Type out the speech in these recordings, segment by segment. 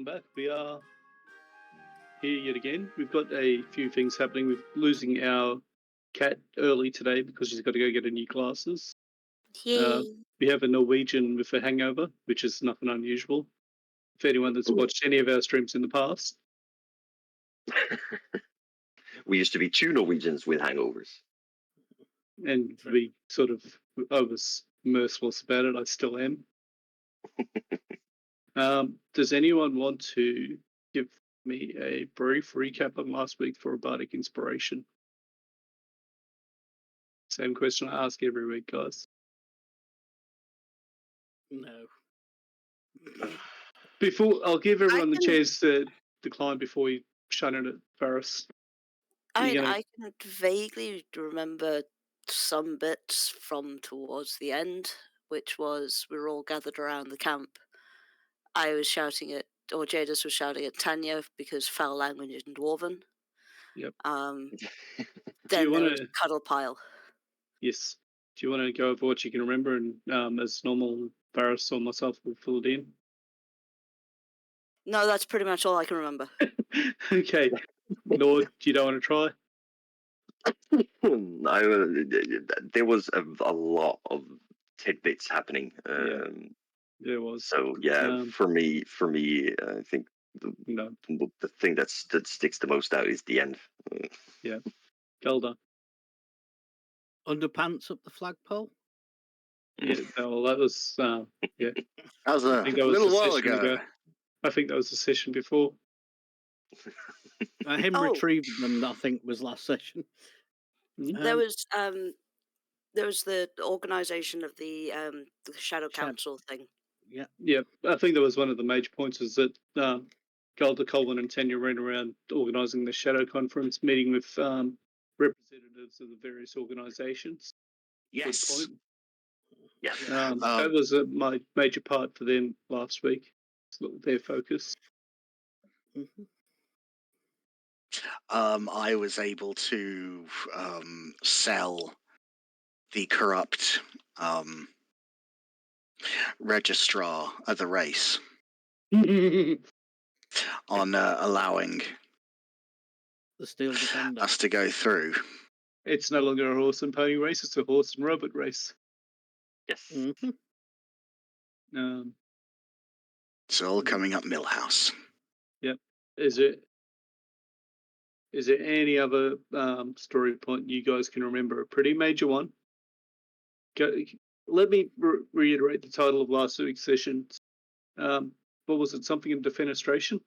welcome back. We are here yet again. We've got a few things happening. We're losing our cat early today because she's got to go get her new glasses. We have a Norwegian with a hangover, which is nothing unusual. For anyone that's watched any of our streams in the past. We used to be two Norwegians with hangovers. And we I was merciless about it. I still am. Does anyone want to give me a brief recap of last week for a bardic inspiration? Same question I ask every week, guys. No. I'll give everyone the chance to decline before you shut in at Varis. I can vaguely remember some bits from towards the end, which was we were all gathered around the camp. I was shouting at, or Jadis was shouting at Tanya because foul language in Dwarven. Yep. Then there was Cuddle Pile. Yes. Do you want to go over what you can remember, and as normal, Varis or myself will fill it in? No, that's pretty much all I can remember. Okay. Lord, you don't want to try? There was a lot of tidbits happening. There was. So for me, I think the thing that sticks the most out is the end. Yeah, Galduhr. Underpants up the flagpole. Yeah, well, that was That was a little while ago. I think that was the session before. Him retrieving them, I think, was last session. There was the organisation of the Shadow Council thing. Yeah. I think that was one of the major points is that Galduhr, Colwyn, and Tanya ran around organising the Shadow Conference, meeting with representatives of the various organisations. Yes. Yeah. That was my major part for them last week. Their focus. Mm-hmm. I was able to sell the corrupt registrar of the race on allowing the Steel Defender us to go through. It's no longer a horse and pony race; it's a horse and robot race. Yes. Mm-hmm. It's all coming up Millhouse. Yep. Is there any other story point you guys can remember? A pretty major one. Let me reiterate the title of last week's session. What was it? Something in defenestration?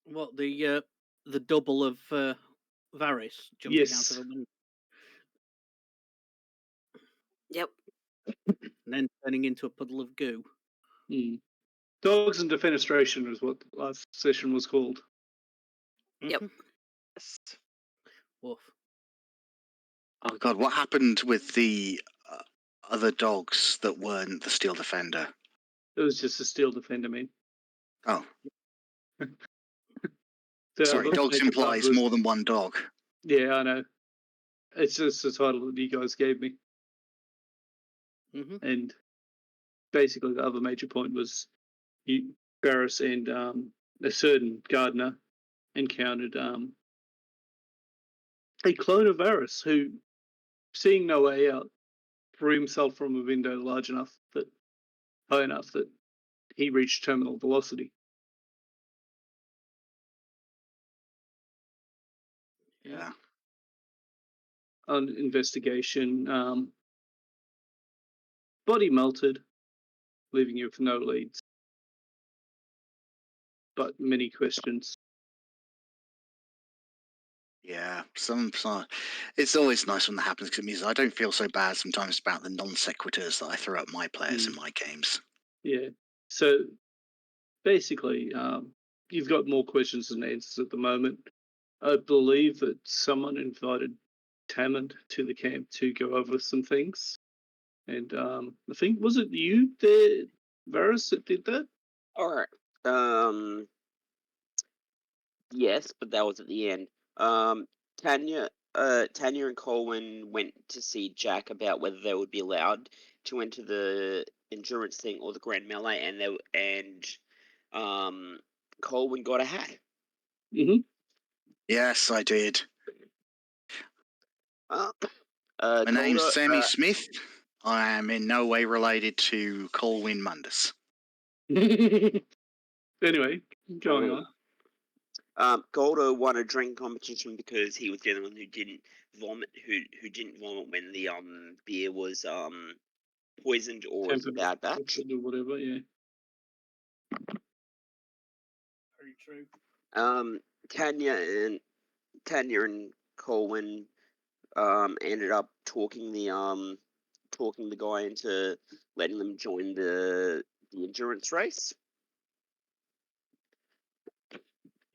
What, the double of Varis jumping out of the window? Yep. And then turning into a puddle of goo. Dogs and defenestration is what the last session was called. Yep. Yes. Woof. Oh God, what happened with the other dogs that weren't the Steel Defender? It was just a Steel Defender, man. Oh. Sorry, dogs implies more than one dog. Yeah, I know. It's just the title that you guys gave me. Mm-hmm. And basically the other major point was Varis and a certain gardener encountered a clone of Varis who, seeing no way out, threw himself from a window high enough that he reached terminal velocity. Yeah. On investigation, body melted, leaving you with no leads, but many questions. Yeah, it's always nice when that happens because it means I don't feel so bad sometimes about the non sequiturs that I throw at my players in my games. Yeah, so basically, you've got more questions than answers at the moment. I believe that someone invited Tamond to the camp to go over some things. And I think, was it you there, Varis, that did that? All right. Yes, but that was at the end. Tanya and Colwyn went to see Jack about whether they would be allowed to enter the endurance thing or the grand melee, and Colwyn got a hat. Mm-hmm. Yes, I did. My My name's Sammy Smith. I am in no way related to Colwyn Mundus. Anyway, going on. Goldo won a drink competition because he was the only one who didn't vomit. Who didn't vomit when the beer was poisoned or was a bad batch. Or whatever, yeah. Very true. Tanya and Colwyn ended up talking the guy into letting them join the endurance race.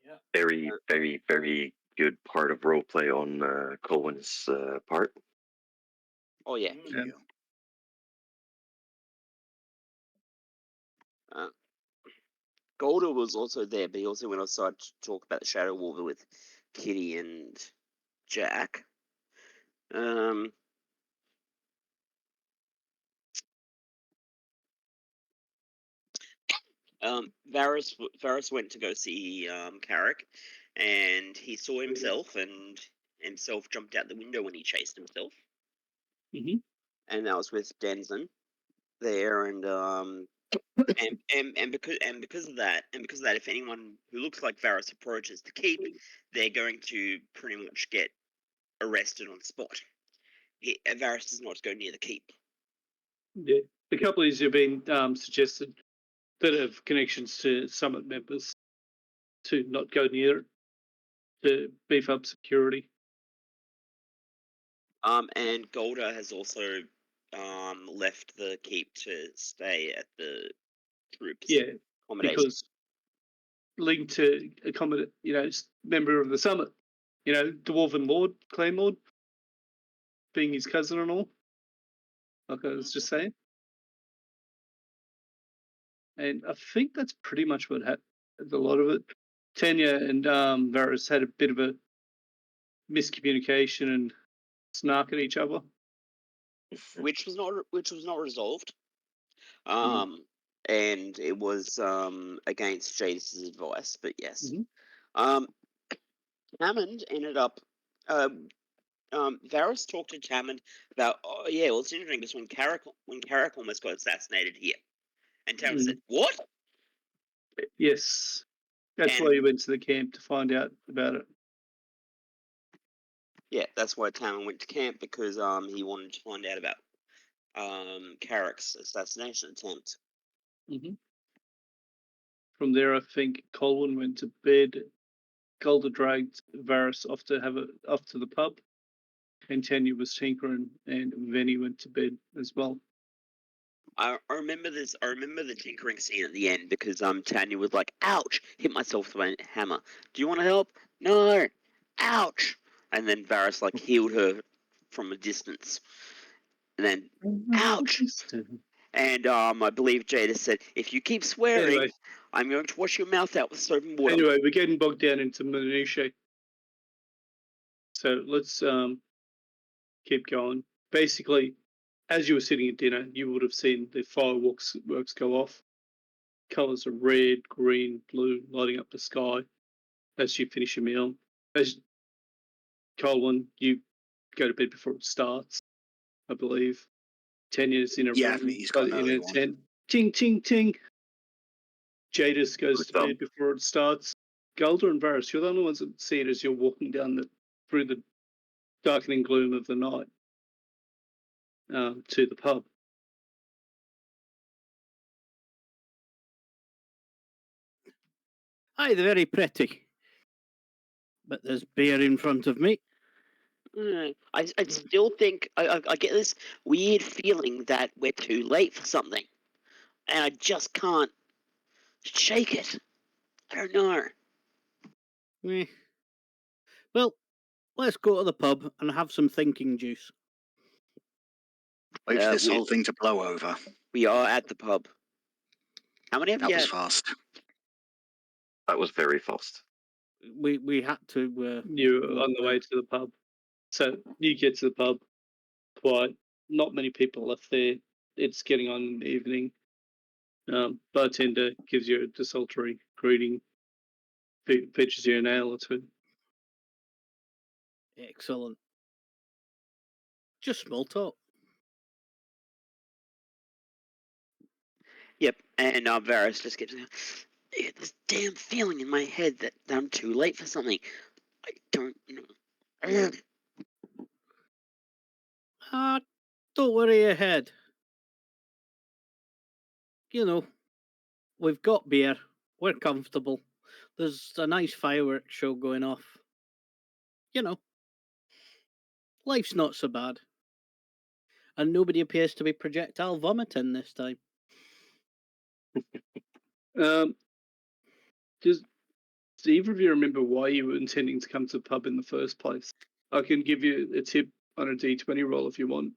Yeah. Very, very, very good part of roleplay on Colwyn's part. Oh yeah. Yeah. Golder was also there, but he also went outside to talk about the Shadow Wolver with Kitty and Jack. Varis went to go see Carrick, and he saw himself, and himself jumped out the window when he chased himself. Mm-hmm. And that was with Denzin there, and because of that, if anyone who looks like Varis approaches the keep, they're going to pretty much get arrested on spot. Varis does not go near the keep. Yeah, a couple of these have been suggested that have connections to Summit members to not go near it, to beef up security. And Golda has also left the keep to stay at the troops. Yeah, accommodation. because linked to accommodate, member of the Summit, Dwarven Lord, Clan Lord, being his cousin and all. Like I was just saying. And I think that's pretty much what happened. A lot of it. Tanya and Varis had a bit of a miscommunication and snark at each other, which was not resolved. And it was against Jadis' advice, but yes. Hammond ended up. Varys talked to Hammond about, oh yeah, well it's interesting because when Carrick almost got assassinated here, and Hammond said, "What?" Yes, that's why he went to the camp to find out about it. Yeah, that's why Hammond went to camp, because he wanted to find out about Carrick's assassination attempt. From there, I think Colwyn went to bed. Golda dragged Varys off to the pub, and Tanya was tinkering, and Venny went to bed as well. I remember this. I remember the tinkering scene at the end because Tanya was like, "Ouch! Hit myself with a hammer. Do you want to help? No. Ouch!" And then Varys healed her from a distance, and then ouch. And I believe Jada said, "If you keep swearing, I'm going to wash your mouth out with soap and water." Anyway, we're getting bogged down into minutiae, so let's keep going. Basically, as you were sitting at dinner, you would have seen the fireworks go off. Colours of red, green, blue, lighting up the sky as you finish your meal. As Colwyn, you go to bed before it starts, I believe. Tanya's in a room, he's got in a tent. Ting, ting, ting. Jadis goes to bed before it starts. Galduhr and Varis, you're the only ones that see it as you're walking down through the darkening gloom of the night to the pub. Aye, they're very pretty. But there's beer in front of me. I still think I get this weird feeling that we're too late for something, and I just can't shake it. I don't know. Well, let's go to the pub and have some thinking juice. Wait for this whole thing to blow over. We are at the pub. How many have you had? That was fast. That was very fast. We had to. You're on the way to the pub. So you get to the pub. Quite not many people left there. it's getting on in the evening. Bartender gives you a desultory greeting, fetches you an ale or two. Excellent. Just small talk. Yep, and Varys just keeps saying, this damn feeling in my head that I'm too late for something. I don't know. Don't worry your head. You know, we've got beer. We're comfortable. There's a nice fireworks show going off. You know, life's not so bad. And nobody appears to be projectile vomiting this time. Does either of you remember why you were intending to come to the pub in the first place? I can give you a tip on a D20 roll if you want.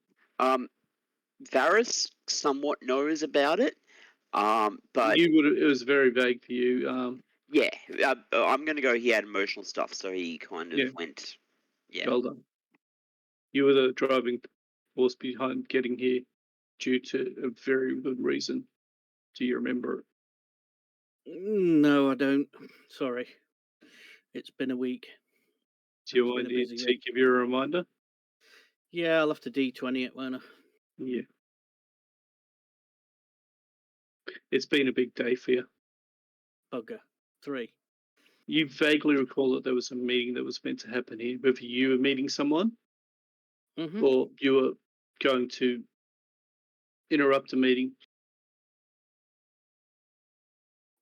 Varys somewhat knows about it, but it was very vague for you. yeah, I'm going to go. He had emotional stuff, so he kind of went. Yeah. Well done. You were the driving force behind getting here due to a very good reason. Do you remember it? No, I don't. Sorry. It's been a week. Do you want me to give you a reminder? Yeah, I'll have to D20 it, won't I? Yeah. It's been a big day for you. Bugger. 3. You vaguely recall that there was a meeting that was meant to happen here, whether you were meeting someone or you were going to interrupt a meeting.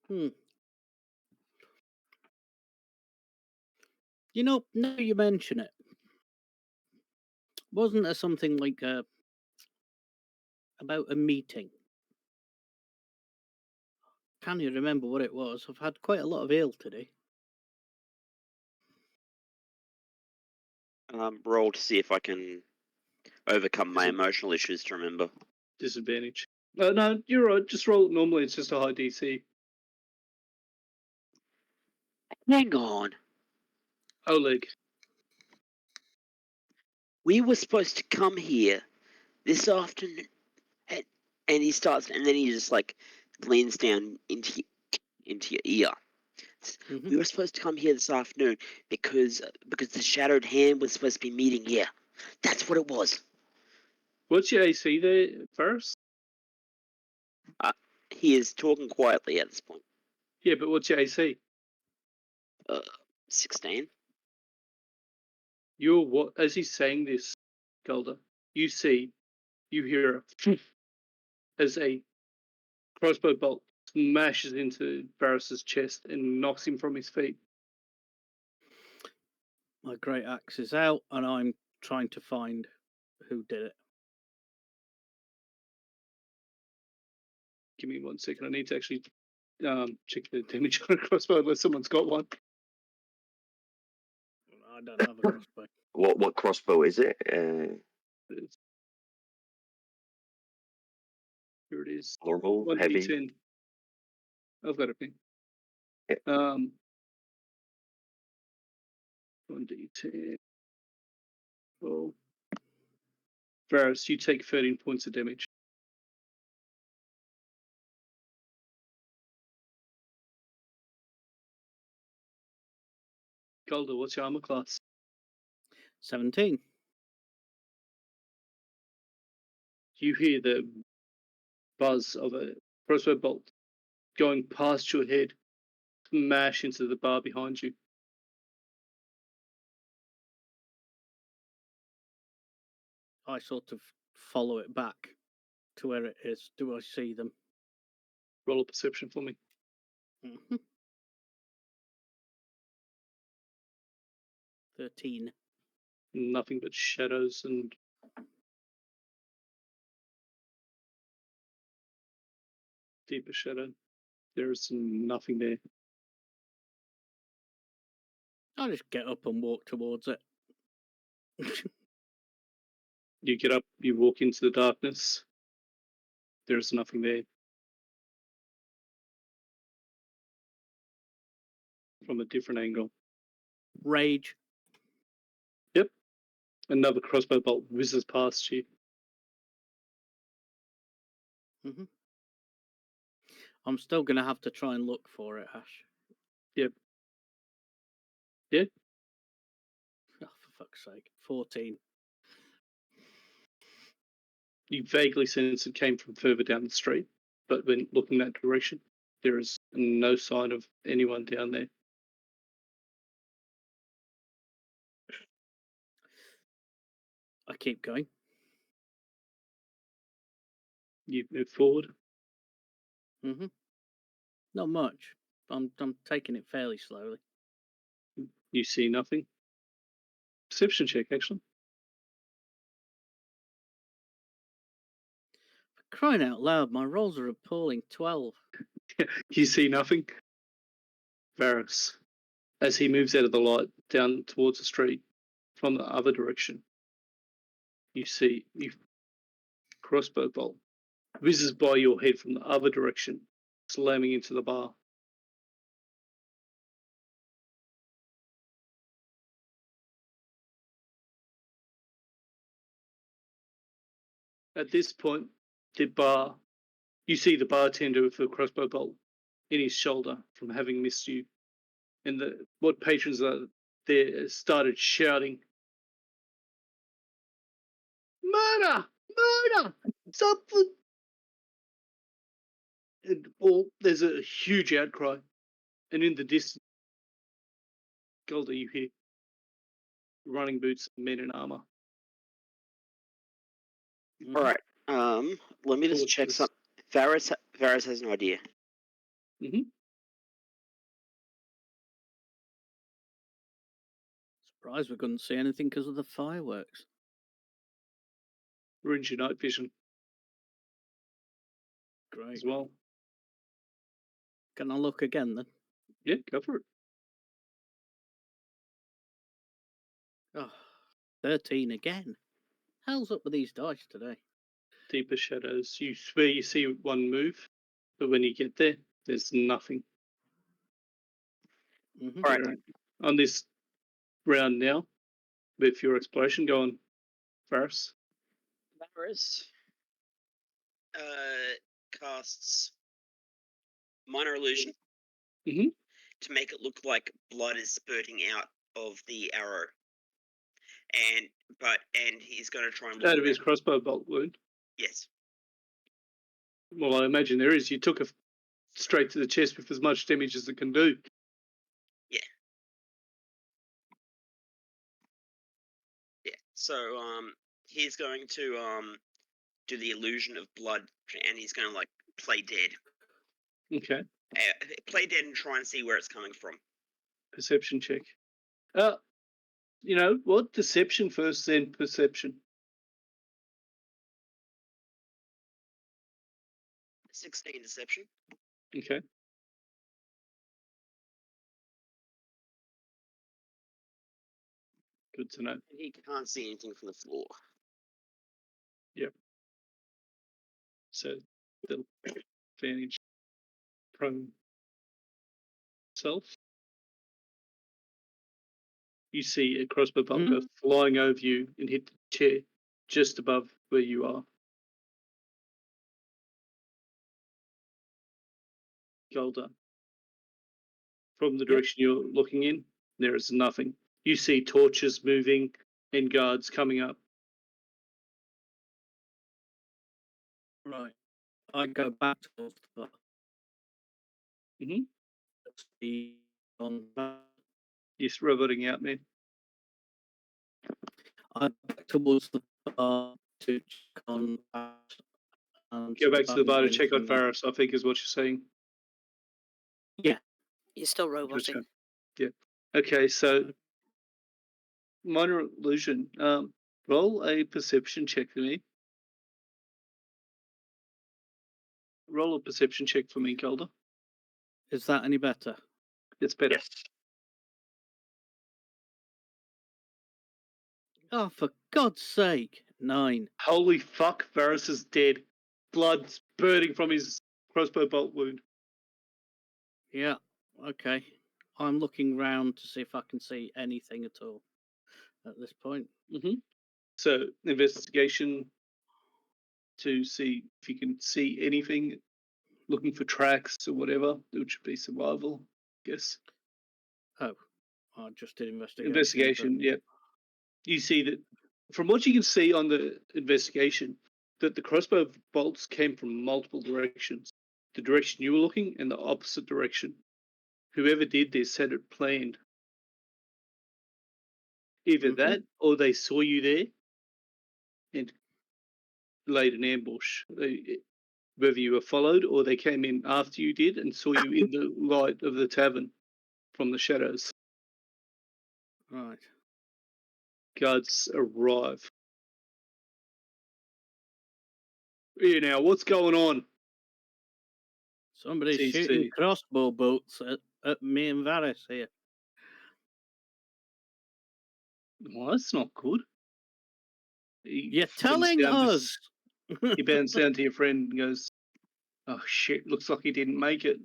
You know, now you mention it, wasn't there something like about a meeting? Can you remember what it was? I've had quite a lot of ale today. Roll to see if I can overcome my emotional issues to remember. Disadvantage. No, you're right. Just roll it normally. It's just a high DC. Hang on. Oleg. We were supposed to come here this afternoon, and he starts, and then he just like leans down into your ear. We were supposed to come here this afternoon because the Shadowed Hand was supposed to be meeting here. That's what it was. What's your AC there first? He is talking quietly at this point. Yeah, but what's your AC? 16. You're what? As he's saying this, Galduhr, you hear a as a crossbow bolt smashes into Varys' chest and knocks him from his feet. My great axe is out, and I'm trying to find who did it. Give me 1 second. I need to actually check the damage on a crossbow unless someone's got one. I don't have a crossbow. What crossbow is it? Here it is. Normal, 1d10. heavy. I've got a thing. Yeah. 1d10. Oh. Varys, you take 13 points of damage. Galduhr, what's your armor class? 17. You hear the buzz of a crossbow bolt going past your head, smash into the bar behind you. I sort of follow it back to where it is. Do I see them? Roll a perception for me. 13. Nothing but shadows and deeper shadow. There is nothing there. I'll just get up and walk towards it. You get up, you walk into the darkness. There's nothing there. From a different angle. Rage. Yep. Another crossbow bolt whizzes past you. Mm-hmm. I'm still going to have to try and look for it, Ash. Yep. Yeah. Oh, for fuck's sake. 14. You vaguely sense it came from further down the street, but when looking that direction, there is no sign of anyone down there. I keep going. You move forward. Mm-hmm. Not much. I'm taking it fairly slowly. You see nothing. Perception check, actually. For crying out loud, my rolls are appalling. 12. You see nothing. Varis, as he moves out of the light down towards the street from the other direction, you see you crossbow bolt whizzes by your head from the other direction, slamming into the bar. At this point, you see the bartender with the crossbow bolt in his shoulder from having missed you. And what patrons are there started shouting, "Murder! Murder! Something!" And there's a huge outcry. And in the distance, Galduhr, you hear running boots and men in armor. Mm-hmm. All right. Let me just Towards check this. something. Varis has an idea. Mm-hmm. Surprised we couldn't see anything because of the fireworks. Ruins your night vision Great. as well. Can I look again then? Yeah, go for it. Oh, 13 again. Hell's up with these dice today? Deeper shadows. You swear you see one move, but when you get there, there's nothing. Mm-hmm. All right. On this round now, with your exploration, go on, Varis. Varis casts minor illusion Mhm. to make it look like blood is spurting out of the arrow, and he's going to try and look Out of his around. crossbow bolt wound. Yes. Well, I imagine there is. You took it straight to the chest with as much damage as it can do. Yeah. So he's going to do the illusion of blood, and he's going to like play dead. Okay. Play dead and try and see where it's coming from. Perception check. You know what? Deception first, then perception. 16 deception. Okay. Good to know. And he can't see anything from the floor. So the advantage prone self. You see a crossbow bolt go flying over you and hit the chair just above where you are. Galduhr. From the direction you're looking in, there is nothing. You see torches moving and guards coming up. Right. I go back towards the bar. Mm-hmm. On Yes, roboting out, man. I'm back towards the bar to check on. Go back to the bar to check on Varis, I think is what you're saying. Yeah. You're still roboting. Gotcha. Yeah. Okay, so minor illusion. Roll a perception check for me. Roll a perception check for me, Galduhr. Is that any better? It's better. Yes. Oh, for God's sake. 9. Holy fuck, Varis is dead. Blood spurting from his crossbow bolt wound. Yeah. Okay. I'm looking round to see if I can see anything at all at this point. Mm-hmm. So, investigation to see if you can see anything, looking for tracks or whatever, which would be survival, I guess. Oh, I just did investigation. Investigation, yeah. You see that, from what you can see on the investigation, that the crossbow bolts came from multiple directions. The direction you were looking and the opposite direction. Whoever did this had it planned. Either that or they saw you there and laid an ambush. Whether you were followed or they came in after you did and saw you in the light of the tavern from the shadows. Right. Guards arrive. Here now, what's going on? Somebody's Seems shooting to- crossbow bolts at me and Varis here. Well, that's not good. You're telling us. He bends down to your friend and goes, "Oh shit! Looks like he didn't make it."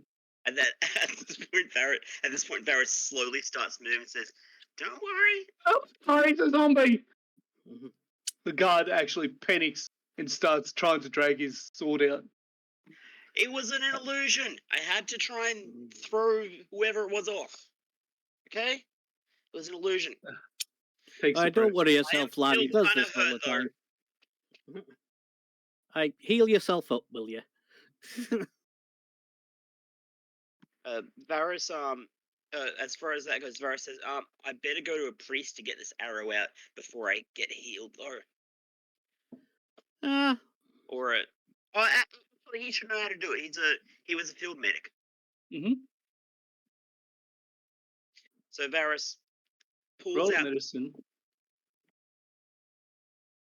And then at this point, Varis slowly starts moving and says, "Don't worry." Oh, sorry, it's a zombie. Mhm. The guard actually panics and starts trying to drag his sword out. It was an illusion. I had to try and throw whoever it was off. Okay? It was an illusion. Takes a Don't breath. worry yourself, lad. He still does kinda this all the hurt, time. Heal yourself up, will you? Varys, as far as that goes, Varys says, I better go to a priest to get this arrow out before I get healed, though. Or actually, he should know how to do it. He was a field medic. Mm-hmm. So Varys pulls Roll out medicine.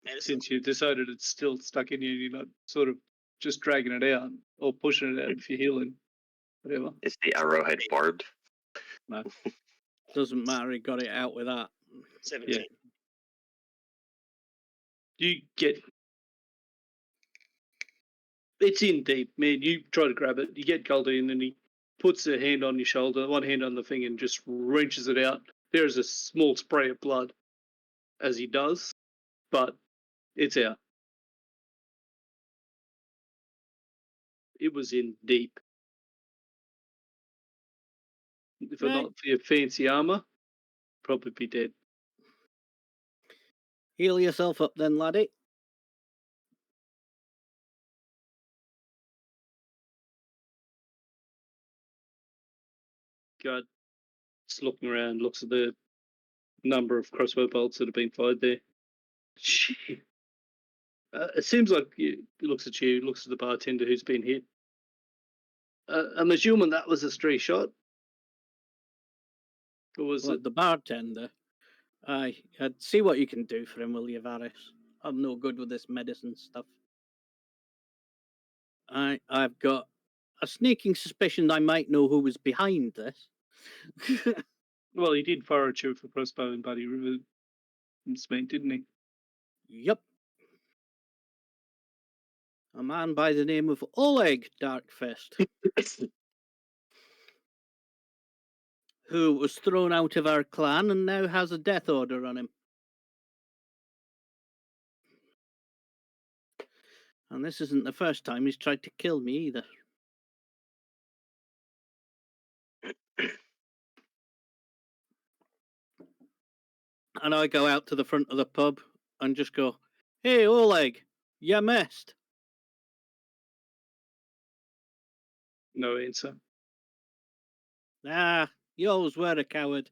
medicine. Since you've decided it's still stuck in you, you're not sort of just dragging it out or pushing it out if you're healing, whatever. Is the arrowhead barbed? No. Doesn't matter. He got it out with that. 17. Yeah. You get. It's in deep, man. You try to grab it. You get Galduhr in, and he puts a hand on your shoulder, one hand on the thing, and just wrenches it out. There is a small spray of blood as he does, but it's out. It was in deep. If Right. not for your fancy armor, probably be dead. Heal yourself up then, laddie. Guard, just looking around, looks at the number of crossbow bolts that have been fired there. Shit. It seems like he looks at you, looks at the bartender who's been hit. I'm assuming that was a stray shot? Or was it? The bartender? I'd see what you can do for him, will you, Varis? I'm no good with this medicine stuff. I've got a sneaking suspicion I might know who was behind this. Well, he did fire at you with a crossbow in Buddy River in Spain, didn't he? Yep. A man by the name of Oleg Darkfist, who was thrown out of our clan and now has a death order on him. And this isn't the first time he's tried to kill me either. And I go out to the front of the pub and just go, "Hey, Oleg, you missed." No answer. Ah, you always were a coward.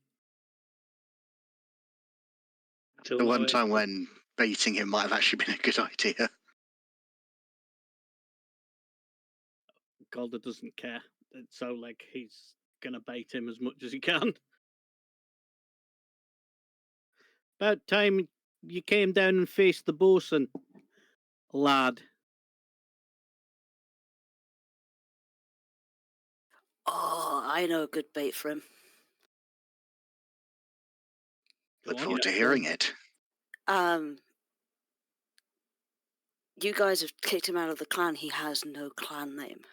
Till The no one time answer. when baiting him might have actually been a good idea. Calder doesn't care. So, like, he's going to bait him as much as he can. About time you came down and faced the bosun, lad. Oh, I know a good bait for him. Look Go on. forward to hearing it. You guys have kicked him out of the clan. He has no clan name.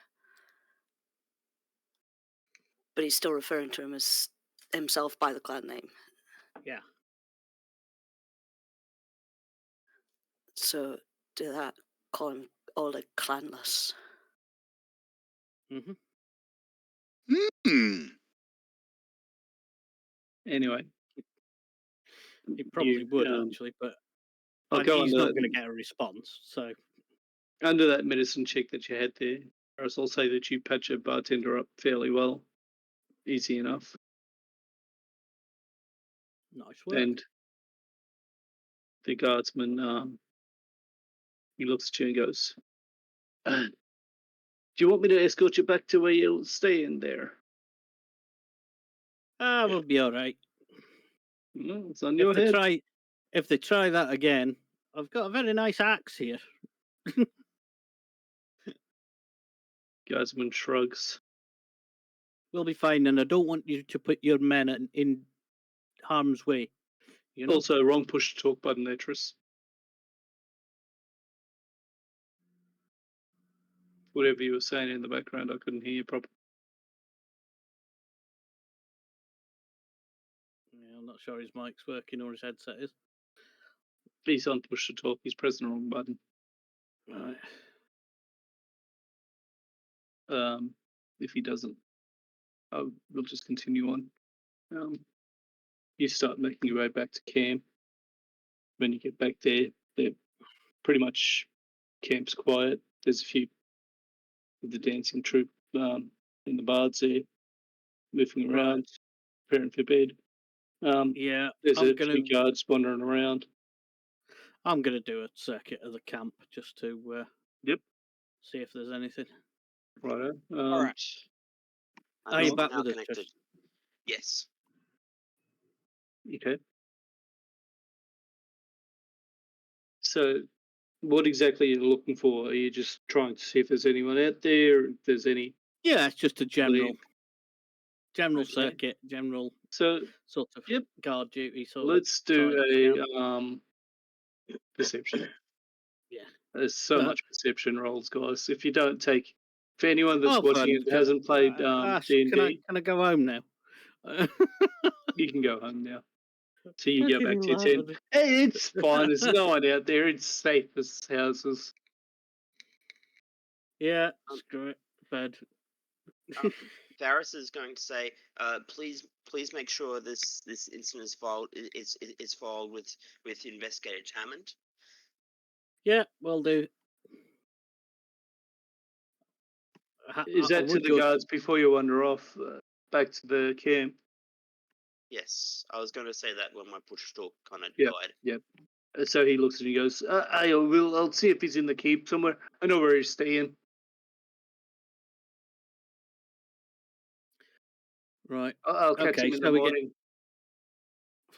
But he's still referring to himself by the clan name. Yeah. So do that. Call him Or like clanless. Hmm. Hmm. Anyway, He probably you, would actually, but I'll go he's under not going to that, get a response. So under that medicine check that you had there. Whereas I'll say that you patch a bartender up fairly well, easy enough, nice work. and the guardsman he looks at you and goes, "Do you want me to escort you back to where you'll stay in there?" We'll be all right. No, it's on your head. If they try that again, I've got a very nice axe here. Guardsman shrugs. We'll be fine, and I don't want you to put your men in harm's way. You know? Also, wrong push to talk button there, Tris. Whatever you were saying in the background, I couldn't hear you properly. Yeah, I'm not sure his mic's working or his headset is. He's on push to talk. He's pressing the wrong button. Right. If he doesn't, we'll just continue on. You start making your way back to camp. When you get back there, they're pretty much camp's quiet. There's a few of the dancing troupe in the bards there, moving around, preparing for bed. Yeah, There's a few guards wandering around. I'm gonna do a circuit of the camp just to see if there's anything. Righto. All right. Are you back now with us, connected? Trish? Yes. Okay. So, what exactly are you looking for? Are you just trying to see if there's anyone out there? If there's any? Yeah, it's just a general Okay. circuit, general So, sort of guard duty. So let's do a perception. Yeah. There's so much perception rolls, guys. If you don't take, for anyone that's watching fun. it hasn't played D&D, can I go home now? you can go home now. So you go back Fucking to your tent. loud. Hey, it's fine. There's no one out there. It's safe as houses. Yeah, screw it. Bed. Varis is going to say, please make sure this incident is filed with Investigator Hammond. Yeah, will do. Is that to the guards before you wander off back to the camp? Yes, I was going to say that when my push talk kind of died. Yep. So he looks at you and goes, I'll see if he's in the keep somewhere. I know where he's staying. Right. I'll catch him in the morning.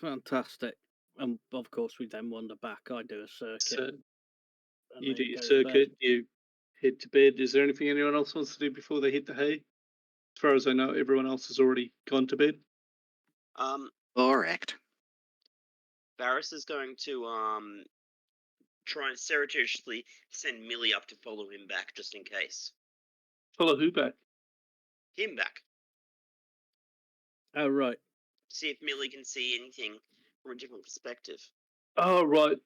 Fantastic. And of course, we then wander back. I do a circuit. So you do your circuit, you head to bed. Is there anything anyone else wants to do before they hit the hay? As far as I know, everyone else has already gone to bed. Correct. Varis is going to try and surreptitiously send Millie up to follow him back, just in case. Follow who back? Him back. Oh, right. See if Millie can see anything from a different perspective. Oh, right.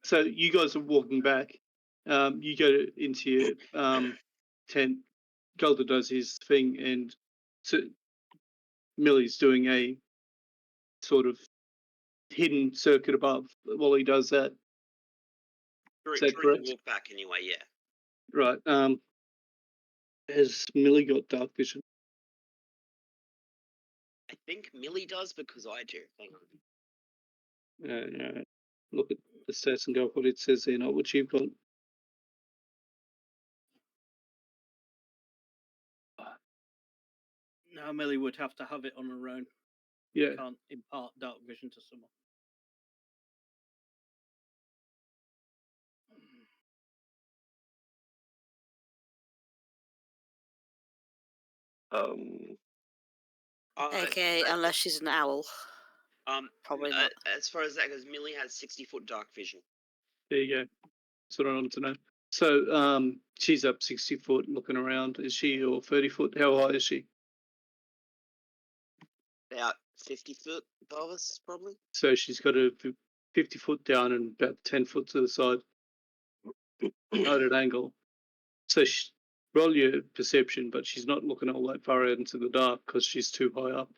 So you guys are walking back. You go into your tent. Galduhr does his thing, and so Millie's doing a sort of hidden circuit above while he does that. Is that During correct? the walk back, anyway, yeah. Right. Has Millie got dark vision? I think Millie does because I do. Hang on. Look at the stats and go what it says there, not what you've got. No, Millie would have to have it on her own. Yeah. You can't impart dark vision to someone. Okay, unless she's an owl. Probably not. As far as that goes, Millie has 60-foot dark vision. There you go. That's what I wanted to know. So she's up 60 foot looking around. Is she or 30 foot? How high is she? About 50 foot above us, probably. So she's got a 50 foot down and about 10 foot to the side. at an angle. So roll your perception, but she's not looking all that far out into the dark because she's too high up.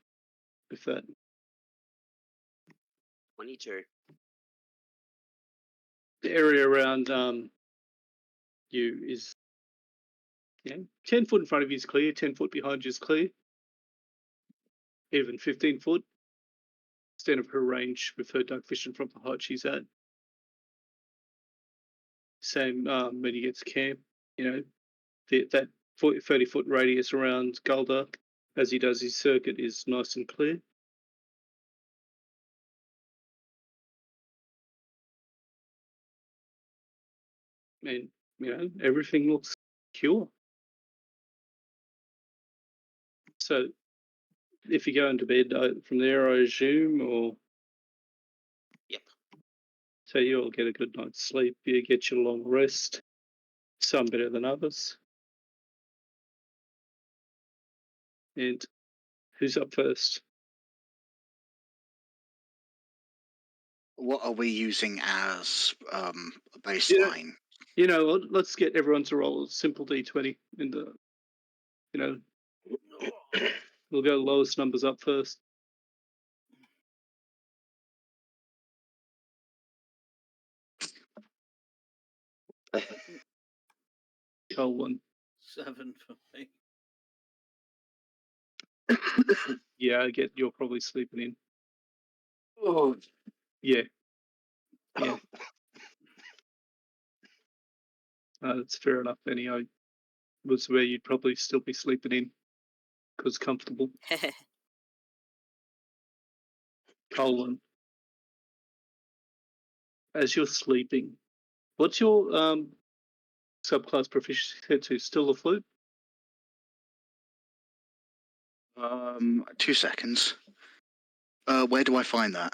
If that 22. the area around you is 10 foot in front of you is clear, 10 foot behind you is clear, even 15 foot. Extent of her range with her dark vision from the height she's at. Same when you get to camp, that 30 foot radius around Galduhr as he does his circuit is nice and clear. And, everything looks secure. So if you go into bed from there, I assume, or? Yep. So you'll get a good night's sleep, you get your long rest, some better than others. And who's up first? What are we using as a baseline? You know what? Let's get everyone to roll a simple d20 in the, we'll go lowest numbers up first. Cole one. 7 for me. Yeah, I get you're probably sleeping in. Oh, Yeah. That's fair enough. Anyhow, was where you'd probably still be sleeping in because comfortable. Colin, as you're sleeping, what's your subclass proficiency set to? Still the flute? 2 seconds. Where do I find that?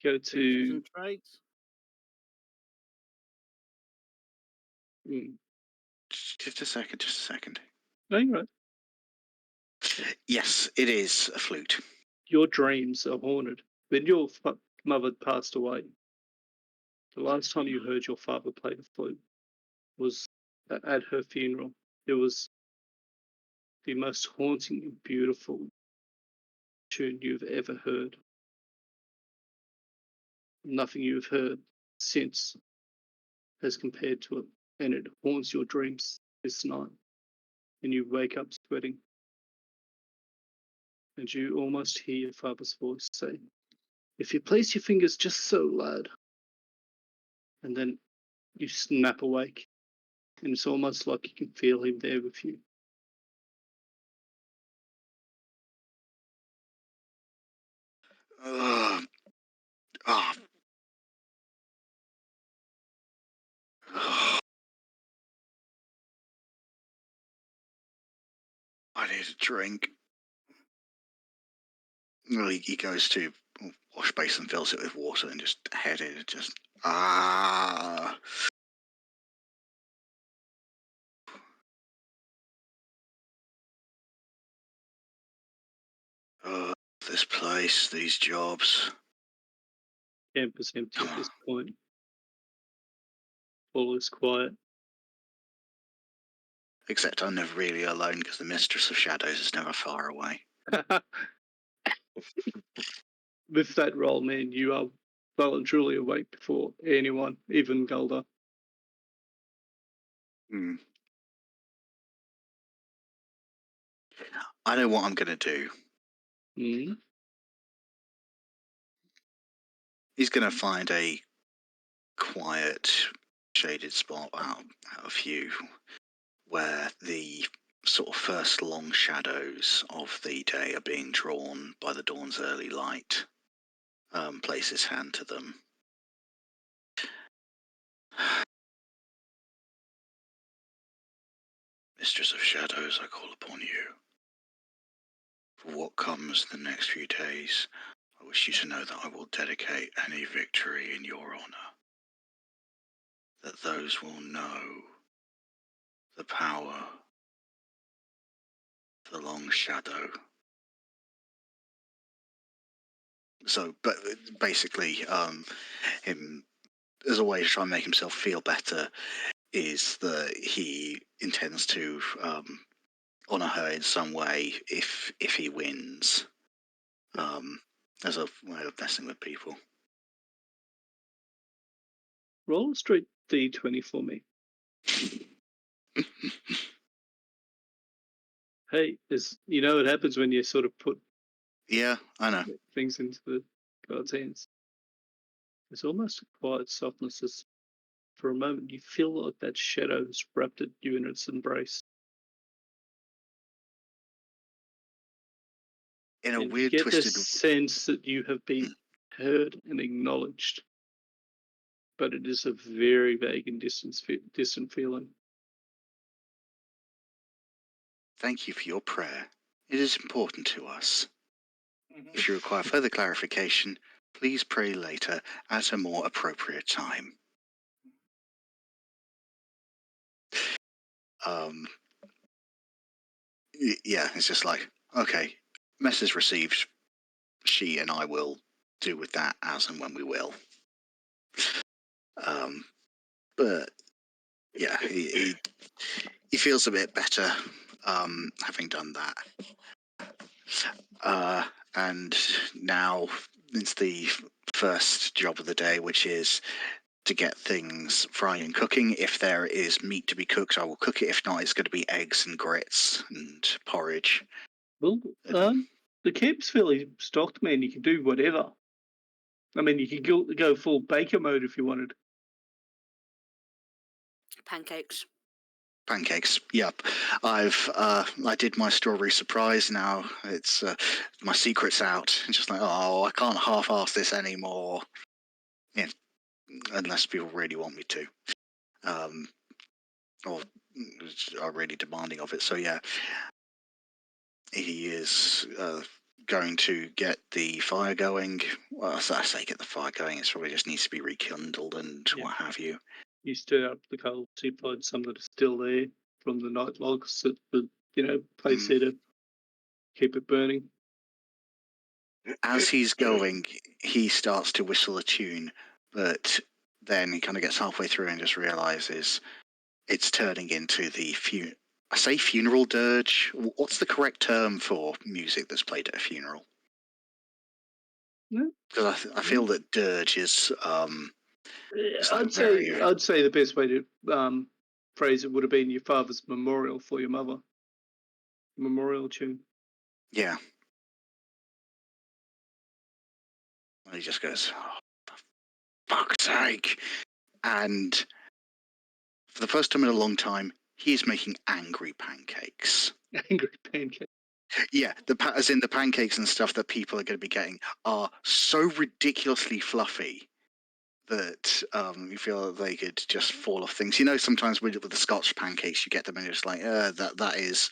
Go Features to. and traits. Just a second. No, you're right. Yes, it is a flute. Your dreams are haunted. When your mother passed away, the last time you heard your father play the flute was at her funeral. It was the most haunting and beautiful tune you've ever heard. Nothing you've heard since has compared to it, and it haunts your dreams this night. And you wake up sweating, and you almost hear your father's voice say, "If you place your fingers just so, lad." And then you snap awake, and it's almost like you can feel him there with you. Oh. I need a drink. Well, he goes to wash basin, fills it with water, and just head in. This place, these jobs. Camp is empty at this point. All is quiet. Except I'm never really alone because the Mistress of Shadows is never far away. With that roll, man, you are well and truly awake before anyone, even Galduhr. I know what I'm going to do. He's going to find a quiet, shaded spot out of view where the sort of first long shadows of the day are being drawn by the dawn's early light. Place his hand to them. Mistress of Shadows, I call upon you. For what comes the next few days, I wish you to know that I will dedicate any victory in your honor. That those will know the power of the long shadow. So, but basically, him as a way to try and make himself feel better, is that he intends to honour her in some way if he wins, as a way of messing with people. Roll a straight D20 for me. Hey, you know what happens when you sort of put Yeah, I know. things into the God's hands. There's almost a quiet softness as for a moment you feel like that shadow has wrapped you in its embrace. In a And weird, you get twisted. this sense that you have been heard and acknowledged, but it is a very vague and distant feeling. Thank you for your prayer. It is important to us. If you require further clarification, please pray later at a more appropriate time. Yeah, it's just like, okay, message received. She and I will do with that as and when we will. But yeah, he feels a bit better having done that. And now it's the first job of the day, which is to get things frying and cooking. If there is meat to be cooked, I will cook it. If not, it's going to be eggs and grits and porridge. Well, the camp's fairly stocked, man. You can do whatever. I mean, you could go full baker mode if you wanted. Pancakes. Pancakes. Yep. I did my strawberry surprise. Now it's my secret's out. It's just like, oh, I can't half-ass this anymore. Yeah, unless people really want me to, or are really demanding of it. So yeah, he is going to get the fire going. Well, I say get the fire going. It probably just needs to be rekindled and what have you. You stir up the coals, you find some that are still there from the night logs that were, placed there to keep it burning. As he's going, he starts to whistle a tune, but then he kind of gets halfway through and just realizes it's turning into the I say funeral dirge. What's the correct term for music that's played at a funeral? Because I feel that dirge is. I'd say the best way to phrase it would have been your father's memorial for your mother. Memorial tune. Yeah. And he just goes, oh, for fuck's sake. And for the first time in a long time, he is making angry pancakes. Angry pancakes. Yeah, as in the pancakes and stuff that people are going to be getting are so ridiculously fluffy that you feel that they could just fall off things. Sometimes with the Scotch pancakes, you get them and you're just like, that is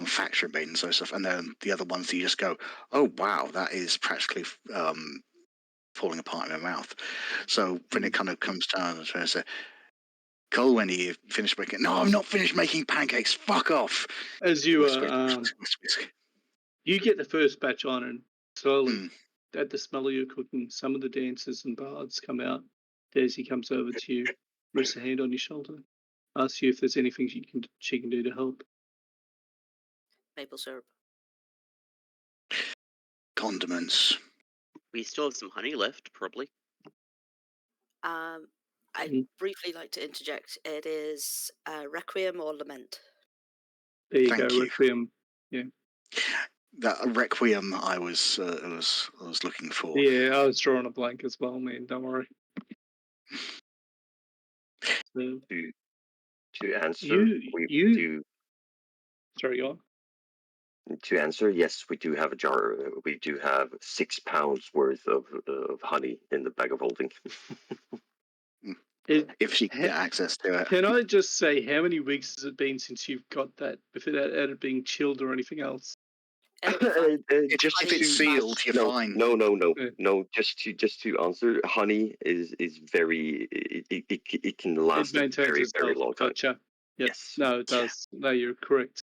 factory made and so stuff. And then the other ones that you just go, oh wow, that is practically falling apart in my mouth. So when it kind of comes down to say, Cole, when you finished making, no, I'm not finished making pancakes. Fuck off. As you you get the first batch on, and slowly, at the smell of your cooking, some of the dancers and bards come out. Daisy comes over to you, rests a hand on your shoulder, asks you if there's anything she can do to help. Maple syrup. Condiments. We still have some honey left, probably. I'd briefly like to interject. It is Requiem or Lament. There you Thank go, you. Requiem. Yeah. That Requiem I was looking for. Yeah, I was drawing a blank as well, man. Don't worry. So, to answer, Sorry, go on. To answer, yes, we do have a jar. We do have 6 pounds worth of honey in the bag of holding. If she can get access to it. Can I just say, how many weeks has it been since you've got that, without it being chilled or anything else? Just if it's sealed, you're fine. No. Just to answer, honey is very. It can last a very long time. Gotcha. Yep. Yes. No, it does. No, you're correct.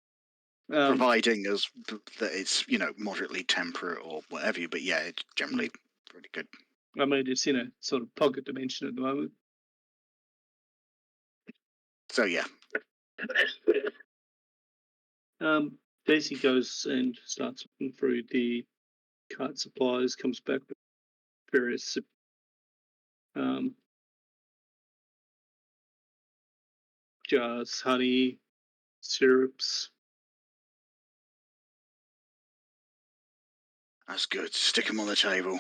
Providing that it's moderately temperate or whatever, but yeah, it's generally pretty good. I mean, it's in a sort of pocket dimension at the moment. So yeah, Daisy goes and starts looking through the cart supplies, comes back with various jars, honey, syrups. that's good. Stick them on the table.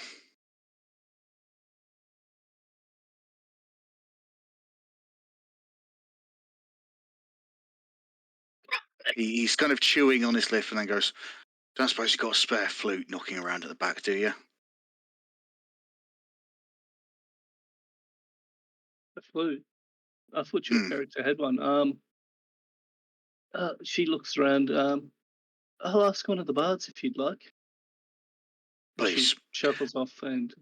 He's kind of chewing on his lip and then goes, "Don't suppose you've got a spare flute knocking around at the back, do you?" A flute. I thought your character had one. She looks around. I'll ask one of the bards if you'd like. And Please. she shuffles off and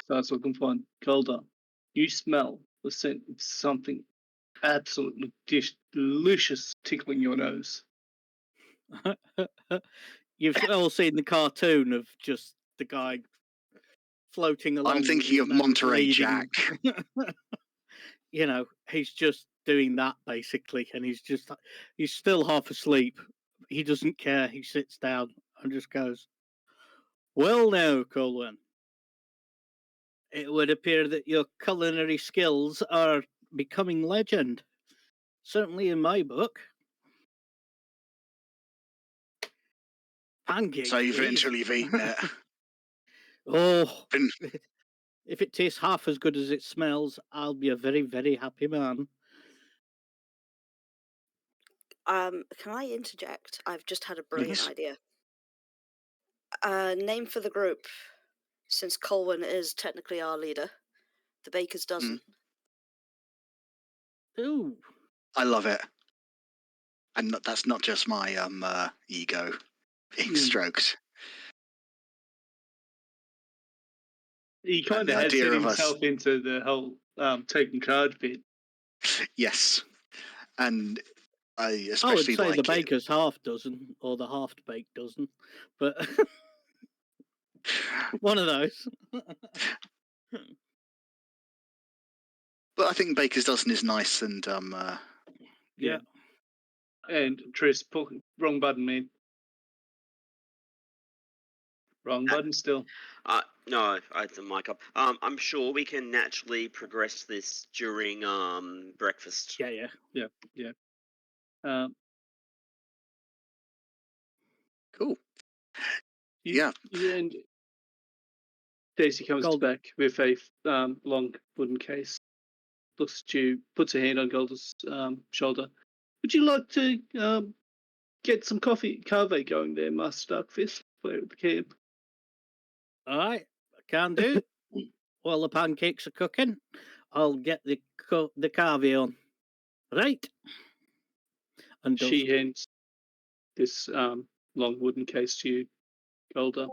starts looking for one. Golda, you smell the scent of something absolutely delicious tickling your nose. You've all seen the cartoon of just the guy floating along. I'm with thinking his of nose Monterey bleeding. Jack. You know, he's just doing that basically, and he's still half asleep. He doesn't care. He sits down and just goes, "Well, now, Colwyn, it would appear that your culinary skills are becoming legend. Certainly in my book. Pancakes, Save it please." until you've eaten it. Oh, Been- if it tastes half as good as it smells, I'll be a very, very happy man. Can I interject? I've just had a brilliant Please. idea. Name for the group, since Colwyn is technically our leader. The Baker's Dozen. Ooh. I love it. And that's not just my ego being stroked. He kind the of has idea set of us- himself into the whole taking charge bit. Yes. And I I would especially say like the it. baker's half dozen or the half-baked dozen, but one of those. But I think Baker's Dozen is nice and Yeah. And Tris, wrong button, man. Wrong button still. No, I had the mic up. I'm sure we can naturally progress this during breakfast. Yeah. cool. Yeah. And Daisy comes back with a long wooden case. Looks at you, puts a hand on Golda's shoulder. Would you like to get some coffee carve going there, Master Darkfist, for the camp? All right, can do. While the pancakes are cooking, I'll get the carvey on. Right. And She hands this long wooden case to you, Golda.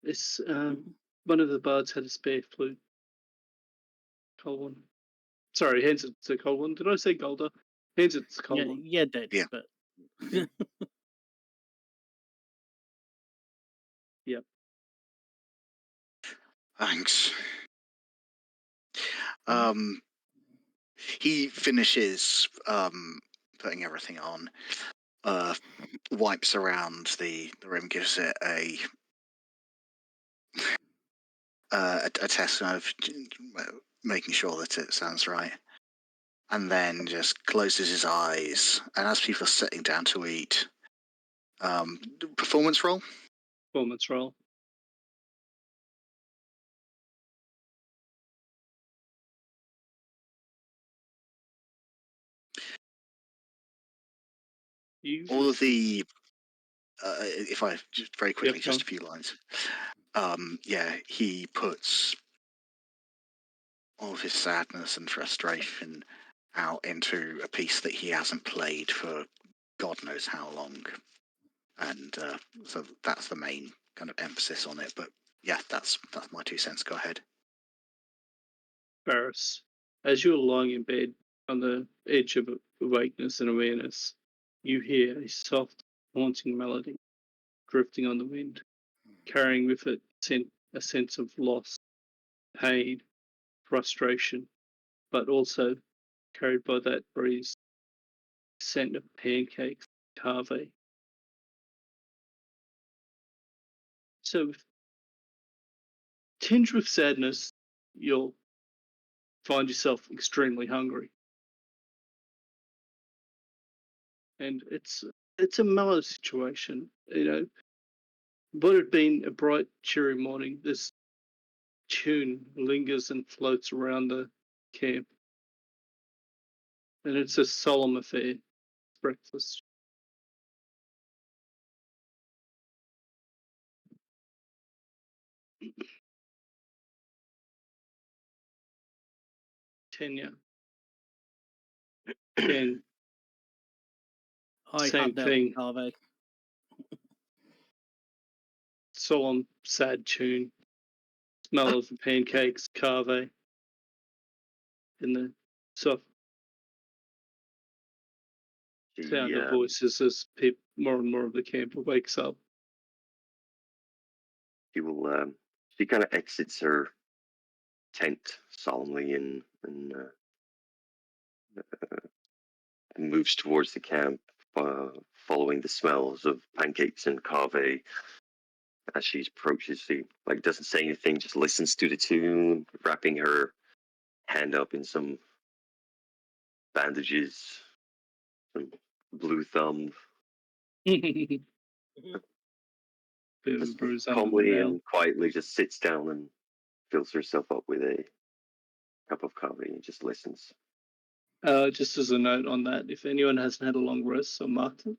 This one of the bards had a spare flute. Colwyn. Sorry, hands it to Colwyn. Did I say Golda? Hands it to Colwyn. Yeah, did. Yeah. But Yep. Thanks. He finishes putting everything on, wipes around the room, gives it a test of making sure that it sounds right, and then just closes his eyes. And as people are sitting down to eat, performance roll. Performance roll. All of the if I just very quickly, Yep, just a few lines. He puts all of his sadness and frustration out into a piece that he hasn't played for God knows how long, and so that's the main kind of emphasis on it. But yeah, that's my 2 cents. Go ahead. Varis, as you're lying in bed on the edge of awakeness and awareness, you hear a soft, haunting melody drifting on the wind, carrying with it a sense of loss, pain, frustration, but also carried by that breeze, scent of pancakes, carve. So, tinged with sadness, you'll find yourself extremely hungry. And it's a mellow situation, you know. Would it been a bright, cheery morning, this tune lingers and floats around the camp. And it's a solemn affair, breakfast. Tenya. Again, I same had that thing. Harvey. Solemn, sad tune. Smell of the pancakes, carve, and the soft sound of voices as more and more of the camp wakes up. She kind of exits her tent solemnly and moves towards the camp, following the smells of pancakes and cave. As she approaches, she doesn't say anything, just listens to the tune, wrapping her hand up in some bandages, some blue thumb. Bruise Calmly and quietly just sits down and fills herself up with a cup of coffee and just listens. Just as a note on that, if anyone hasn't had a long rest or marked it,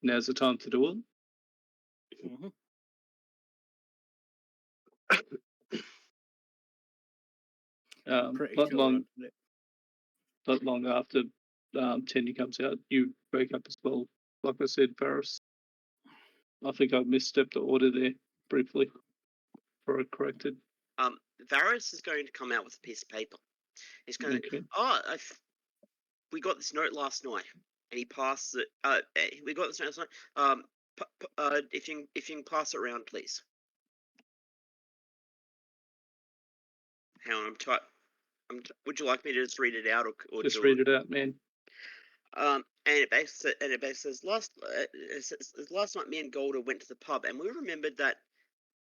now's the time to do it. Mm-hmm. Not long after Tenya comes out, you wake up as well. Like I said, Varis. I think I misstepped the order there briefly before I corrected. Varis is going to come out with a piece of paper. He's going to, we got this note last night, and he passes it. We got this note last night. If you can pass it around, please. Hang on, would you like me to just read it out, or just read it out, man? And it basically says last night me and Galduhr went to the pub, and we remembered that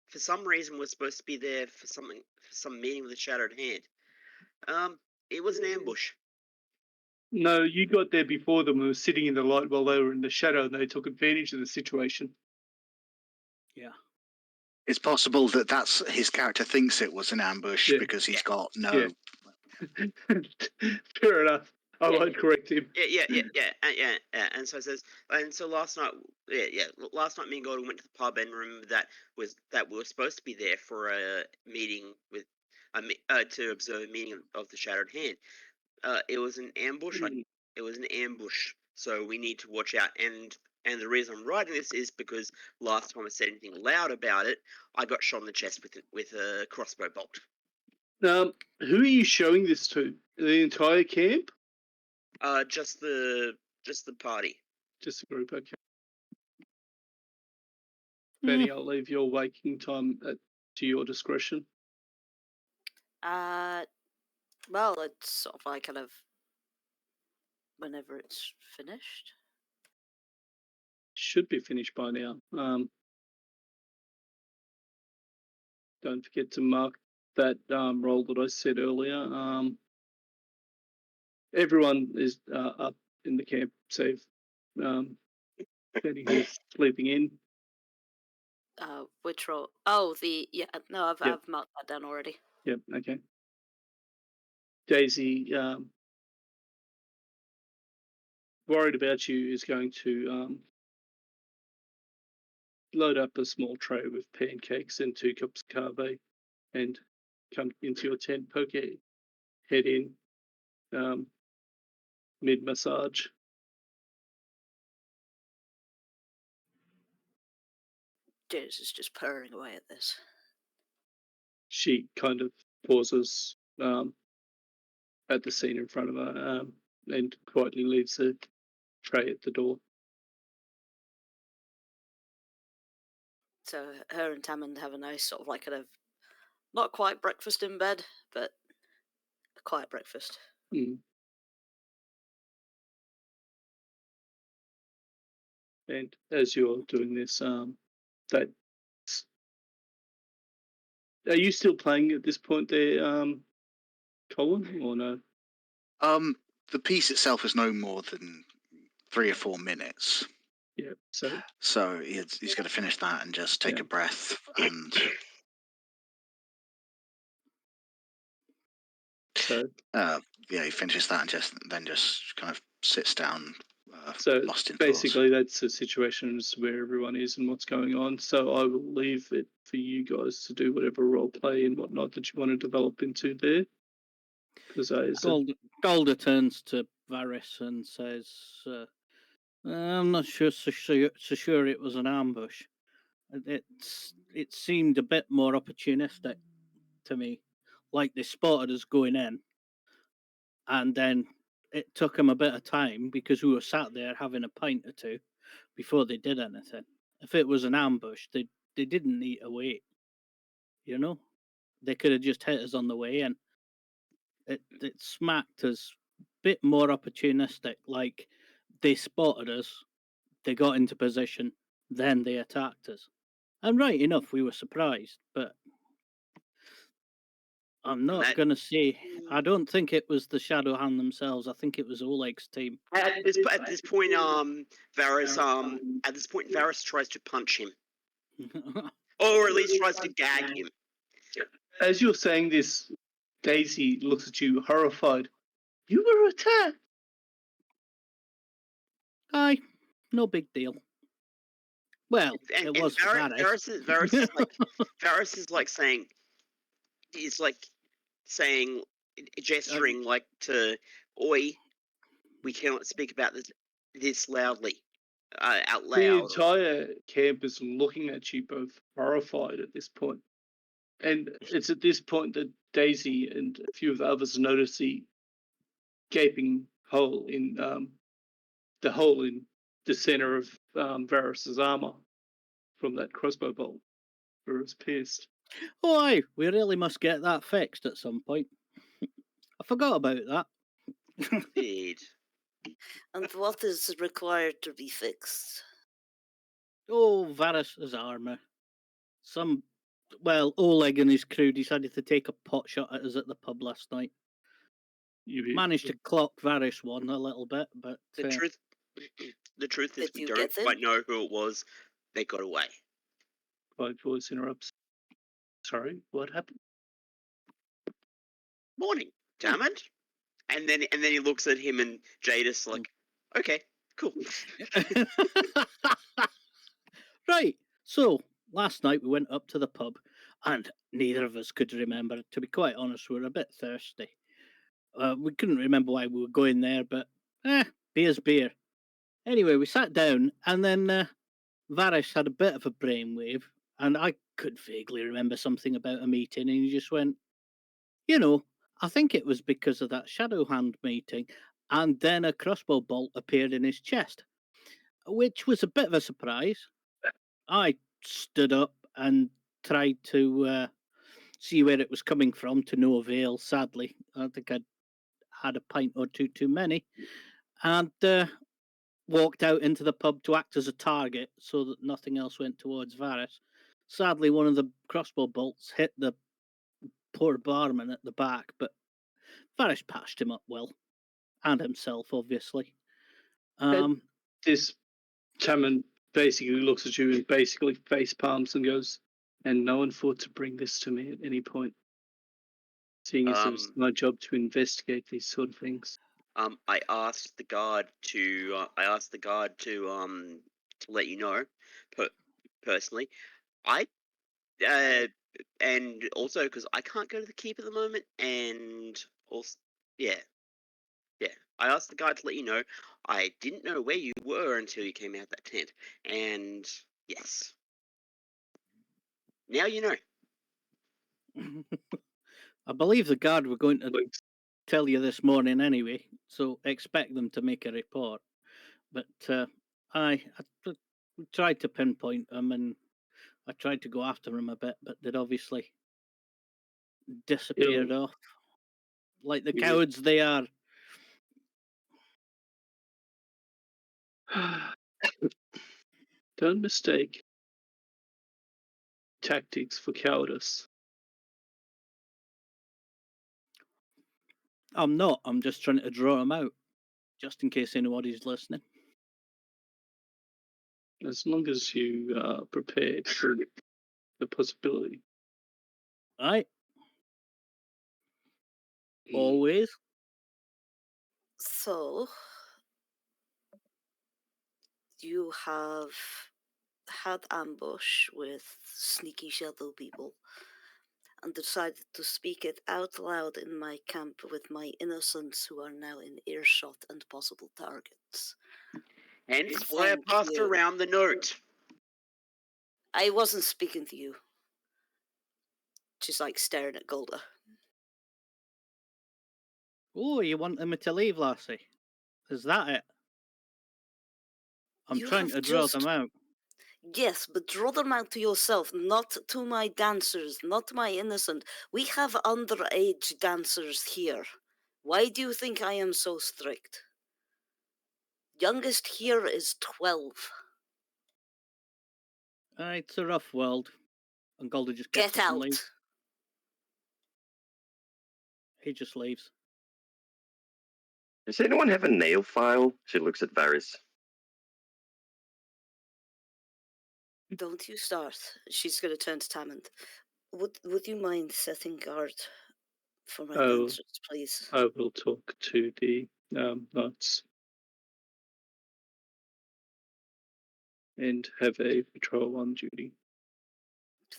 for some reason we're supposed to be there for some meeting with the Shattered Hand. It was an ambush. No, you got there before them and were sitting in the light while they were in the shadow, and they took advantage of the situation. Yeah. It's possible that that's his character thinks it was an ambush because he's got no. Yeah. Fair enough. I won't correct him. Yeah. And so it says, and so last night, last night me and Galduhr went to the pub and remembered that we were supposed to be there for a meeting with, to observe a meeting of the Shattered Hand. It was an ambush. It was an ambush. So we need to watch out. And the reason I'm writing this is because last time I said anything loud about it, I got shot in the chest with a crossbow bolt. Who are you showing this to? The entire camp? Just the party. Just the group, okay. Benny, I'll leave your waking time to your discretion. Well, it's sort of like kind of whenever it's finished. Should be finished by now. Don't forget to mark that roll that I said earlier. Everyone is up in the camp, save Benny, who's sleeping in. Which roll? Oh, I've marked that down already. Yep. Okay. Daisy, worried about you, is going to load up a small tray with pancakes and 2 cups of cave and come into your tent, poke your head in mid-massage. James is just purring away at this. She kind of pauses at the scene in front of her and quietly leaves the tray at the door. So her and Tamond have a nice sort of like kind of not quite breakfast in bed, but a quiet breakfast. Mm. And as you're doing this, that are you still playing at this point there, Colin, or no? The piece itself is no more than 3 or 4 minutes, Yeah. So so he's going to finish that and just take Yeah. a breath and so he finishes that and just kind of sits down, so lost in thoughts. basically that's the situation where everyone is and what's going on. So I will leave it for you guys to do whatever role play and whatnot that you want to develop into there. Because Galduhr turns to Varis and says, "I'm not so sure it was an ambush. It seemed a bit more opportunistic to me, like they spotted us going in, and then it took them a bit of time because we were sat there having a pint or two before they did anything. If it was an ambush, they didn't need to wait. You know, they could have just hit us on the way in. It smacked us a bit more opportunistic, like they spotted us, they got into position, then they attacked us. And right enough, we were surprised, but I'm not going to say. I don't think it was the Shadow Hand themselves. I think it was Oleg's team. At this point, Varys tries to punch him, or at least tries to gag him. as you're saying this, Daisy looks at you horrified. You were attacked. Aye, no big deal. Well, And it was for Varys is like Varys is like saying, he's like saying, gesturing like to Oi, we cannot speak about this loudly, out loud. The entire camp is looking at you both horrified at this point. And it's at this point that Daisy and a few of the others notice the gaping hole in the center of Varys's armor from that crossbow bolt where it's pierced. Oh, aye, we really must get that fixed at some point. I forgot about that. Indeed. And what is required to be fixed? Oh, Varys's armor. Oleg and his crew decided to take a pot shot at us at the pub last night. Managed to clock Varys one a little bit, but the truth is, Did we you don't get them? quite know who it was. They got away. Quiet voice interrupts. Sorry, what happened? Morning, damn it! And then he looks at him and Jadis like, okay, cool. Right. So last night we went up to the pub, and neither of us could remember. To be quite honest, we were a bit thirsty. We couldn't remember why we were going there, but beer's beer. Anyway, we sat down, and then Varys had a bit of a brainwave, and I could vaguely remember something about a meeting, and he just went, I think it was because of that Shadow Hand meeting, and then a crossbow bolt appeared in his chest, which was a bit of a surprise. I stood up and tried to see where it was coming from, to no avail, sadly. I think I'd had a pint or two too many, and walked out into the pub to act as a target so that nothing else went towards Varys. Sadly, one of the crossbow bolts hit the poor barman at the back, but Varys patched him up well, and himself, obviously. This Tamon basically looks at you and basically face palms and goes, and no one thought to bring this to me at any point. Seeing as it was my job to investigate these sort of things. I asked the guard to let you know, personally. And also because I can't go to the keep at the moment, and also, yeah. I asked the guard to let you know. I didn't know where you were until you came out that tent, and yes, now you know. I believe the guard were going to tell you this morning anyway, so expect them to make a report. But I tried to pinpoint them, and I tried to go after them a bit, but they'd obviously disappeared off. like the You- cowards they are. Don't mistake tactics for cowardice. I'm not. I'm just trying to draw them out, just in case anybody's listening. As long as you are prepared for the possibility. Right? Always. So, you have had ambush with sneaky shadow people and decided to speak it out loud in my camp with my innocents who are now in earshot and possible targets. Hence why I Thank passed you. around the note. I wasn't speaking to you. She's like staring at Golda. Oh, you wanted me to leave, lassie? Is that it? I'm You trying have to draw just- them out. Yes, but draw them out to yourself, not to my dancers, not my innocent. We have underage dancers here. Why do you think I am so strict? Youngest here is 12. It's a rough world. And Golda just gets Get up and out. leaves. He just leaves. Does anyone have a nail file? She looks at Varis. Don't you start. She's going to turn to Tamond. Would you mind setting guard for my Oh. dancers, please? I will talk to the knights and have a patrol on duty.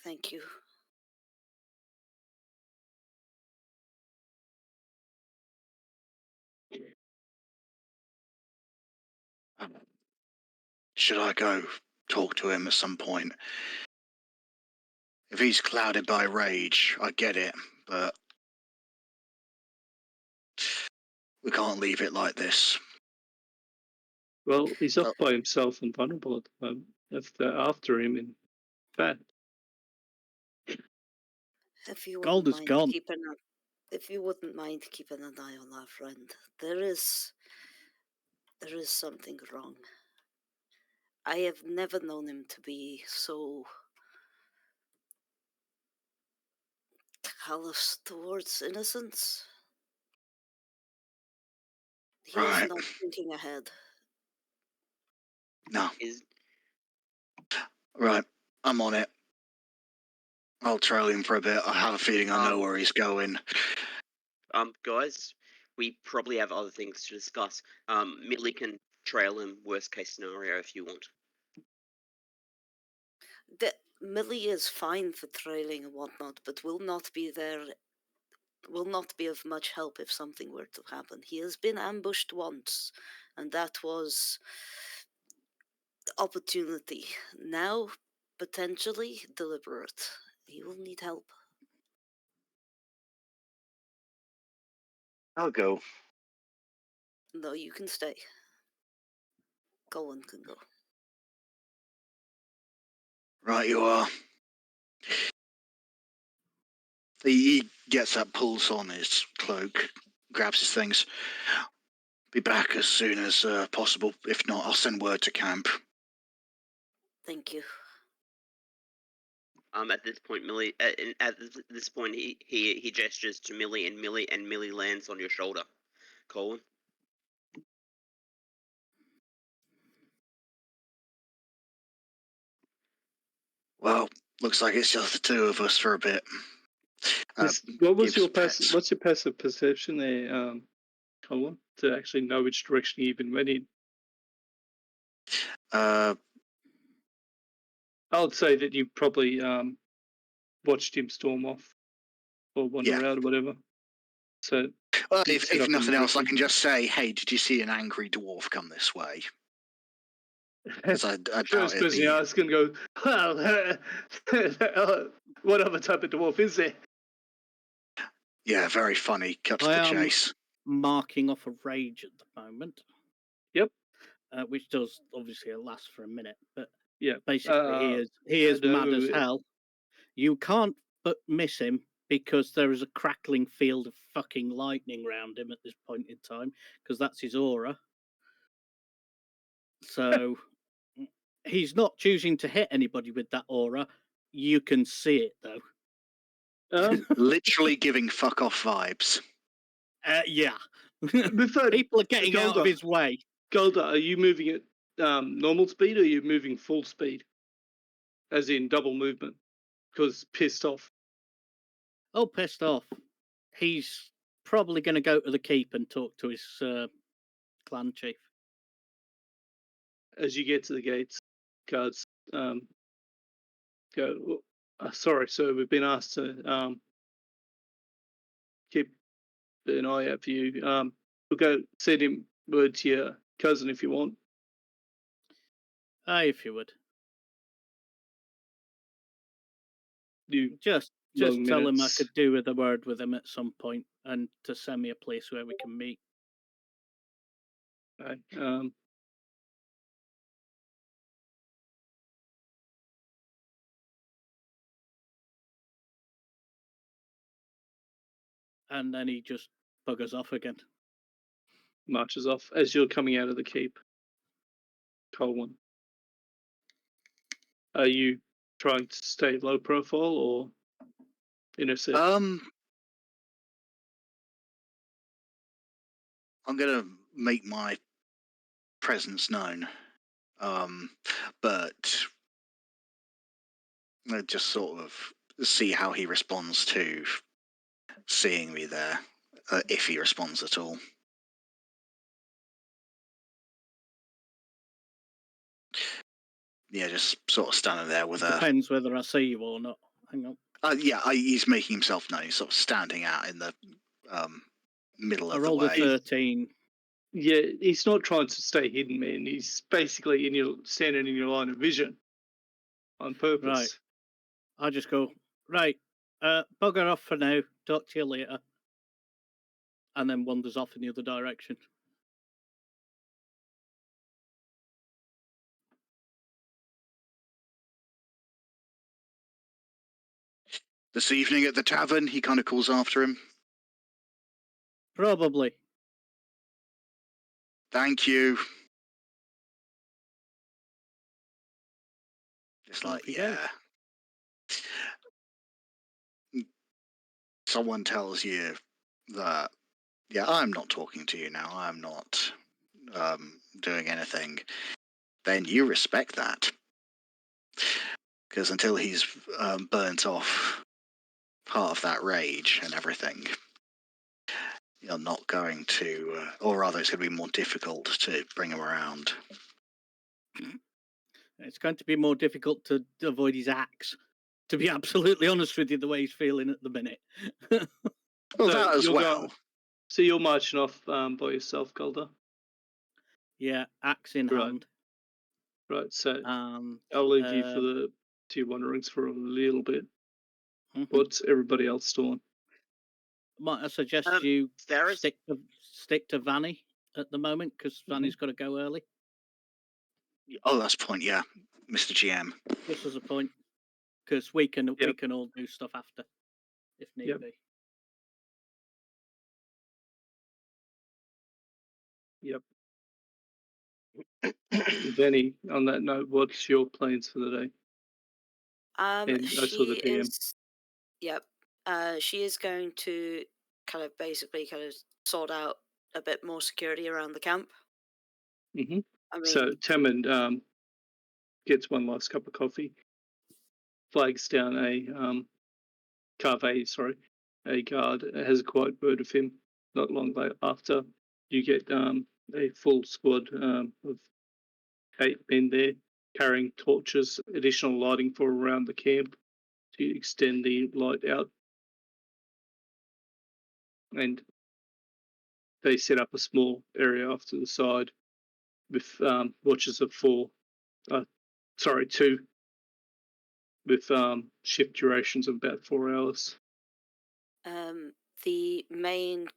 Thank you. Should I go talk to him at some point? If he's clouded by rage, I get it, but we can't leave it like this. Well, he's Well- off by himself and vulnerable at the moment. If they're after him, in fact, If you Gold wouldn't is mind gone. if you wouldn't mind keeping an eye on our friend, there is something wrong. I have never known him to be so callous towards innocence. He is Right. not thinking ahead. No. Is Right. I'm on it. I'll trail him for a bit. I have a feeling I know where he's going. guys, we probably have other things to discuss. Millie can trail him. Worst case scenario, if you want. Millie is fine for trailing and whatnot, but will not be of much help if something were to happen. He has been ambushed once, and that was opportunity. Now, potentially deliberate. He will need help. I'll go. No, you can stay. Colin can go. Right, you are. He gets that pulse on his cloak, grabs his things. Be back as soon as possible. If not, I'll send word to camp. Thank you. At this point, Millie. At this point, he gestures to Millie, and Millie lands on your shoulder. Colin. Well, looks like it's just the two of us for a bit. what was gives your pets. what's your passive perception there, Colin, to actually know which direction you've been went in? Uh, I would say that you probably watched him storm off or wander Yeah. out or whatever. So well, You'd set if up nothing else, I indirectly. can just say, "Hey, did you see an angry dwarf come this way?" 'Cause I doubt first it'd person you be. ask can go, well, what other type of dwarf is there? Yeah, very funny. Cut to I the am chase. marking off a rage at the moment. Yep. Which does obviously last for a minute, but Yeah. basically he is mad as no. hell. You can't but miss him because there is a crackling field of fucking lightning around him at this point in time, because that's his aura. So he's not choosing to hit anybody with that aura. You can see it, though. Literally giving fuck off vibes. Yeah. Before, People are getting out of Galduhr. his way. Galduhr, are you moving at normal speed or are you moving full speed? As in double movement? Because pissed off. Oh, pissed off. He's probably going to go to the keep and talk to his clan chief. As you get to the gates, guards go, sorry, sir, we've been asked to keep an eye out for you. We'll go send him word to your cousin if you want. Aye, if you would. You Just long tell him I minutes. could do with a word with him at some point and to send me a place where we can meet. Right. And then he just buggers off again. Marches off as you're coming out of the keep. Colwyn, are you trying to stay low profile or intercept? I'm gonna make my presence known, but I just sort of see how he responds to seeing me there, if he responds at all. Yeah, just sort of standing there with Depends whether I see you or not. Hang on. he's making himself known. He's sort of standing out in the middle I of the rolled a way. 13. Yeah, he's not trying to stay hidden, man. He's basically standing in your line of vision on purpose. Right. I just go, right, bugger off for now. Talk to you later. And then wanders off in the other direction. This evening at the tavern, he kind of calls after him. Probably. Thank you. It's Off like, he yeah. goes. Someone tells you that, yeah, I'm not talking to you now. I'm not doing anything. Then you respect that. Because until he's burnt off part of that rage and everything, you're not going to, or rather, it's going to be more difficult to bring him around. It's going to be more difficult to avoid his axe. To be absolutely honest with you, the way he's feeling at the minute. Well, that as well. So you're marching off by yourself, Galduhr? Yeah, axe in hand. Right, so And I'll leave you for the two wanderings for a little bit. What's everybody else doing? Might I suggest you stick to Vanny at the moment, because Vanny's got to go early. Oh, that's a point, yeah, Mr. GM. Just as a point, because we can all do stuff after, if need be. Yep. Vanny, on that note, what's your plans for the day? She is going to kind of sort out a bit more security around the camp. Mm-hmm. I mean, so Tammin gets one last cup of coffee, flags down a guard, has a quiet word of him. Not long after, you get a full squad of 8 men there carrying torches, additional lighting for around the camp to extend the light out. And they set up a small area off to the side with watches of 2, with shift durations of about 4 hours. The main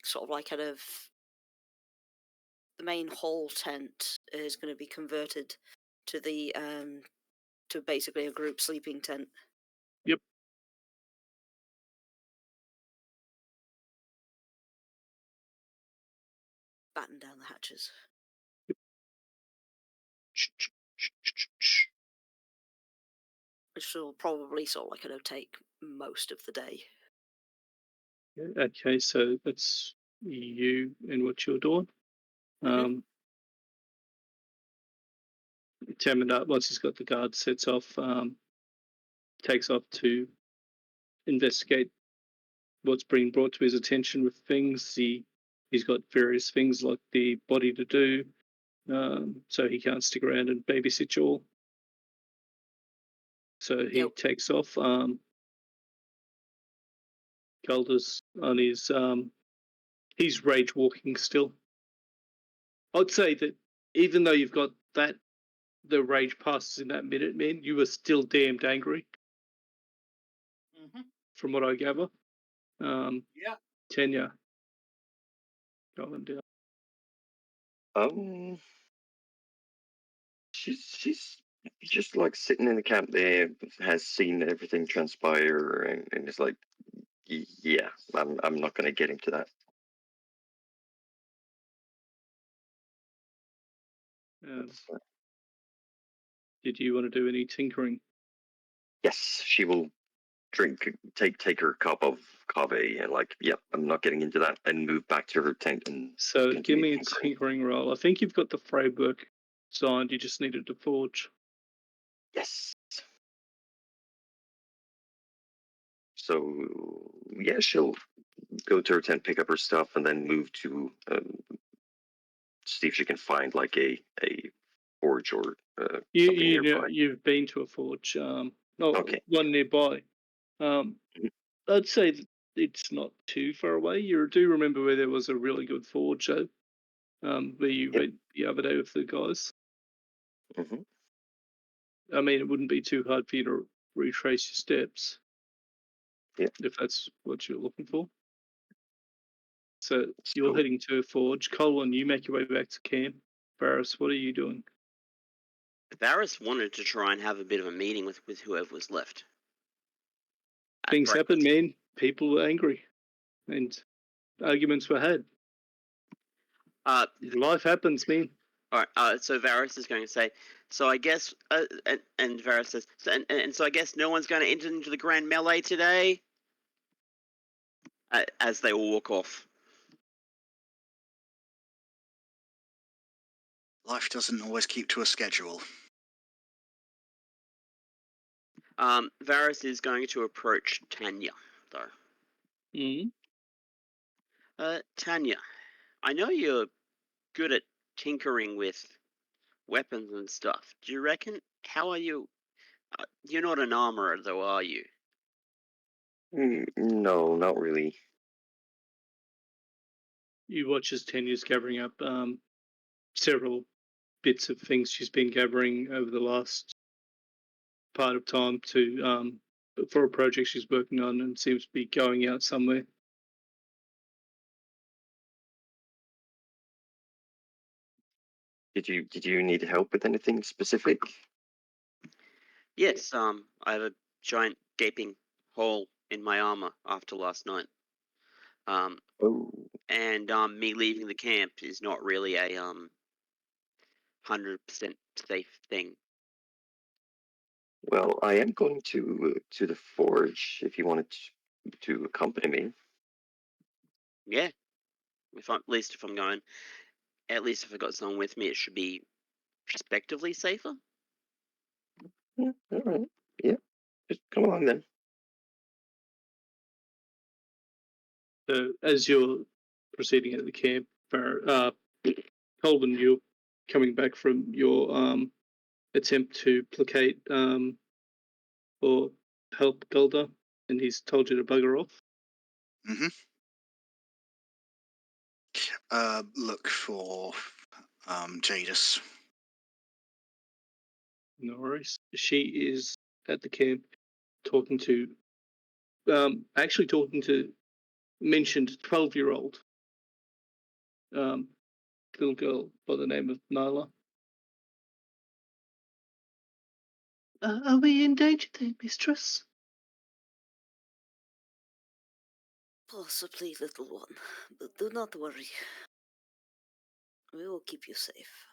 the main hall tent is going to be converted to the to basically a group sleeping tent. Yep. batten down the hatches. Which will probably sort of take most of the day. Okay, so that's you and what you're doing. Tammin, once he's got the guard, sets off, takes off to investigate what's being brought to his attention with things. He's got various things like the body to do, so he can't stick around and babysit you all. So he takes off. Galduhr's on his he's rage walking still. I'd say that even though you've got that, the rage passes in that minute, man, you were still damned angry. From what I gather. Yeah. Tanya. Going down. She's just like sitting in the camp there, has seen everything transpire, and is like, yeah, I'm not going to get into that. Did you want to do any tinkering? Yes, she will take her cup of coffee and like, yeah, I'm not getting into that, and move back to her tent. And so give me a tinkering roll. I think you've got the framework signed. You just needed to forge. Yes. So yeah, she'll go to her tent, pick up her stuff, and then move to see if she can find like a forge or something nearby. You've been to a forge. Okay. One nearby. I'd say that it's not too far away. You do remember where there was a really good forge, though, where you went the other day with the guys. I mean, it wouldn't be too hard for you to retrace your steps. If that's what you're looking for. So you're heading to a forge. Colin, you make your way back to camp. Varis, what are you doing? Varis wanted to try and have a bit of a meeting with whoever was left. Things happen, man. People were angry, and arguments were had. Life happens, man. All right. So Varis is going to say, so I guess, and Varis says, so I guess no one's going to enter into the grand melee today. As they all walk off. Life doesn't always keep to a schedule. Varis is going to approach Tanya, though. Tanya, I know you're good at tinkering with weapons and stuff. Do you reckon? How are you? You're not an armorer, though, are you? No, not really. You watch as Tanya's gathering up several bits of things she's been gathering over the last part of time to for a project she's working on, and seems to be going out somewhere. Did you need help with anything specific? Yes. I have a giant gaping hole in my armor after last night. And me leaving the camp is not really a 100% safe thing. Well, I am going to the forge if you wanted to accompany me. Yeah. At least if I'm going, at least if I got someone with me, it should be respectively safer. All right. Yeah. Just come along then. So as you're proceeding at the camp, Colvin, you're coming back from your attempt to placate or help Galduhr, and he's told you to bugger off. Look for Jadis. No worries. She is at the camp talking to mentioned 12-year-old little girl by the name of Nyla. Are we in danger there, mistress? Possibly, little one, but do not worry. We will keep you safe.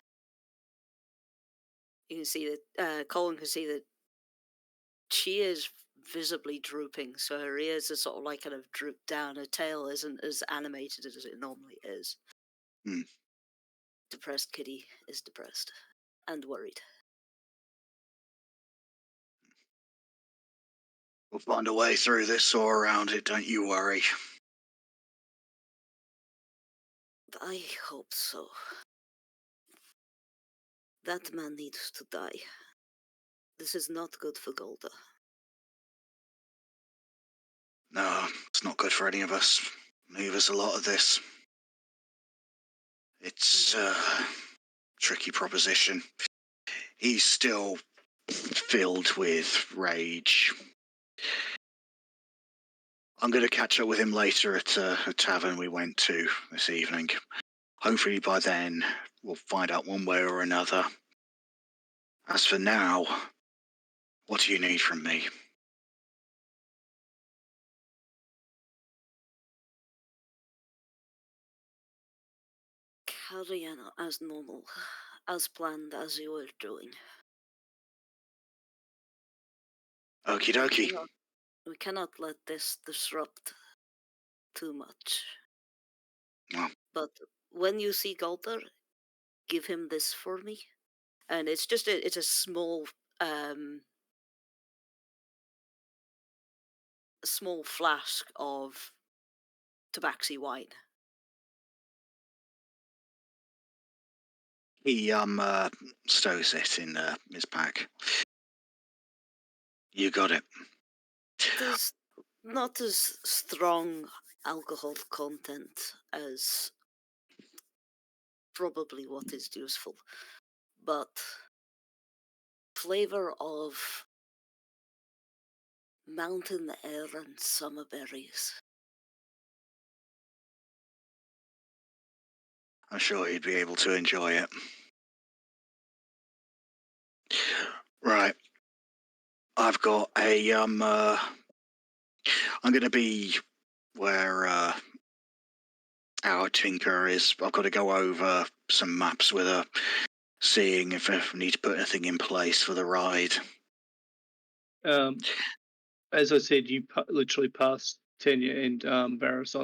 You can see that Colin can see that she is visibly drooping, so her ears are sort of like kind of drooped down. Her tail isn't as animated as it normally is. Hmm. Depressed kitty is depressed and worried. We'll find a way through this or around it, don't you worry. I hope so. That man needs to die. This is not good for Golda. No, it's not good for any of us. Leave us a lot of this. It's a tricky proposition. He's still filled with rage. I'm going to catch up with him later at a tavern we went to this evening. Hopefully by then we'll find out one way or another. As for now, what do you need from me? Carry on as normal, as planned, as you were doing. Okie dokie. We cannot let this disrupt too much. Oh. But when you see Galduhr, give him this for me. And it's just it's a small flask of tabaxi wine. He stows it in his pack. You got it. There's not as strong alcohol content as probably what is useful, but flavor of mountain air and summer berries. I'm sure he'd be able to enjoy it. Right. I've got a I'm gonna be where our tinker is. I've got to go over some maps with her, seeing if I need to put anything in place for the ride. As I said, you literally passed Tanya and Varis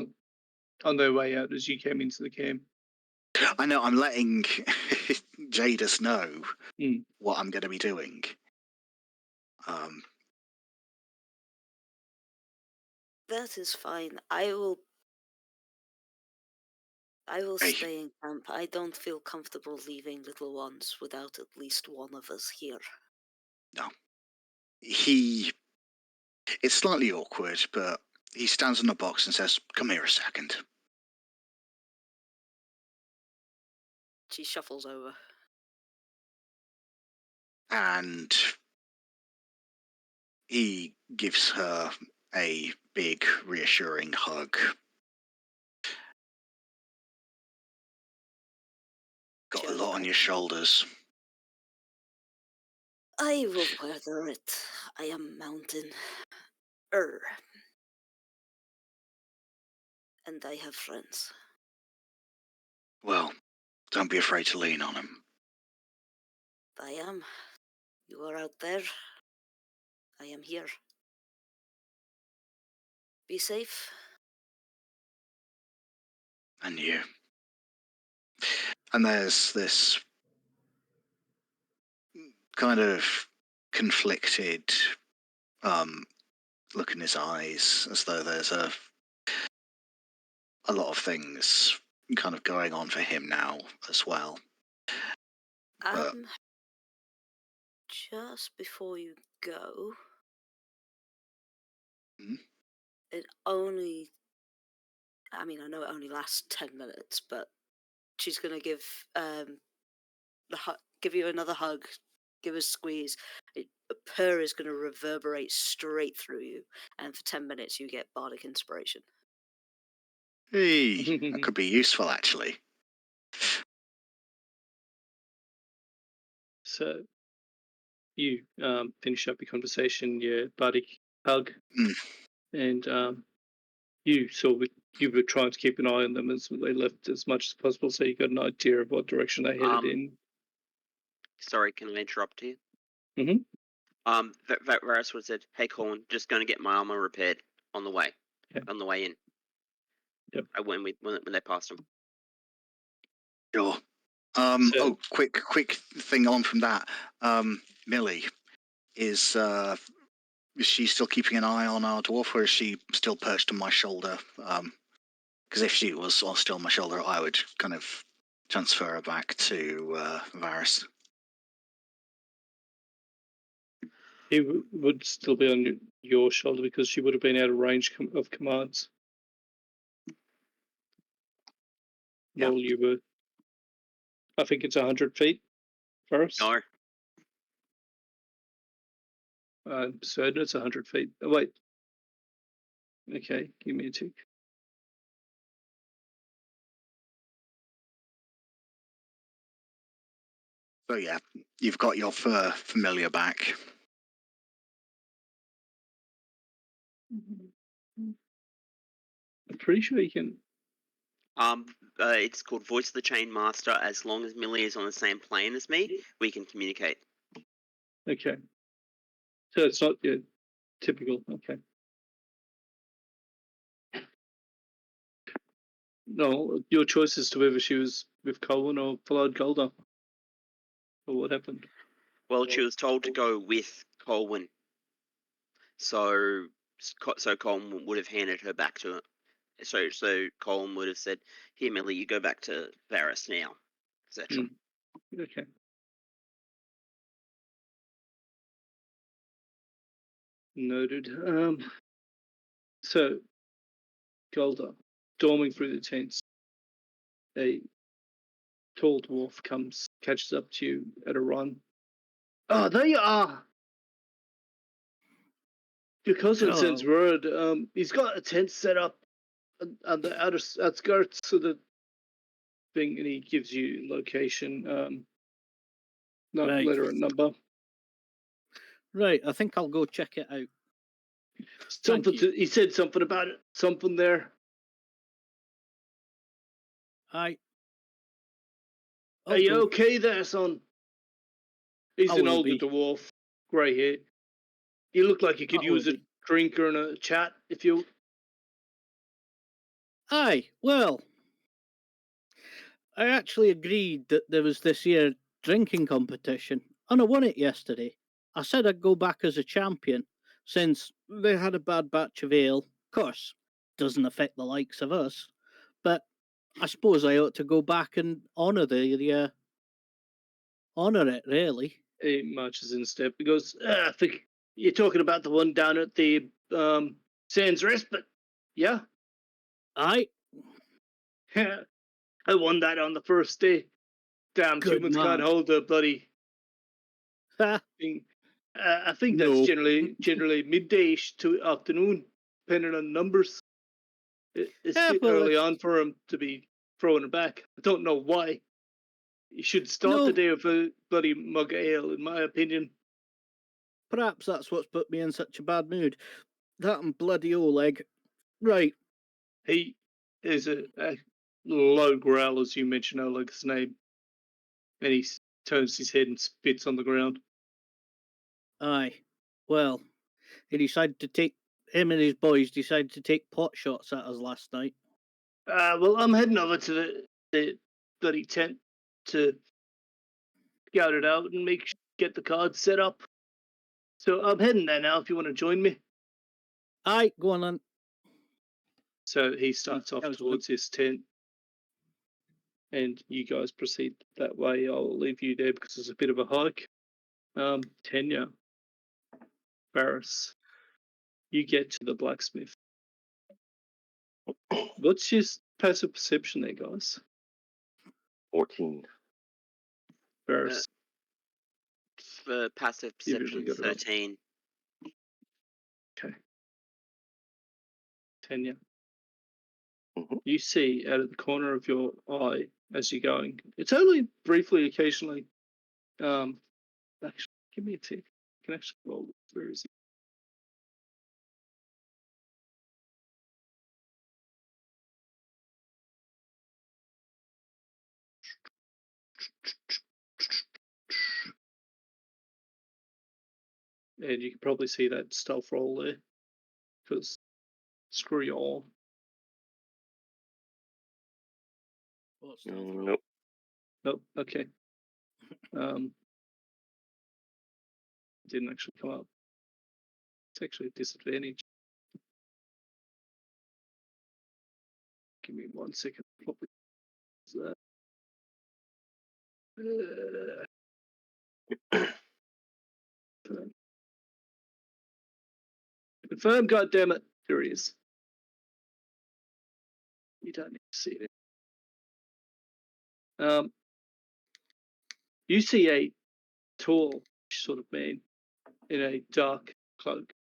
on their way out as you came into the camp. I know, I'm letting Jadis know Mm. what I'm going to be doing. That is fine. I will Hey. stay in camp. I don't feel comfortable leaving little ones without at least one of us here. No. It's slightly awkward, but he stands on the box and says, "Come here a second." She shuffles over. And he gives her a big, reassuring hug. Got a lot on your shoulders. I will weather it. I am mountain. And I have friends. Well, don't be afraid to lean on them. I am. You are out there. I am here. Be safe. And you. And there's this kind of conflicted look in his eyes, as though there's a lot of things kind of going on for him now as well. But just before you go, Hmm? it only, I mean, I know it only lasts 10 minutes, but she's going to give you another hug, give a squeeze. A purr is going to reverberate straight through you, and for 10 minutes you get bardic inspiration. Hey, that could be useful, actually. So you finish up your conversation, your buddy hug, and You were trying to keep an eye on them as they left as much as possible, so you got an idea of what direction they headed in. Sorry, can I interrupt you? Mhm. Varis would have said, "Hey, Colin, just going to get my armor repaired on the way, Okay. on the way in." Yep. When they passed him. Sure. Quick thing on from that. Millie, is she still keeping an eye on our dwarf, or is she still perched on my shoulder? Because if she was still on my shoulder, I would kind of transfer her back to Varis. He would still be on your shoulder because she would have been out of range of commands. Yeah. While you were, I think it's 100 feet for us. No. I'm certain it's 100 feet. Oh, wait. Okay, give me a tick. So yeah, you've got your familiar back. I'm pretty sure you can. It's called Voice of the Chain Master. As long as Millie is on the same plane as me, we can communicate. Okay. So it's not your typical. Okay. No, your choice as to whether she was with Colin or followed Galduhr. Or what happened. Well, she was told to go with Colwyn. So Colin would have handed her back to her. So Colin would have said, "Here, Millie, you go back to Varis now," etc. Okay. Noted. So, Galduhr, storming through the tents, a tall dwarf catches up to you at a run. Oh, there you are! Your cousin sends word. He's got a tent set up on the outer outskirts of the thing, and he gives you location, Right. letter and number. Right, I think I'll go check it out. He said something about it. Something there. Are you okay there, son? He's an older dwarf, grey hair. You look like you could use a drink or a chat if you. Aye, well, I actually agreed that there was this year drinking competition, and I won it yesterday. I said I'd go back as a champion, since they had a bad batch of ale. Of course, doesn't affect the likes of us, but I suppose I ought to go back and honour honour it, really. He marches in step. He goes, I think you're talking about the one down at the Sands Respite, yeah? Aye. I won that on the first day. Damn, Good humans man. can't hold the bloody thing. I think that's generally midday to afternoon, depending on numbers. It's a bit early on for him to be throwing it back. I don't know why. You should start the day with a bloody mug of ale, in my opinion. Perhaps that's what's put me in such a bad mood. That and bloody Oleg. Right. He is a low growl as you mention Oleg's name. And he turns his head and spits on the ground. Aye. Well, him and his boys decided to take pot shots at us last night. Well, I'm heading over to the bloody tent to scout it out and get the cards set up. So I'm heading there now if you want to join me. Aye, go on then. So he starts off towards his tent. And you guys proceed that way. I'll leave you there because it's a bit of a hike. Tenya, Varis, you get to the blacksmith. What's your passive perception there, guys? 14. Varis. For passive perception, 13. Okay. Tenya. Mm-hmm. You see out of the corner of your eye as you're going. It's only briefly, occasionally. Actually, give me a tick. I can actually roll. Where is it? And you can probably see that stealth roll there. Because screw you all. What stealth roll? Nope. Nope, okay. Didn't actually come up. It's actually a disadvantage. Give me 1 second. Probably that. Confirm, goddammit. There he is. You don't need to see it. You see a tall sort of man in a dark cloak.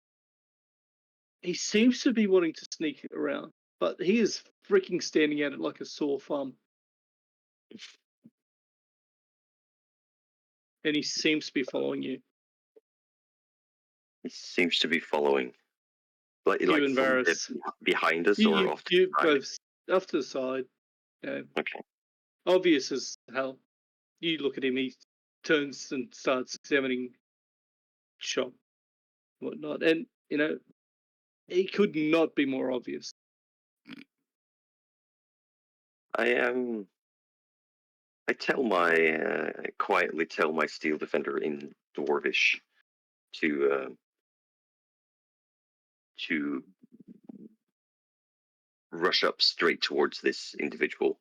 He seems to be wanting to sneak around, but he is freaking standing at it like a sore thumb. And he seems to be following you. He seems to be following. Like You and from Varis. behind us or off to the side? Both off to the side. Okay. Obvious as hell. You look at him, he turns and starts examining shop and whatnot. And, he could not be more obvious. I quietly tell my steel defender in Dwarvish to rush up straight towards this individual.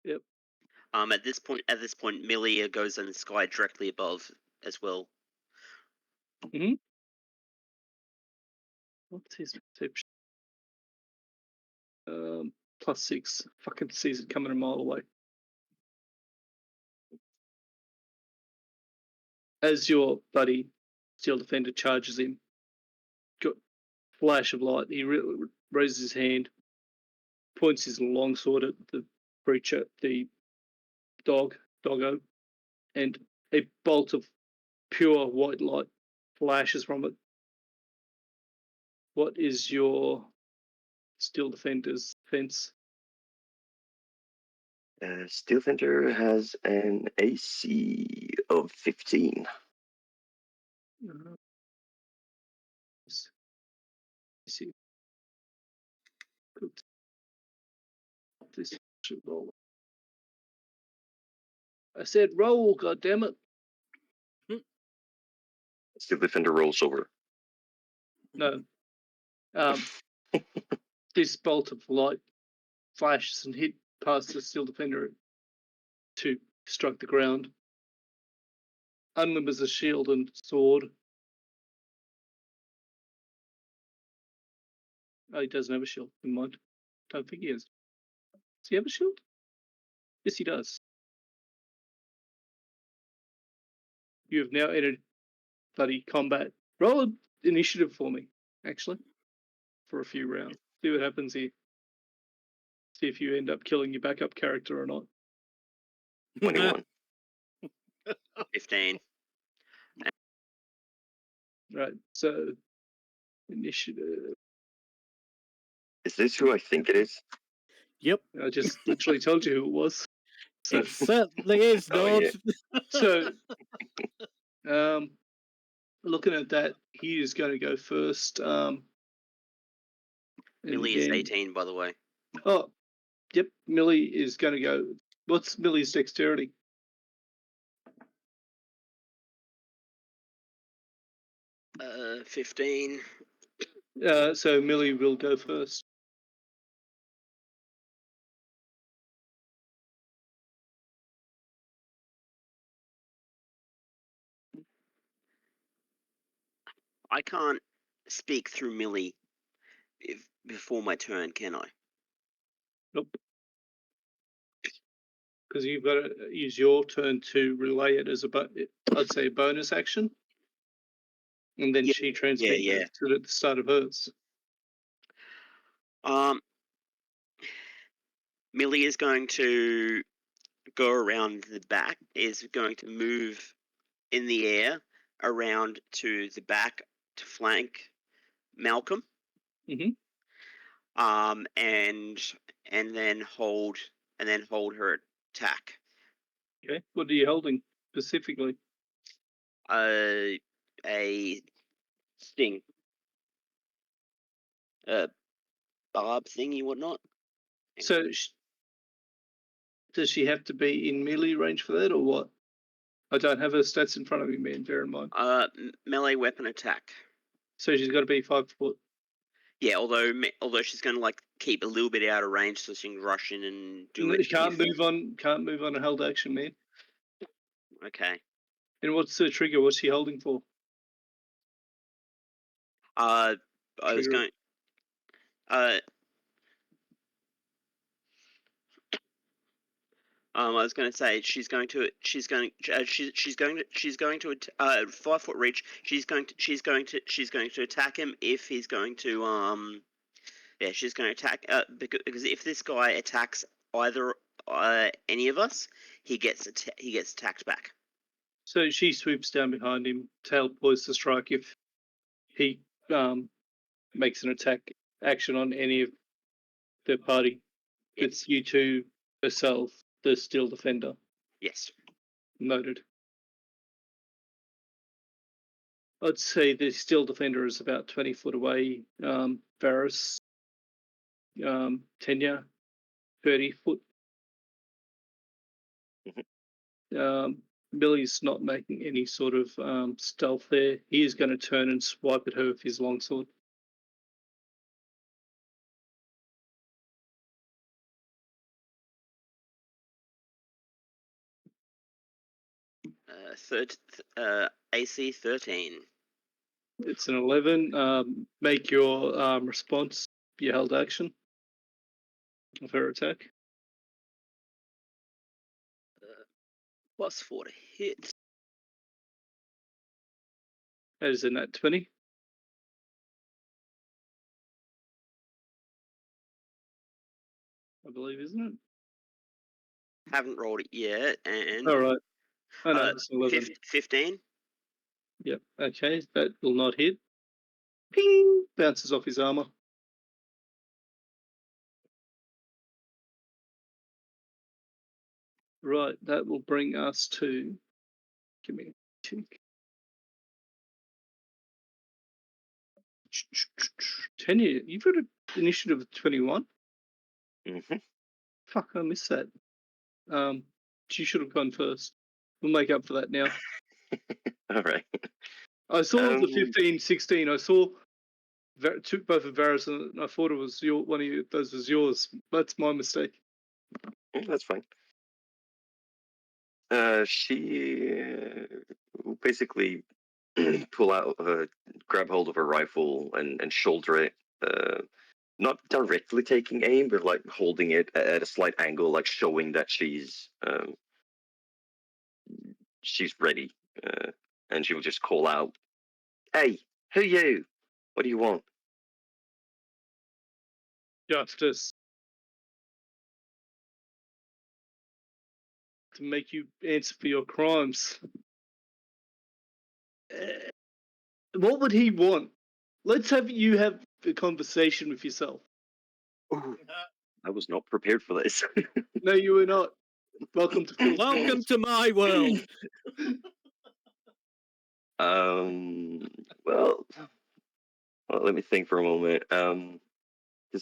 Yep. At this point, Millie goes in the sky directly above as well. Mm-hmm. What's his perception? +6. Fucking sees it coming a mile away. As your buddy, Steel Defender, charges him, got flash of light. He raises his hand, points his longsword at the creature, the doggo, and a bolt of pure white light flashes from it. What is your Steel Defender's defense? Steel defender has an AC of 15. See. Good. This should roll. I said roll, goddammit. Steel defender rolls over. No. This bolt of light flashes and hit past the Steel Defender to strike the ground. Unlimbers a shield and sword. Oh, he doesn't have a shield. Never mind. Don't think he has. Does he have a shield? Yes, he does. You have now entered bloody combat. Roll an initiative for me, actually, for a few rounds. See what happens here. See if you end up killing your backup character or not. 21. 15. Right, so initiative. Is this who I think it is? Yep. I just literally told you who it was. So, It certainly is, Oh, Dodge. yeah. so looking at that, he is going to go first. And Millie is again, 18, by the way. oh, yep, Millie is going to go. What's Millie's dexterity? 15. So Millie will go first. I can't speak through Millie before my turn, can I? Nope. Because you've got to use your turn to relay it as I'd say a bonus action. And then she transmits it to at the start of hers. Millie is going to go around the back, is going to move in the air around to the back to flank Malcolm. Mm-hmm. and then hold her attack. Okay. What are you holding specifically? A sting, barb thingy, whatnot. So, does she have to be in melee range for that, or what? I don't have her stats in front of me, man. Bear in mind. Melee weapon attack. So she's got to be 5 foot. Yeah, although she's going to like keep a little bit out of range, so she can rush in and do it. Can't move on a held action, man. Okay. And what's the trigger? What's she holding for? I was going. I was going to say she's going to 5 foot reach. She's going to attack him if he's going to she's going to attack because if this guy attacks either any of us, he gets attacked back. So she swoops down behind him, tail poised to strike if he makes an attack action on any of the party. Yep. It's you two herself, the steel defender. Yes. Noted. I'd say the steel defender is about 20 foot away. Varis, Tenya, 30 foot. Billy's not making any sort of stealth there. He is going to turn and swipe at her with his longsword. AC 13. It's an 11. Make your response your held action of her attack. +4 to hit. That is a nat 20. I believe, isn't it? Haven't rolled it yet, and All right. I know it's 11. 15. Yep. Okay, that will not hit. Ping! Bounces off his armor. Right, that will bring us to. Give me a tick. Tenya, you've got an initiative of 21. Mm-hmm. Fuck, I missed that. She should have gone first. We'll make up for that now. All right. I saw the 15, 16. I saw took both of Varis, and I thought it was one of those was yours. That's my mistake. That's fine. She will basically pull out, grab hold of her rifle and shoulder it. Not directly taking aim, but like holding it at a slight angle, like showing that she's ready. And she will just call out, "Hey, who you? What do you want?" Justice. To make you answer for your crimes. What would he want? Let's have you have a conversation with yourself. Ooh, I was not prepared for this. No, you were not. Welcome to Phil's world. Welcome to my world. Well, let me think for a moment.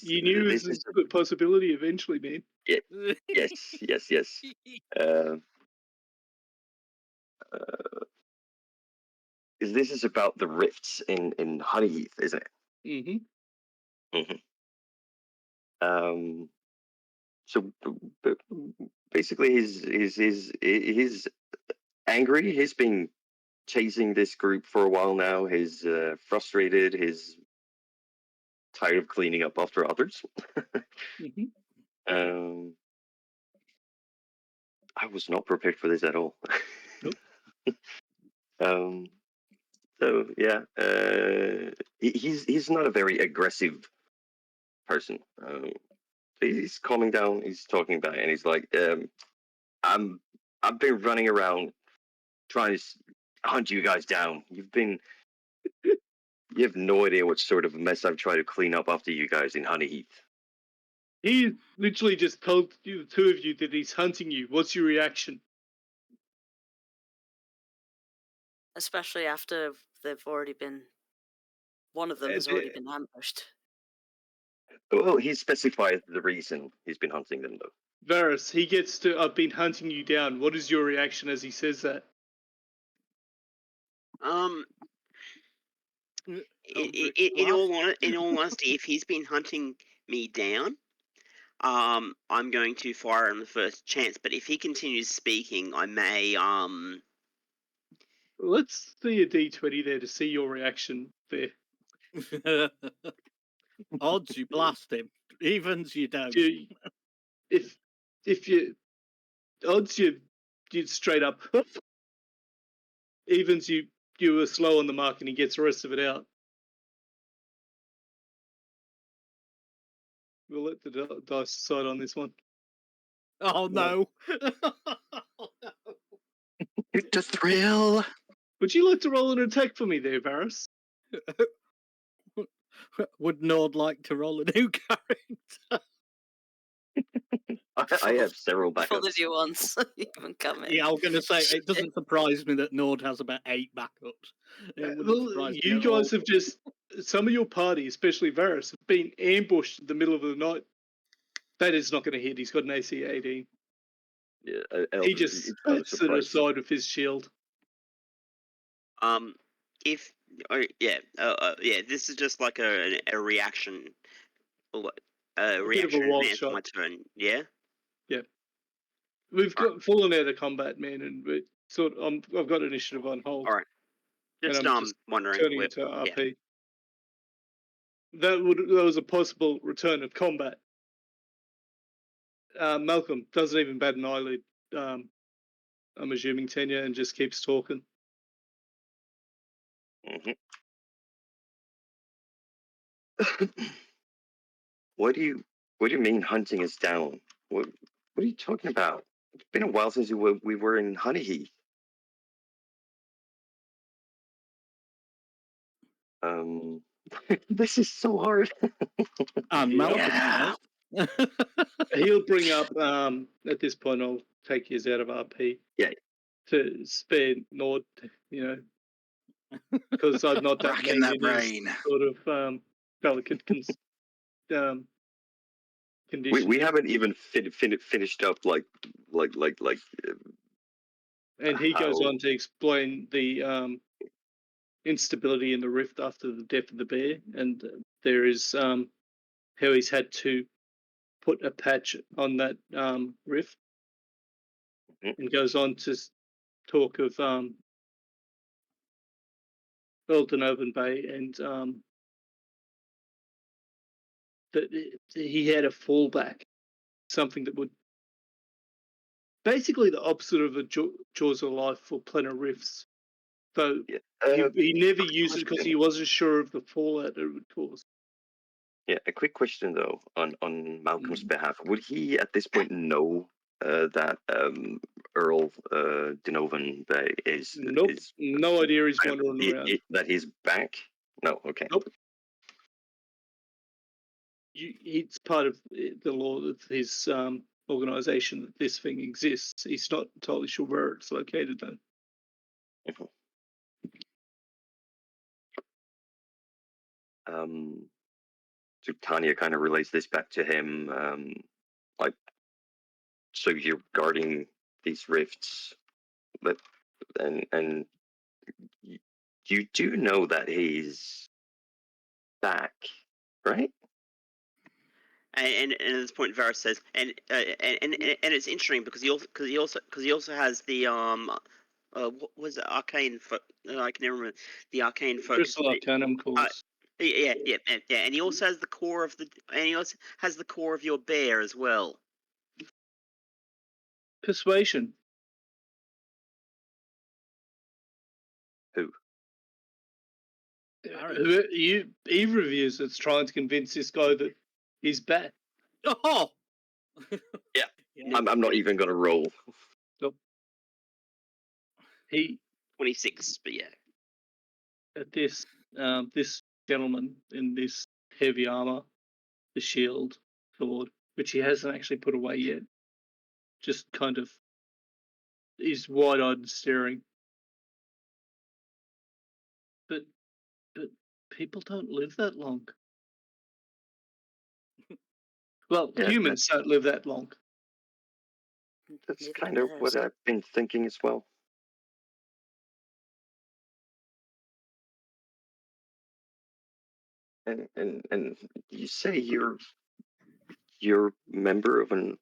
You knew this is a possibility eventually, man. Yes. This is about the rifts in Honeyheath, isn't it? Mm-hmm. So basically, he's angry. He's been chasing this group for a while now. He's frustrated. He's tired of cleaning up after others. Mm-hmm. I was not prepared for this at all. Nope. So yeah, he's not a very aggressive person. He's calming down. He's talking about it, and he's like, I've been running around trying to hunt you guys down. You've been You have no idea what sort of mess I've tried to clean up after you guys in Honeyheath. He literally just told you, the two of you, that he's hunting you. What's your reaction? Especially after they've already been. One of them has already been ambushed. Well, he specified the reason he's been hunting them, though. Varis, he gets to, I've been hunting you down. What is your reaction as he says that? In all honesty, if he's been hunting me down, I'm going to fire on the first chance. But if he continues speaking, I may Let's see a D20 there to see your reaction there. Odds you blast him. Evens you don't. If you odds you straight up. Evens you were slow on the mark and he gets the rest of it out. We'll let the dice decide on this one. Oh no. It's a thrill. Would you like to roll an attack for me there, Varis? Would Nord like to roll a new character? I have several For the backups. new ones even coming. Yeah, I was going to say, it doesn't surprise me that Nord has about 8 backups. It wouldn't Well, surprise me you at all. guys have just, some of your party, especially Varis, have been ambushed in the middle of the night. That is not going to hit. He's got an AC 18. Yeah, He just puts it aside with his shield. this is just like a reaction, a reaction wild advance shot. my turn. Yeah. We've got fallen out of combat, man, and we I've got initiative on hold. All right. Just and I'm just wondering. turning into RP. That was a possible return of combat. Malcolm doesn't even bat an eyelid. I'm assuming tenure and just keeps talking. Mm-hmm. What do you mean hunting us down? What are you talking about? It's been a while since we were in Honeyheath. This is so hard. And Malcolm He'll bring up at this point. I'll take his out of RP. Yeah. To spare Nord, because I'm not that Racking that brain. Sort of delicate condition. We haven't even finished up like. And he goes on to explain the instability in the rift after the death of the bear, and there is how he's had to put a patch on that rift, and goes on to talk of Eldenovan Bay and that he had a fallback, something that would basically the opposite of a Jaws of Life for planar rifts. So he never used it because he wasn't sure of the fallout it would cause. Yeah, a quick question though on Malcolm's behalf. Would he at this point know that Earl Denovan Bay is? Nope, no idea he's wandering around. That he's back? No, okay. Nope. It's part of the law of his organization that this thing exists. He's not entirely sure where it's located though. So Tanya kind of relates this back to him, so you're guarding these rifts, but and you do know that he's back, right? And at this point, Varis says, and it's interesting because he also has the what was it, arcane? I can never remember the arcane focus. Crystal Arcanum calls. Yeah, and he also has the core of your bear as well. Persuasion. Who? Either of you that's trying to convince this guy that he's bad. Oh! Yeah. I'm not even going to roll. Nope. He 26, but yeah. At this, this gentleman in this heavy armor, the shield, sword, which he hasn't actually put away yet, just kind of is wide-eyed and staring. But people don't live that long. Well, Yeah, humans don't live that long. That's Neither kind do of what bears. I've been thinking as well. And you say you're member of an,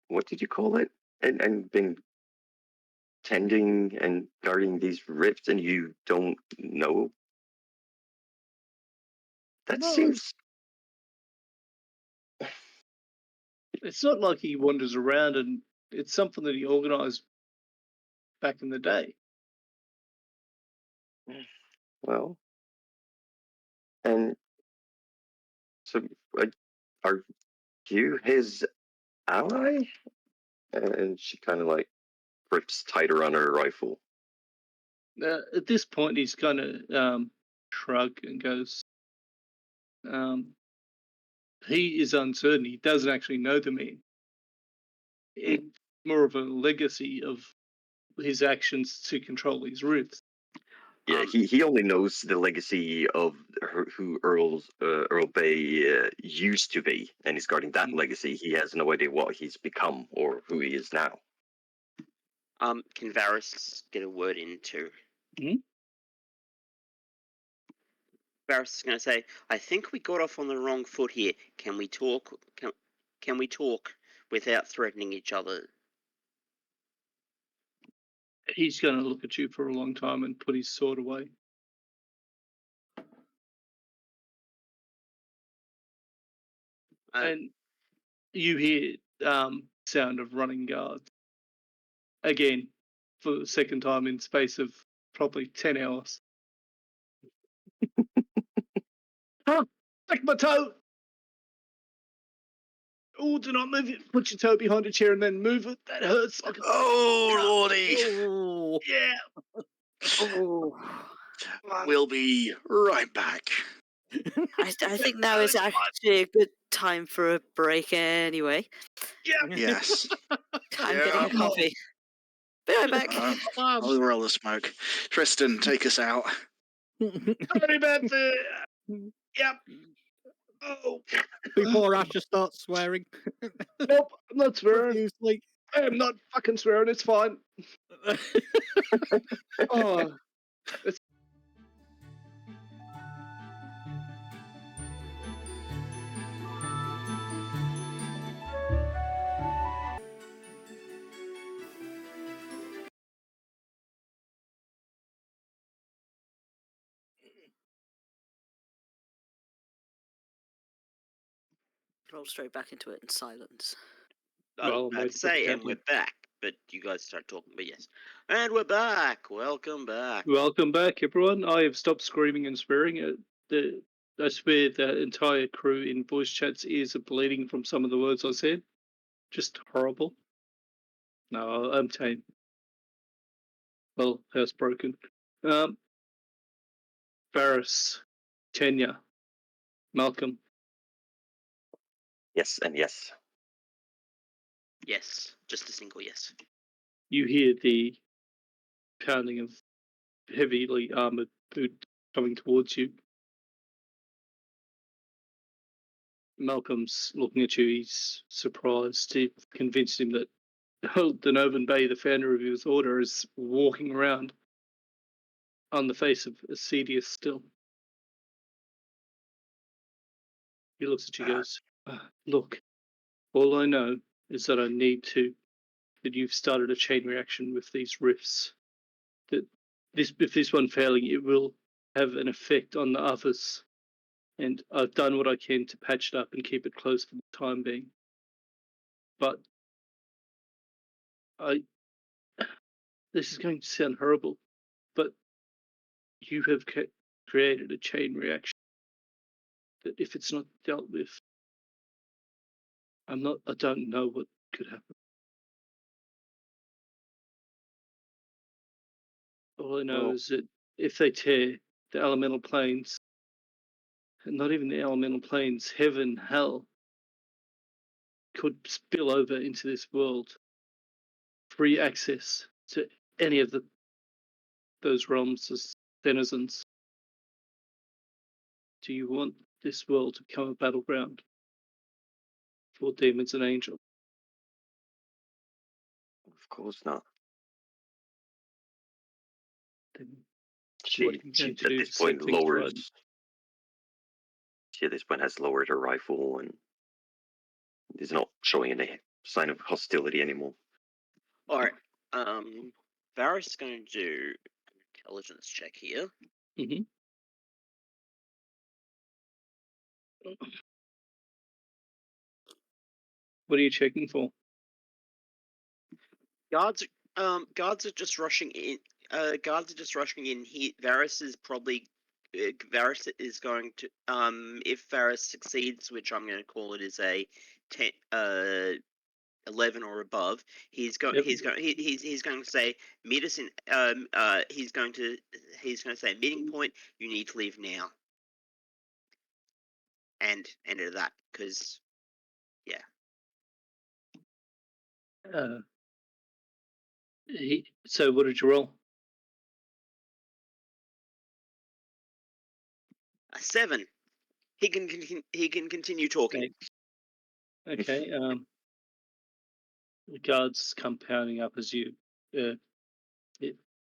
what did you call it? And been tending and guarding these rifts, and you don't know? That No. seems. It's not like he wanders around, and it's something that he organised back in the day. Well, and so are you his ally? And she kind of like grips tighter on her rifle. At this point, he's kind of shrug and goes, he is uncertain. He doesn't actually know the man. It's more of a legacy of his actions to control his roots. Yeah, he only knows the legacy of who Earl Bay used to be, and he's guarding that legacy. He has no idea what he's become or who he is now. Can Varis get a word in too? Mhm. Varis is going to say, "I think we got off on the wrong foot here. Can we talk? Can we talk without threatening each other?" He's going to look at you for a long time and put his sword away. And you hear sound of running guards. Again, for the second time in space of probably 10 hours. Huh? Stick my toe! Oh, do not move it. Put your toe behind a chair and then move it. That hurts. Like Oh, lordy! Oh, yeah. Oh, We'll be right back. I think now is actually a good time for a break anyway. Yes. I'm Yeah. getting a coffee. Be right back. I'll roll the smoke. Tristan, take us out. Sorry about the. Yep. Oh. Before Asher starts swearing. Nope, I'm not swearing. Profusely. I am not fucking swearing. It's fine. Oh. Roll straight back into it in silence. Well, I'd say, and we're back, but you guys start talking. But yes, and we're back. Welcome back. Welcome back, everyone. I have stopped screaming and swearing. I swear the entire crew in voice chat's ears are bleeding from some of the words I said. Just horrible. No, I'm tame. Well, housebroken. Varis, Tenya, Malcolm. Yes, and yes. Yes, just a single yes. You hear the pounding of heavily armored boot coming towards you. Malcolm's looking at you. He's surprised. He convinced him that Donovan Bay, the founder of his order, is walking around on the face of Ascedius still. He looks at you and goes, look, all I know is that that you've started a chain reaction with these rifts. That if this one failing, it will have an effect on the others. And I've done what I can to patch it up and keep it closed for the time being. But this is going to sound horrible, but you have created a chain reaction that if it's not dealt with, I don't know what could happen. All I know is that if they tear, the elemental planes, and not even the elemental planes, heaven, hell, could spill over into this world. Free access to any of those realms as denizens. Do you want this world to become a battleground for demons and angels? Of course not. Then She, what are you she going to at do this to set point things lowers. right? She at this point has lowered her rifle and is not showing any sign of hostility anymore. All right. Varis is going to do an intelligence check here. Mm-hmm. What are you checking for? Guards are just rushing in. Guards are just rushing in. Varis is probably. Varis is going to. If Varis succeeds, which I'm going to call it is a 10, 11 or above, he's going. Yep. He's going. He's going to say meet us in. He's going to say meeting point. You need to leave now. And end of that, because yeah. So what did you roll? A 7. He can continue talking. Okay. The guards come pounding up as you, two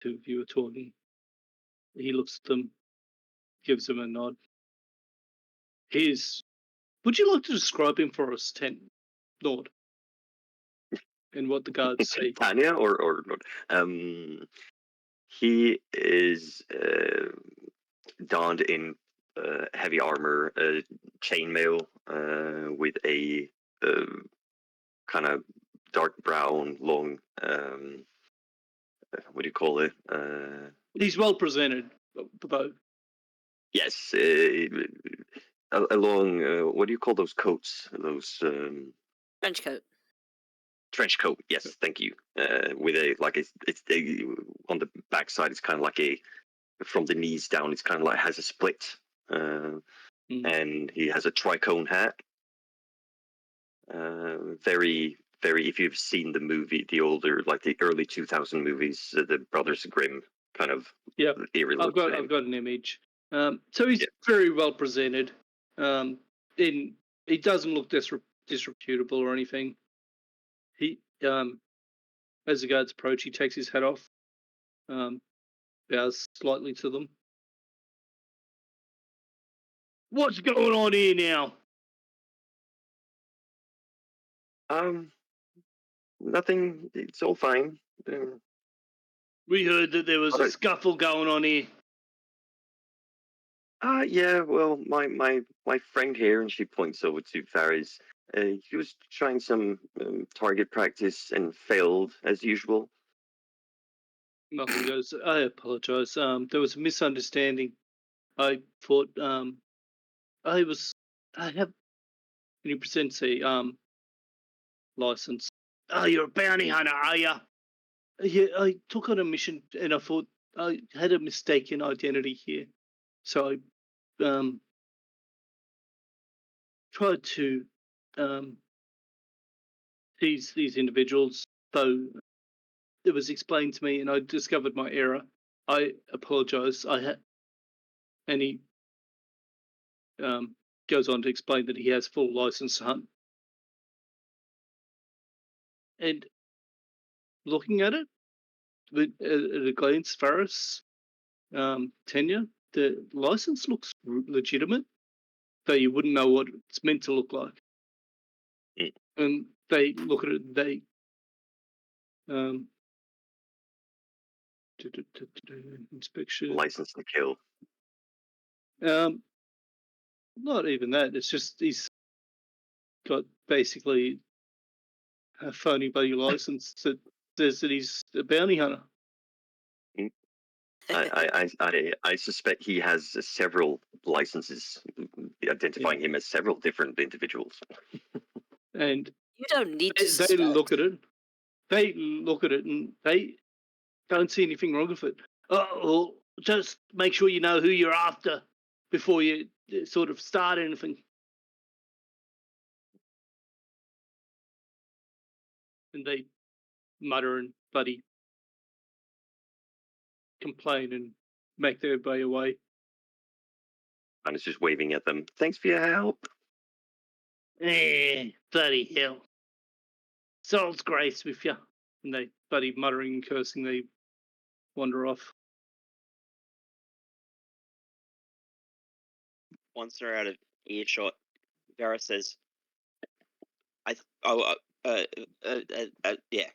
of you are talking. He looks at them, gives them a nod. Would you like to describe him for us, Lord? And what the guards say? Tanya or not? He is donned in heavy armor, chainmail, with a kind of dark brown, long. What do you call it? He's well presented, though. Yes, along. What do you call those coats? Those Trench coat. trench coat. Yes, thank you. With it's on the back side. It's kind of like from the knees down. It's kind of like has a split. And he has a tricone hat. Very, very. If you've seen the movie, the older, like the early 2000 movies, the Brothers Grimm kind of. Yeah, eerie I've look. got an image. So he's very well presented. He doesn't look disreputable or anything. He, as the guards approach, he takes his hat off, bows slightly to them. What's going on here now? Nothing. It's all fine. We heard that there was a scuffle going on here. Yeah. Well, my friend here, and she points over to Varis. He was trying some target practice and failed as usual. Nothing goes. I apologize. There was a misunderstanding. I thought I have. Can you present a license? Oh, you're a bounty hunter, are you? Yeah, I took on a mission and I thought I had a mistaken identity here, so I tried to tease these individuals. Though it was explained to me, and I discovered my error. I apologize. And he goes on to explain that he has full license to hunt. And looking at it, at a glance, Varis, Tanya, the license looks legitimate, though you wouldn't know what it's meant to look like. And they look at it, and they inspection. License to kill. Not even that. It's just he's got basically a phony bloody license that says that he's a bounty hunter. I suspect he has several licenses identifying him as several different individuals. And you don't need to. They look at it. They look at it and they don't see anything wrong with it. Oh, just make sure you know who you're after before you sort of start anything. And they mutter and bloody complain and make their way away. And it's just waving at them. Thanks for your help. Bloody hell. Soul's grace with you. And they bloody muttering and cursing, they wander off. Once they're out of earshot, Varis says, yeah.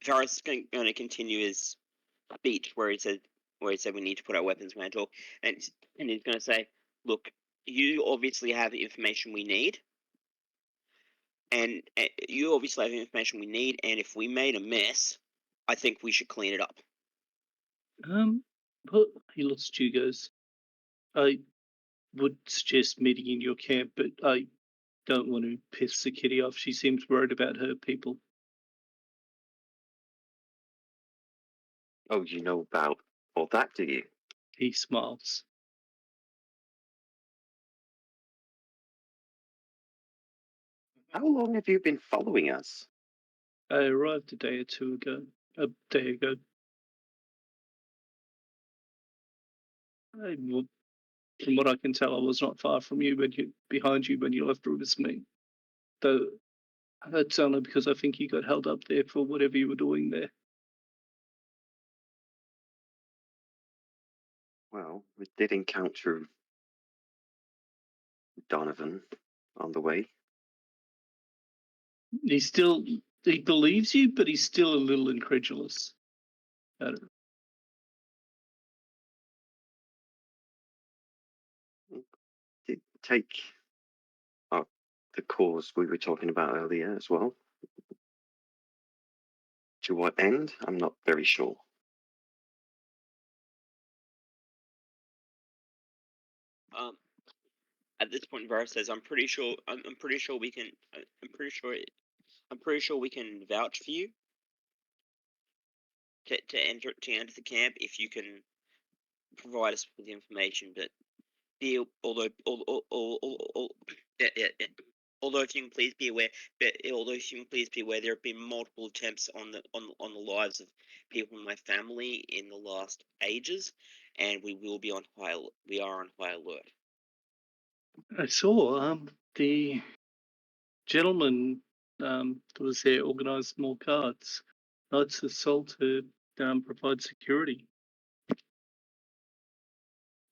Varis is going to continue his speech where he said we need to put our weapons when I talk, and he's going to say, look, you obviously have the information we need, and you obviously have the information we need, and if we made a mess, I think we should clean it up. But he looks at you, goes, I would suggest meeting in your camp, but I don't want to piss the kitty off. She seems worried about her people. Oh, you know about all that, do you? He smiles. How long have you been following us? I arrived a day ago. From what I can tell, I was not far from you, behind you when you left room with me. Though that's only because I think you got held up there for whatever you were doing there. Well, we did encounter Donovan on the way. He believes you, but he's still a little incredulous. I don't know. Did take up the cause we were talking about earlier as well. To what end? I'm not very sure. At this point, Varis says, I'm pretty sure we can vouch for you to enter the camp if you can provide us with the information. But although if you can please be aware, there have been multiple attempts on the lives of people in my family in the last ages, and we are on high alert. I saw the gentleman that was there organised more guards. Knights of Sol to provide security.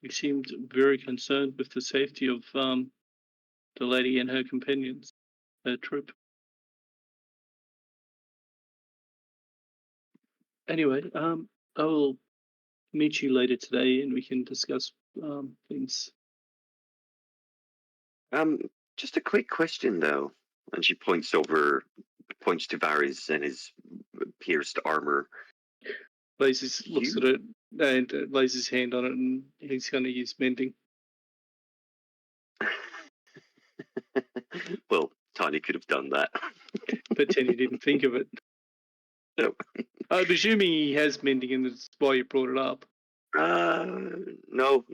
He seemed very concerned with the safety of the lady and her companions, her troop. Anyway, I will meet you later today and we can discuss things. Just a quick question though, and she points to Varis and his pierced armor. Looks at it and lays his hand on it, and he's going to use mending. Well, Tiny could have done that. But Tenny didn't think of it. No. I'm assuming he has mending, and that's why you brought it up. No,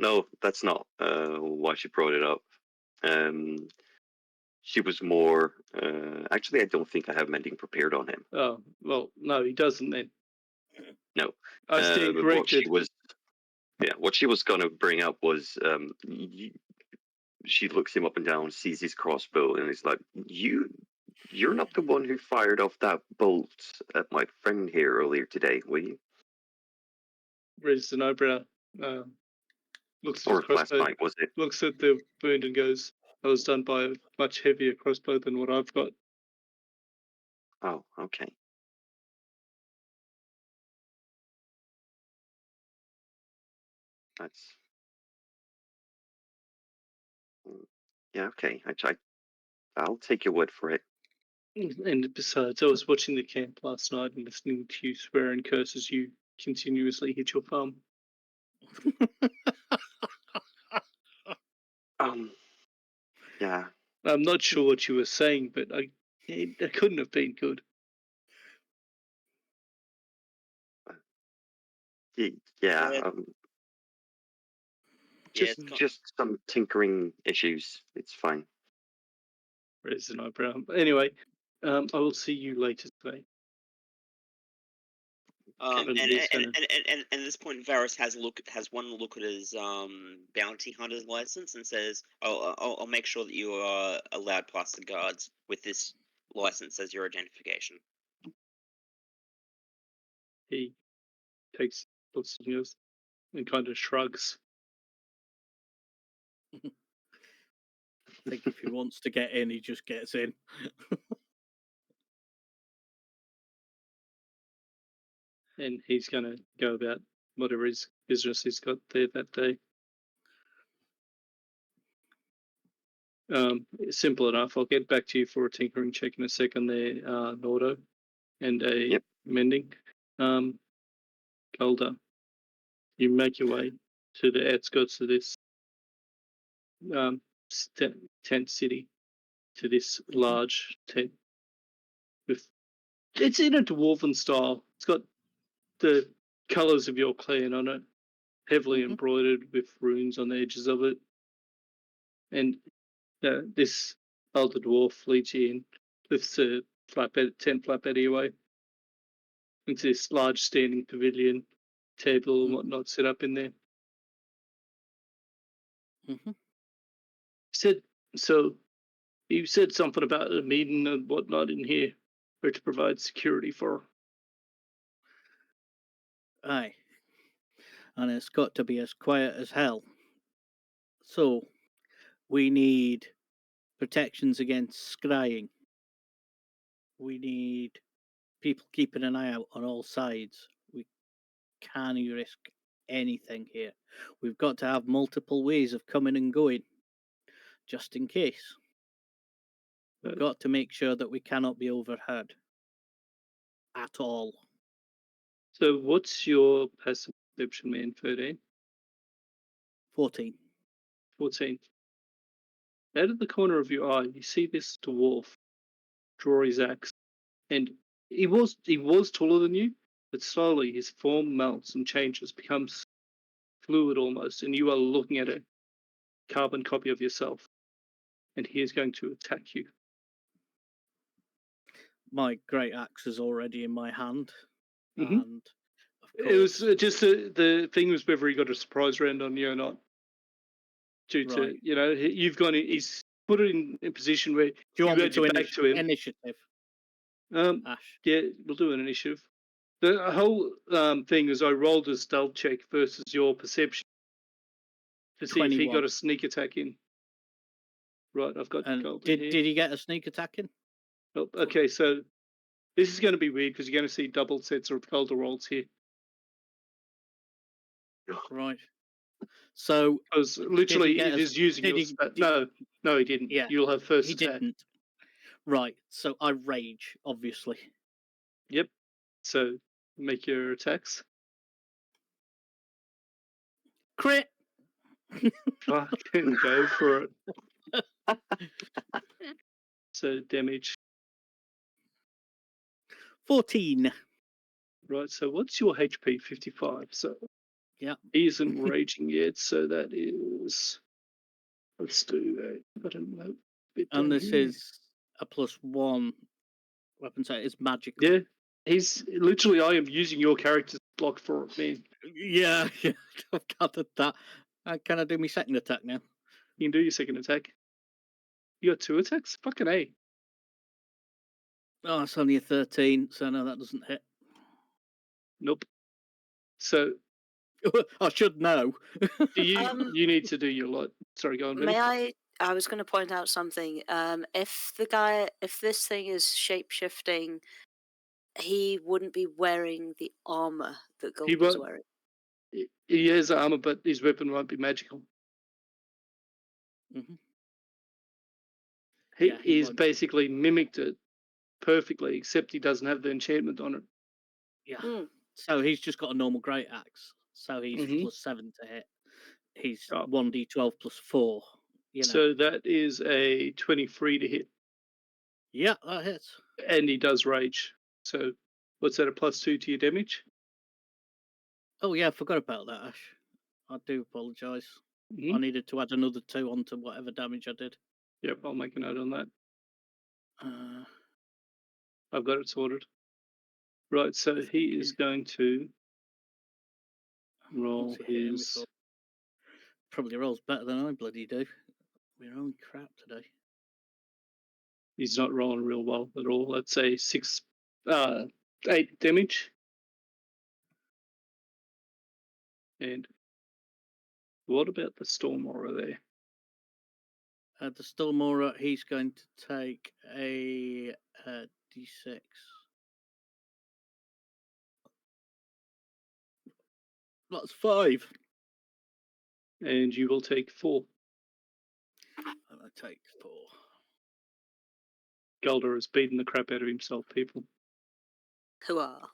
that's not why she brought it up. She was more. Actually, I don't think I have mending prepared on him. Oh, well, no, he doesn't then. No. I stand corrected. What she was going to bring up was she looks him up and down, sees his crossbow, and is like, You're not the one who fired off that bolt at my friend here earlier today, were you? Raises an eyebrow. Looks at Or last night, was it? Looks at the wound and goes, I was done by a much heavier crossbow than what I've got. Oh, okay. That's... Yeah, okay. I'll take your word for it. And besides, I was watching the camp last night and listening to you swear and curse as you continuously hit your thumb. Yeah. I'm not sure what you were saying, but it couldn't have been good. Yeah. Yeah, Just, it's got- just some tinkering issues. It's fine. Raise an eyebrow. Anyway, I will see you later today. and, And and, he's and, gonna- and at this point, Varys has one look at his bounty hunter's license and says, I'll make sure that you are allowed past the guards with this license as your identification." He looks at yours and kind of shrugs. I think if he wants to get in, he just gets in. And he's going to go about whatever his business he's got there that day. Simple enough. I'll get back to you for a tinkering check in a second there, Nordo, and a Yep. mending. Galduhr, you make your way to the outskirts of this tent city, to this large tent. It's in a dwarven style. It's got the colours of your clan on it, heavily embroidered with runes on the edges of it. And this older dwarf leads you in, lifts a tent flatbed away into this large standing pavilion, table and whatnot set up in there. Said, so you said something about a meeting and whatnot in here, or to provide security for. Aye. And it's got to be as quiet as hell. So, we need protections against scrying. We need people keeping an eye out on all sides. We can't risk anything here. We've got to have multiple ways of coming and going, just in case. We've got to make sure that we cannot be overheard at all. So what's your passive perception, man? 13? 14. 14. Out of the corner of your eye, you see this dwarf draw his axe, and he was taller than you, but slowly his form melts and changes, becomes fluid almost, and you are looking at a carbon copy of yourself, and he is going to attack you. My great axe is already in my hand, Mhm. and of It was course, just the thing was whether he got a surprise round on you or not. Due to Right. you've gone. He's put it in a position where do you want me had to your back to him. initiative, Ash? Yeah, we'll do an initiative. The whole thing is I rolled a stealth check versus your perception to see if he 21. got a sneak attack in. Right, I've got And gold did here. he get a sneak attack in? Oh, okay, so this is going to be weird because you're going to see double sets of Galduhr rolls here. Right. So Because literally get it a- is using did your he- stat. did- No, he didn't. Yeah, You'll have first he attack. didn't. Right. So I rage, obviously. Yep. So make your attacks. Crit. Fucking go for it. So damage. 14. Right, so what's your HP? 55. So Yeah. he isn't raging yet, so that is. Let's do that. I don't know. Bit down And this here. is a +1 weapon set. It's magical. Yeah, he's literally. I am using your character's block for it, man. Yeah, I've gathered that. Can I do my second attack now? You can do your second attack. You got 2 attacks? Fucking A. Oh, it's only a 13, so no, that doesn't hit. Nope. So I should know. you need to do your lot. Sorry, go on. May Vinny. I was going to point out something. If this thing is shape shifting, he wouldn't be wearing the armor that He Gold is won't- wearing. He has armor, but his weapon won't be magical. Mhm. He, Yeah, he he's won't. basically mimicked it perfectly, except he doesn't have the enchantment on it. Yeah. Mm. So he's just got a normal great axe. So he's Mhm. +7 to hit. He's Oh. 1d12 +4. You know. So that is a 23 to hit, Yeah, that hits. and he does rage. So what's that? A +2 to your damage? Oh yeah, I forgot about that, Ash. I do apologise. Mhm. I needed to add another 2 onto whatever damage I did. Yep, I'll make a note on that. Uh, I've got it sorted. Right, so Thank he you. is going to roll what's he hitting me his. for? Probably rolls better than I bloody do. We're only crap today. He's not rolling real well at all. Let's say 8 damage. And what about the storm aura there? The Stormora, he's going to take a d6. That's 5. And you will take 4. And I take 4. Galduhr has beaten the crap out of himself, people. Hooah.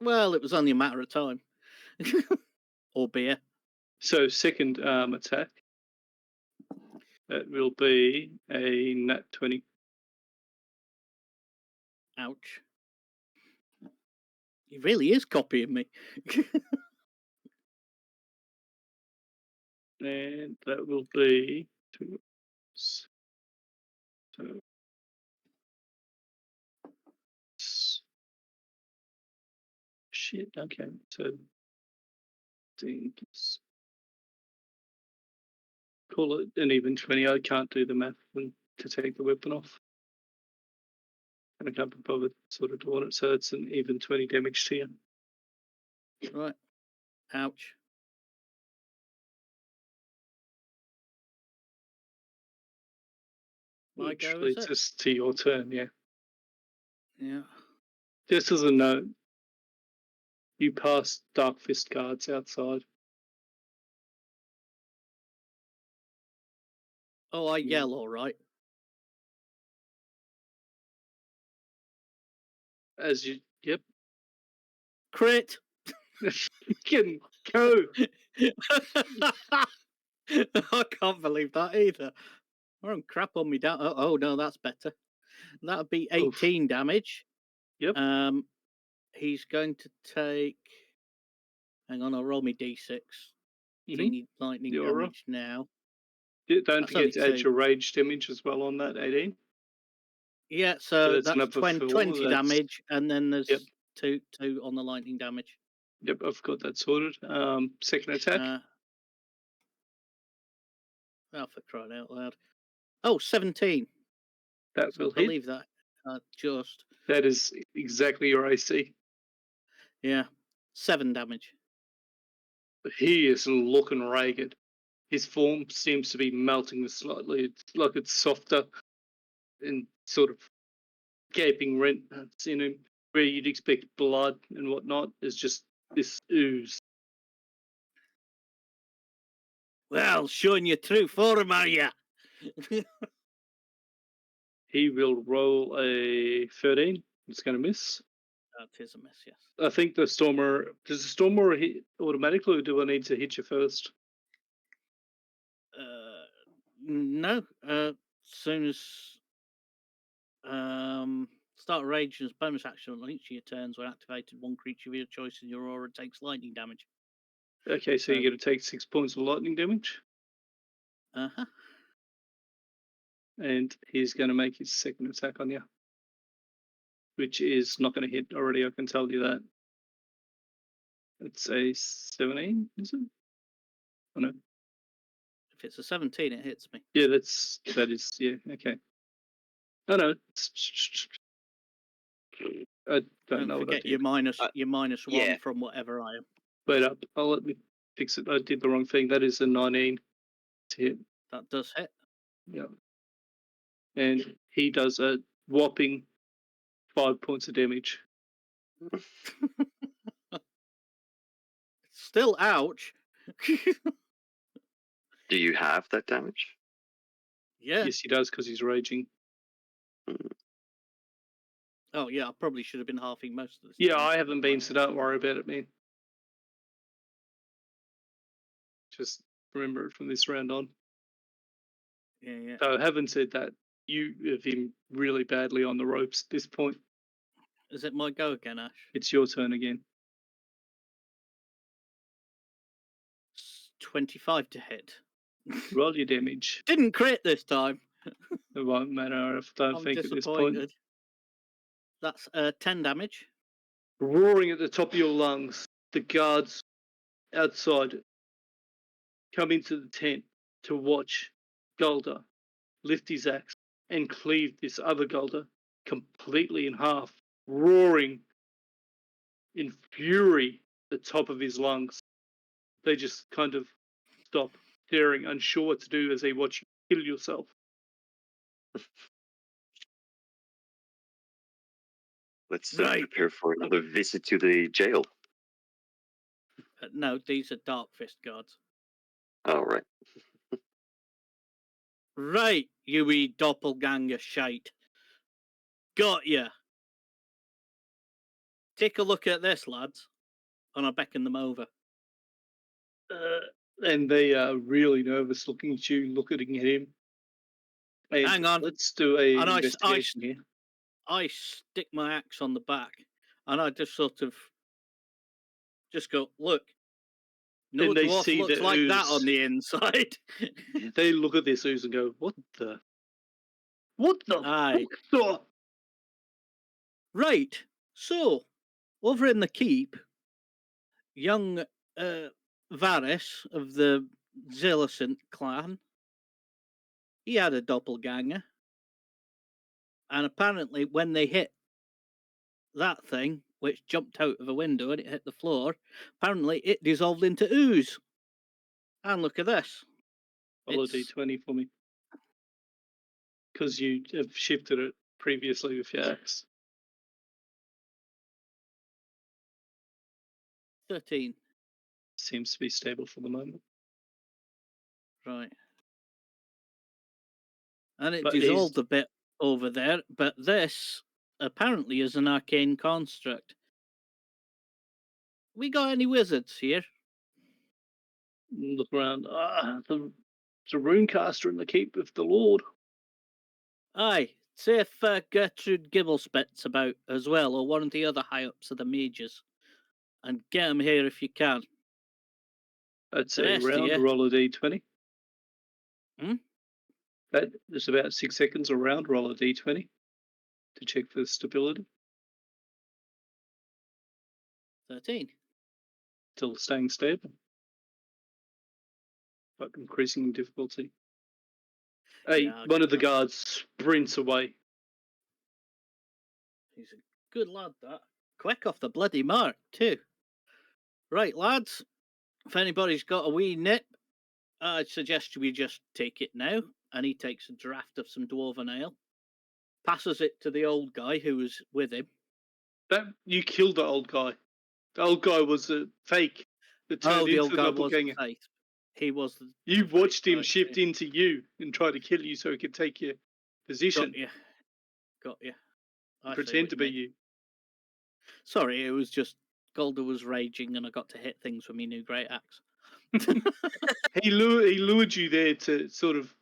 Well, it was only a matter of time. Or beer. So second attack. That will be a nat 20. Ouch. He really is copying me. And that will be 2. So, shit, okay. So call it an even 20. I can't do the math to take the weapon off. And I can't be bothered sort of doing it, so it's an even 20 damage to you. Right. Ouch. My Which go, is leads it? us to your turn, yeah. Yeah. Just as a note, you pass Dark Fist guards outside. Oh, I yell, all right. As you, yep. Crit! Fucking go! I can't believe that either. Oh, crap on me down. Oh, no, that's better. That'd be 18 damage. Yep. He's going to take. Hang on, I'll roll me d6. Thingy lightning You're right. damage now. Don't That's forget to only add 2. your rage damage as well on that 18. Yeah, So so that's that's another 20 4, that's- damage, and then there's Yep. two on the lightning damage. Yep, I've got that sorted. Second attack. Oh, for crying out loud. Oh, 17. That So will I hit. believe that. Just. That is exactly your AC. Yeah. 7 damage. He is looking ragged. His form seems to be melting slightly. It's like it's softer and sort of gaping rent that's in him. Where you'd expect blood and whatnot is just this ooze. Well, showing your true form, are ya? He will roll a 13. It's going to miss. That is a miss, yes. I think the Stormer... Does the Stormer hit automatically, or do I need to hit you first? No. Soon as start rage as bonus action on each of your turns when activated, one creature of your choice in your aura takes lightning damage. Okay, so you're going to take 6 points of lightning damage. Uh-huh. And he's going to make his second attack on you, which is not going to hit already, I can tell you that. It's a 17, is it? Oh, no. If it's a 17, it hits me. Yeah, that is, yeah, okay. Oh, no. I don't know what I forget did. your minus yeah. 1 from whatever I am. Wait up. Let me fix it. I did the wrong thing. That is a 19 to hit. That does hit. Yeah. And he does a whopping 5 points of damage. Still ouch. Do you have that damage? Yeah. Yes, he does, because he's raging. Oh, yeah, I probably should have been halving most of this. Yeah, damage. I haven't been, so don't worry about it, man. Just remember it from this round on. Yeah. So, having said that, you have him really badly on the ropes at this point. Is it my go again, Ash? It's your turn again. 25 to hit. Roll your damage. Didn't crit this time. It won't matter, I don't I'm think, at this point. disappointed. That's 10 damage. Roaring at the top of your lungs, the guards outside come into the tent to watch Galduhr lift his axe and cleave this other Galduhr completely in half, roaring in fury at the top of his lungs. They just kind of stop, staring, unsure what to do as they watch you kill yourself. Let's Right. prepare for another visit to the jail. No, these are Dark Fist guards. All right. Right, you wee doppelganger shite. Got ya. Take a look at this, lads. And I beckon them over. And they are really nervous looking at you, looking at him. And Hang on. let's do a And investigation here. I stick my axe on the back and I just sort of just go, look, no And they dwarf see looks the like that ooze. on the inside. They look at this ooze and go, What the Aye. fuck? Right. So, over in the keep, young Varis of the Zillicent clan, he had a doppelganger. And apparently when they hit that thing, which jumped out of a window and it hit the floor, apparently it dissolved into ooze. And look at this. Roll a It's d20 for me. Because you have shifted it previously with your axe. 13. Seems to be stable for the moment. Right. And it But dissolved a bit over there, but this apparently is an arcane construct. We got any wizards here? Look around. There's a runecaster in the keep of the Lord. Aye. See if Gertrude Gibblespit's about as well, or one of the other high-ups of the mages. And get them here if you can. That's The a rest of round. you- Roll a d20. Hmm? There's about 6 seconds around. Roll a d20 to check for stability. 13. Still staying stable, but increasing in difficulty. Hey, Yeah, I'll one get of the that. guards sprints away. He's a good lad, that. Quick off the bloody mark, too. Right, lads. If anybody's got a wee nip, I'd suggest we just take it now. And he takes a draught of some dwarven ale, passes it to the old guy who was with him. You killed the old guy. The old guy was a fake that turned The into old the guy was doppelganger. fake. He was the You watched him right, shift yeah. into you and try to kill you so he could take your position. Got you. I see Pretend what to you be mean. you. Sorry, it was just Galduhr was raging and I got to hit things with my new great axe. He lured you there to sort of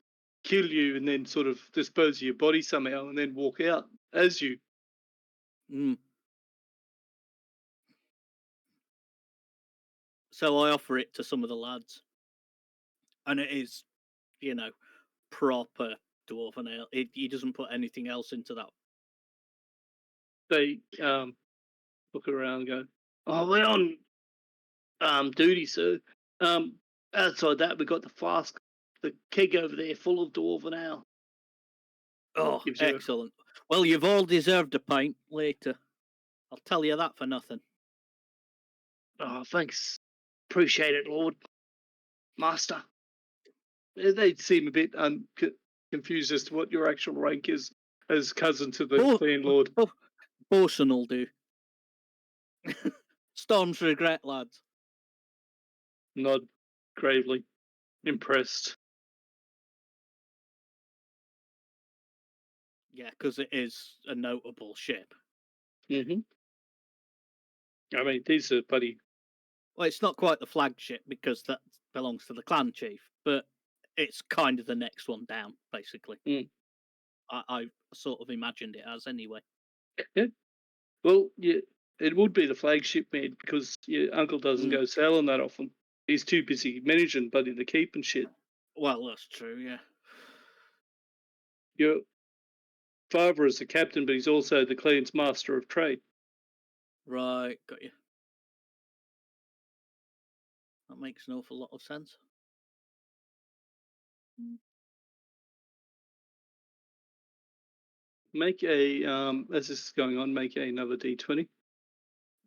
kill you and then sort of dispose of your body somehow and then walk out as you. Mm. So I offer it to some of the lads. And it is, proper dwarven ale. He doesn't put anything else into that. They look around and go, "Oh, we're on duty, sir. Outside that, we got the flask, the keg over there full of dwarven ale." Oh, Gives you a- excellent. Well, you've all deserved a pint later. I'll tell you that for nothing. Oh, thanks. Appreciate it, Lord. Master. They seem a bit confused as to what your actual rank is as cousin to the clan lord. Bosun will do. Storm's regret, lads. Nod gravely, impressed. Yeah, because it is a notable ship. Mm-hmm. I mean, these are bloody. Well, it's not quite the flagship because that belongs to the clan chief, but it's kind of the next one down, basically. Mm. I sort of imagined it as anyway. Yeah. Well, yeah, it would be the flagship, man, because your uncle doesn't go sailing that often. He's too busy managing Buddy the Keep and shit. Well, that's true, yeah. Your father is the captain, but he's also the clan's master of trade. Right, got you. That makes an awful lot of sense. Make a, as this is going on, make another D20.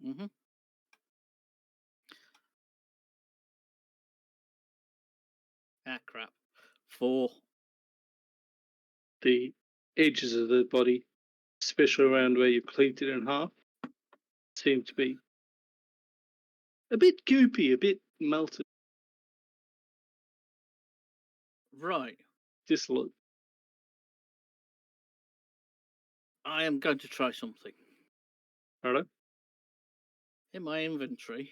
Mm-hmm. Ah, crap. 4. The edges of the body, especially around where you've cleaved it in half, seem to be a bit goopy, a bit melted. Right. Just look. I am going to try something. Hello? In my inventory,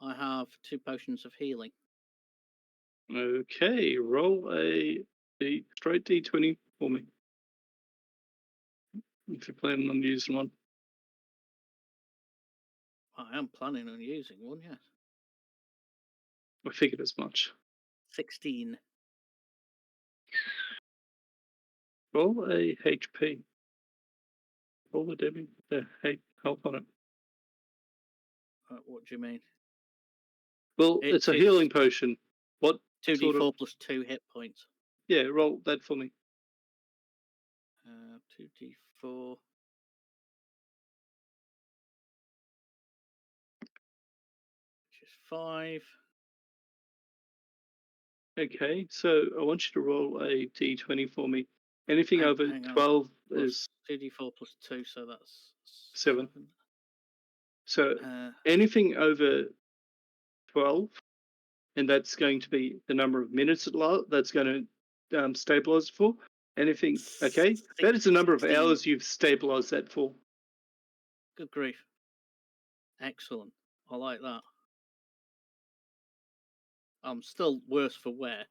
I have 2 potions of healing. Okay, roll a straight D20 for me. If you're planning on using one. I am planning on using one, yes. I figured as much. 16. Roll a HP. Roll the Debbie. Help on it. What do you mean? Well, it's a healing potion. What 2d4 sort of... plus 2 hit points. Yeah, roll that for me. 2d4. Which is 5. Okay, so I want you to roll a D20 for me. Anything over Hang on. 12 Plus is 2d4 plus 2, so that's 7. So anything over 12, and that's going to be the number of minutes that's going to stabilize it for. Anything, okay? That is the number of 16. hours you've stabilized that for. Good grief. Excellent. I like that. I'm still worse for wear.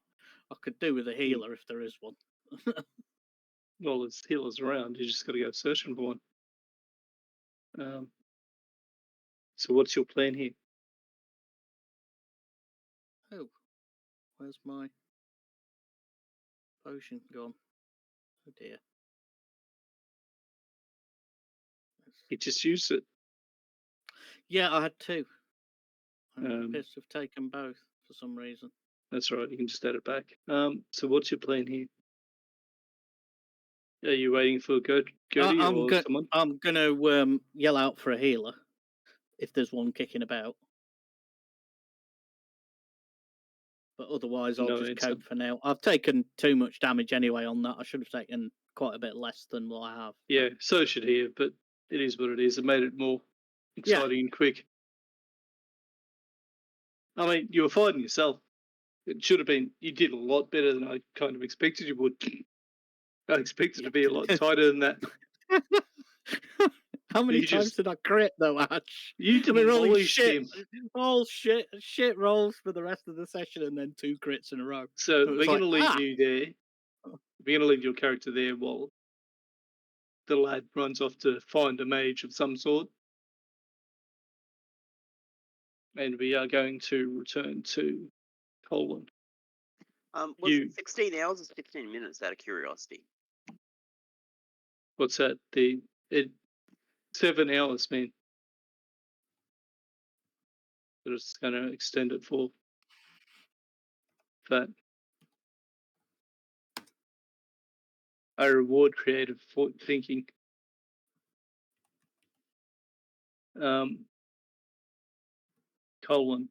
I could do with a healer if there is one. Well, there's healers around. You just got to go searching for one. So what's your plan here? Oh, where's my potion gone? Oh dear. You just used it. Yeah, I had 2. And it Um, appears to have taken both for some reason. That's right. You can just add it back. So what's your plan here? Are you waiting for Gertie or someone? I'm going to yell out for a healer if there's one kicking about. But otherwise, I'll just cope for now. I've taken too much damage anyway on that. I should have taken quite a bit less than what I have. Yeah, so should he have, but it is what it is. It made it more exciting and quick. I mean, you were fighting yourself. It should have been, you did a lot better than I kind of expected you would. I expected to be a lot tighter than that. How many times did I crit though, Ash? You demolished him. All shit rolls for the rest of the session and then 2 crits in a row. So we're going to leave you there. We're going to leave your character there while the lad runs off to find a mage of some sort. And we are going to return to Poland. Was it 16 hours or 15 minutes out of curiosity? What's that? 7 hours, man. But it's going to extend it for that. I reward creative thinking. Colin,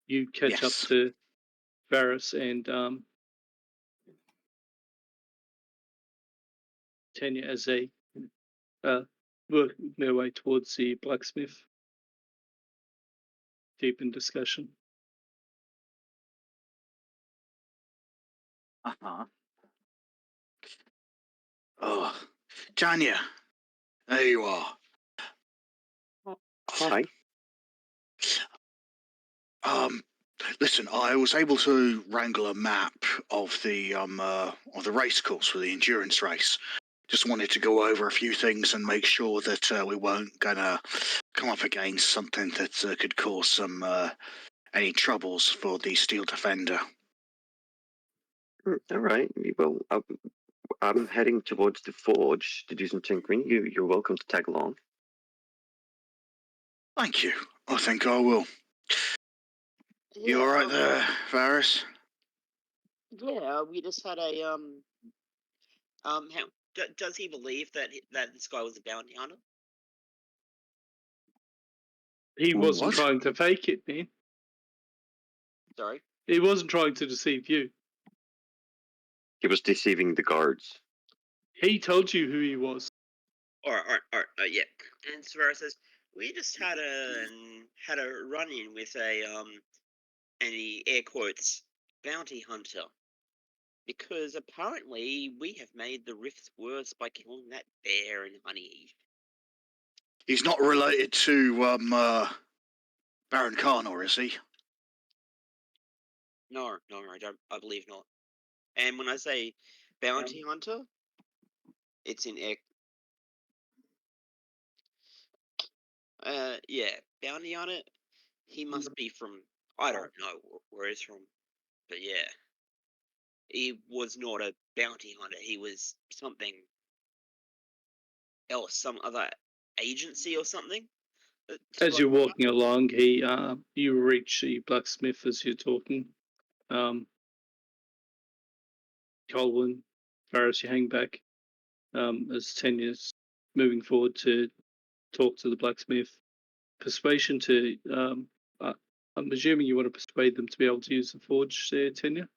you catch up to Varis and Tanya as they work their way towards the blacksmith. Deep in discussion. Oh, Tanya, there you are. Hi. Listen, I was able to wrangle a map of the race course for the endurance race. Just wanted to go over a few things and make sure that we weren't gonna come up against something that could cause some any troubles for the Steel Defender. All right. Well, I'm heading towards the forge to do some tinkering. You're welcome to tag along. Thank you. I think I will. You all right there, Varis? Yeah, we just had a does he believe that this guy was a bounty hunter? He wasn't What? trying to fake it, man. Sorry. He wasn't trying to deceive you. He was deceiving the guards. He told you who he was. All right, yeah. And Savara says we just had a run-in with a any air quotes bounty hunter, because apparently we have made the rifts worse by killing that bear and Honey. He's not related to Baron Karnor, is he? No, I believe not. And when I say bounty hunter, it's in air. Yeah, bounty hunter. He must be from, I don't know where he's from, but yeah, he was not a bounty hunter. He was something else, some other agency or something. As you're walking along, you reach the blacksmith as you're talking. Colwyn, Varis, you hang back as Tenya's moving forward to talk to the blacksmith. Persuasion to, I'm assuming you want to persuade them to be able to use the forge there, Tenya?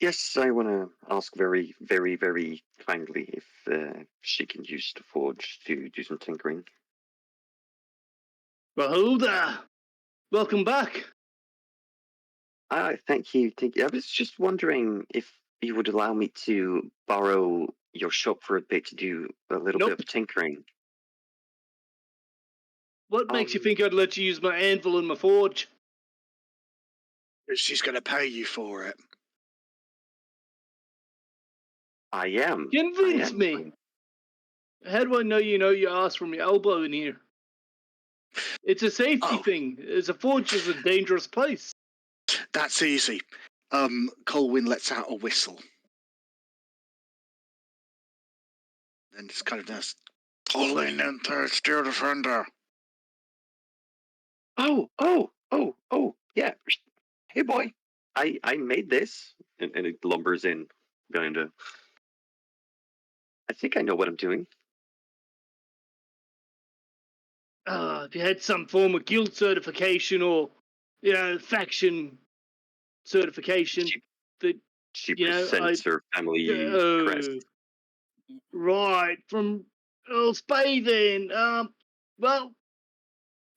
Yes, I want to ask very, very, very kindly if she can use the forge to do some tinkering. Well, hello there. Welcome back. Thank you. I was just wondering if you would allow me to borrow your shop for a bit to do a little bit of tinkering. What makes you think I'd let you use my anvil and my forge? She's going to pay you for it. I am. Convince me. How do I know your ass from your elbow in here? It's a safety thing. As a forge is a dangerous place. That's easy. Colwyn lets out a whistle. And it's kind of this, pulling into Steel Defender. Oh, yeah. Hey, boy. I made this. And it lumbers in behind a... I think I know what I'm doing. If you had some form of guild certification or, faction certification, She presents her family crest. Right, from Spade then. Well,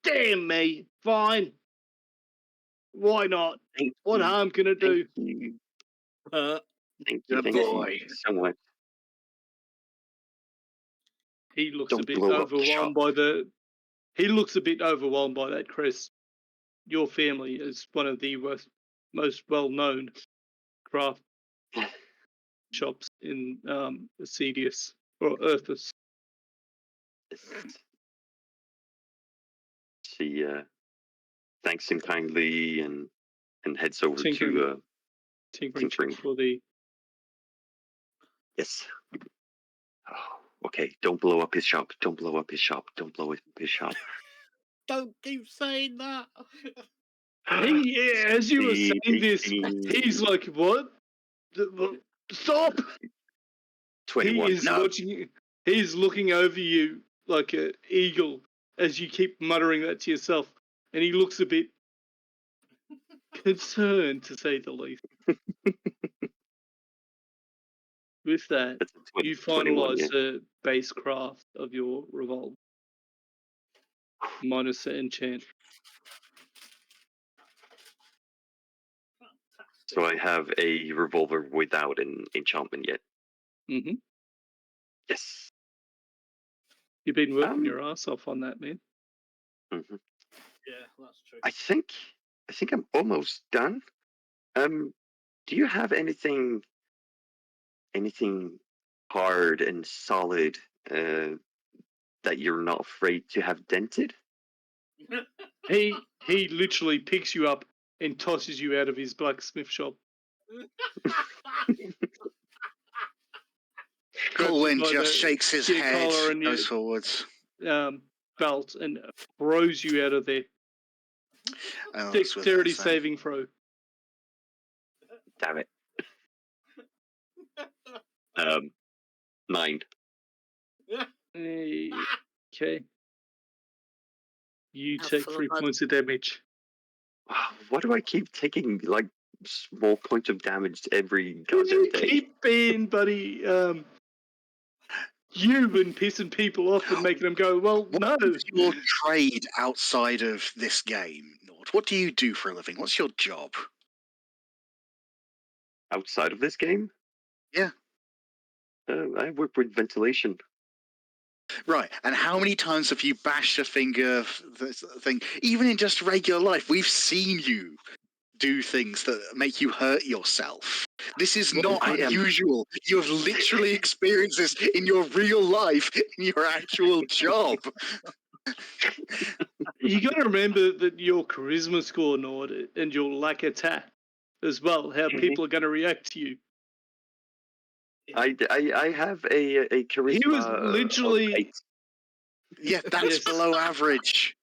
damn me. Fine. Why not? What harm can it do? Thank Good boy. you so much. He looks Don't a bit blow up the overwhelmed shop. He looks a bit overwhelmed by that, Chris. Your family is one of the most well-known craft shops in Acedius or Earthus. She thanks him kindly and heads over to tinkering for the... Yes. Oh, okay, don't blow up his shop. Don't blow up his shop. Don't blow up his shop. Don't keep saying that. As you were saying this, he's like, what? Stop! 21. He's looking over you like an eagle as you keep muttering that to yourself. And he looks a bit concerned, to say the least. With that, you finalize the base craft of your revolver. Minus the enchant. So I have a revolver without an enchantment yet. Mm-hmm. Yes. You've been working your ass off on that, man. Mm-hmm. Yeah, that's true. I think I'm almost done. Do you have anything hard and solid that you're not afraid to have dented? He literally picks you up and tosses you out of his blacksmith shop. Colwyn by just the shakes his your head, collar and goes your forwards. Belt and throws you out of there. Oh, that's with Dexterity us, then. saving throw. Damn it. 9. Okay. You Have take full 3 of points of damage. Why do I keep taking like small point of damage every Who do goddamn you day? keep being, buddy? You've been pissing people off and making them go, well, What no. is your trade outside of this game, Nord? What do you do for a living? What's your job? Outside of this game? Yeah. I work with ventilation. Right, and how many times have you bashed a finger this thing? Even in just regular life, we've seen you do things that make you hurt yourself. This is not I am- unusual. You have literally experienced this in your real life, in your actual job. You got to remember that your charisma score, Nord, and your lack of tact as well, how people are going to react to you. I have a charisma. He was of literally 8. Yeah, that's Yes. below average.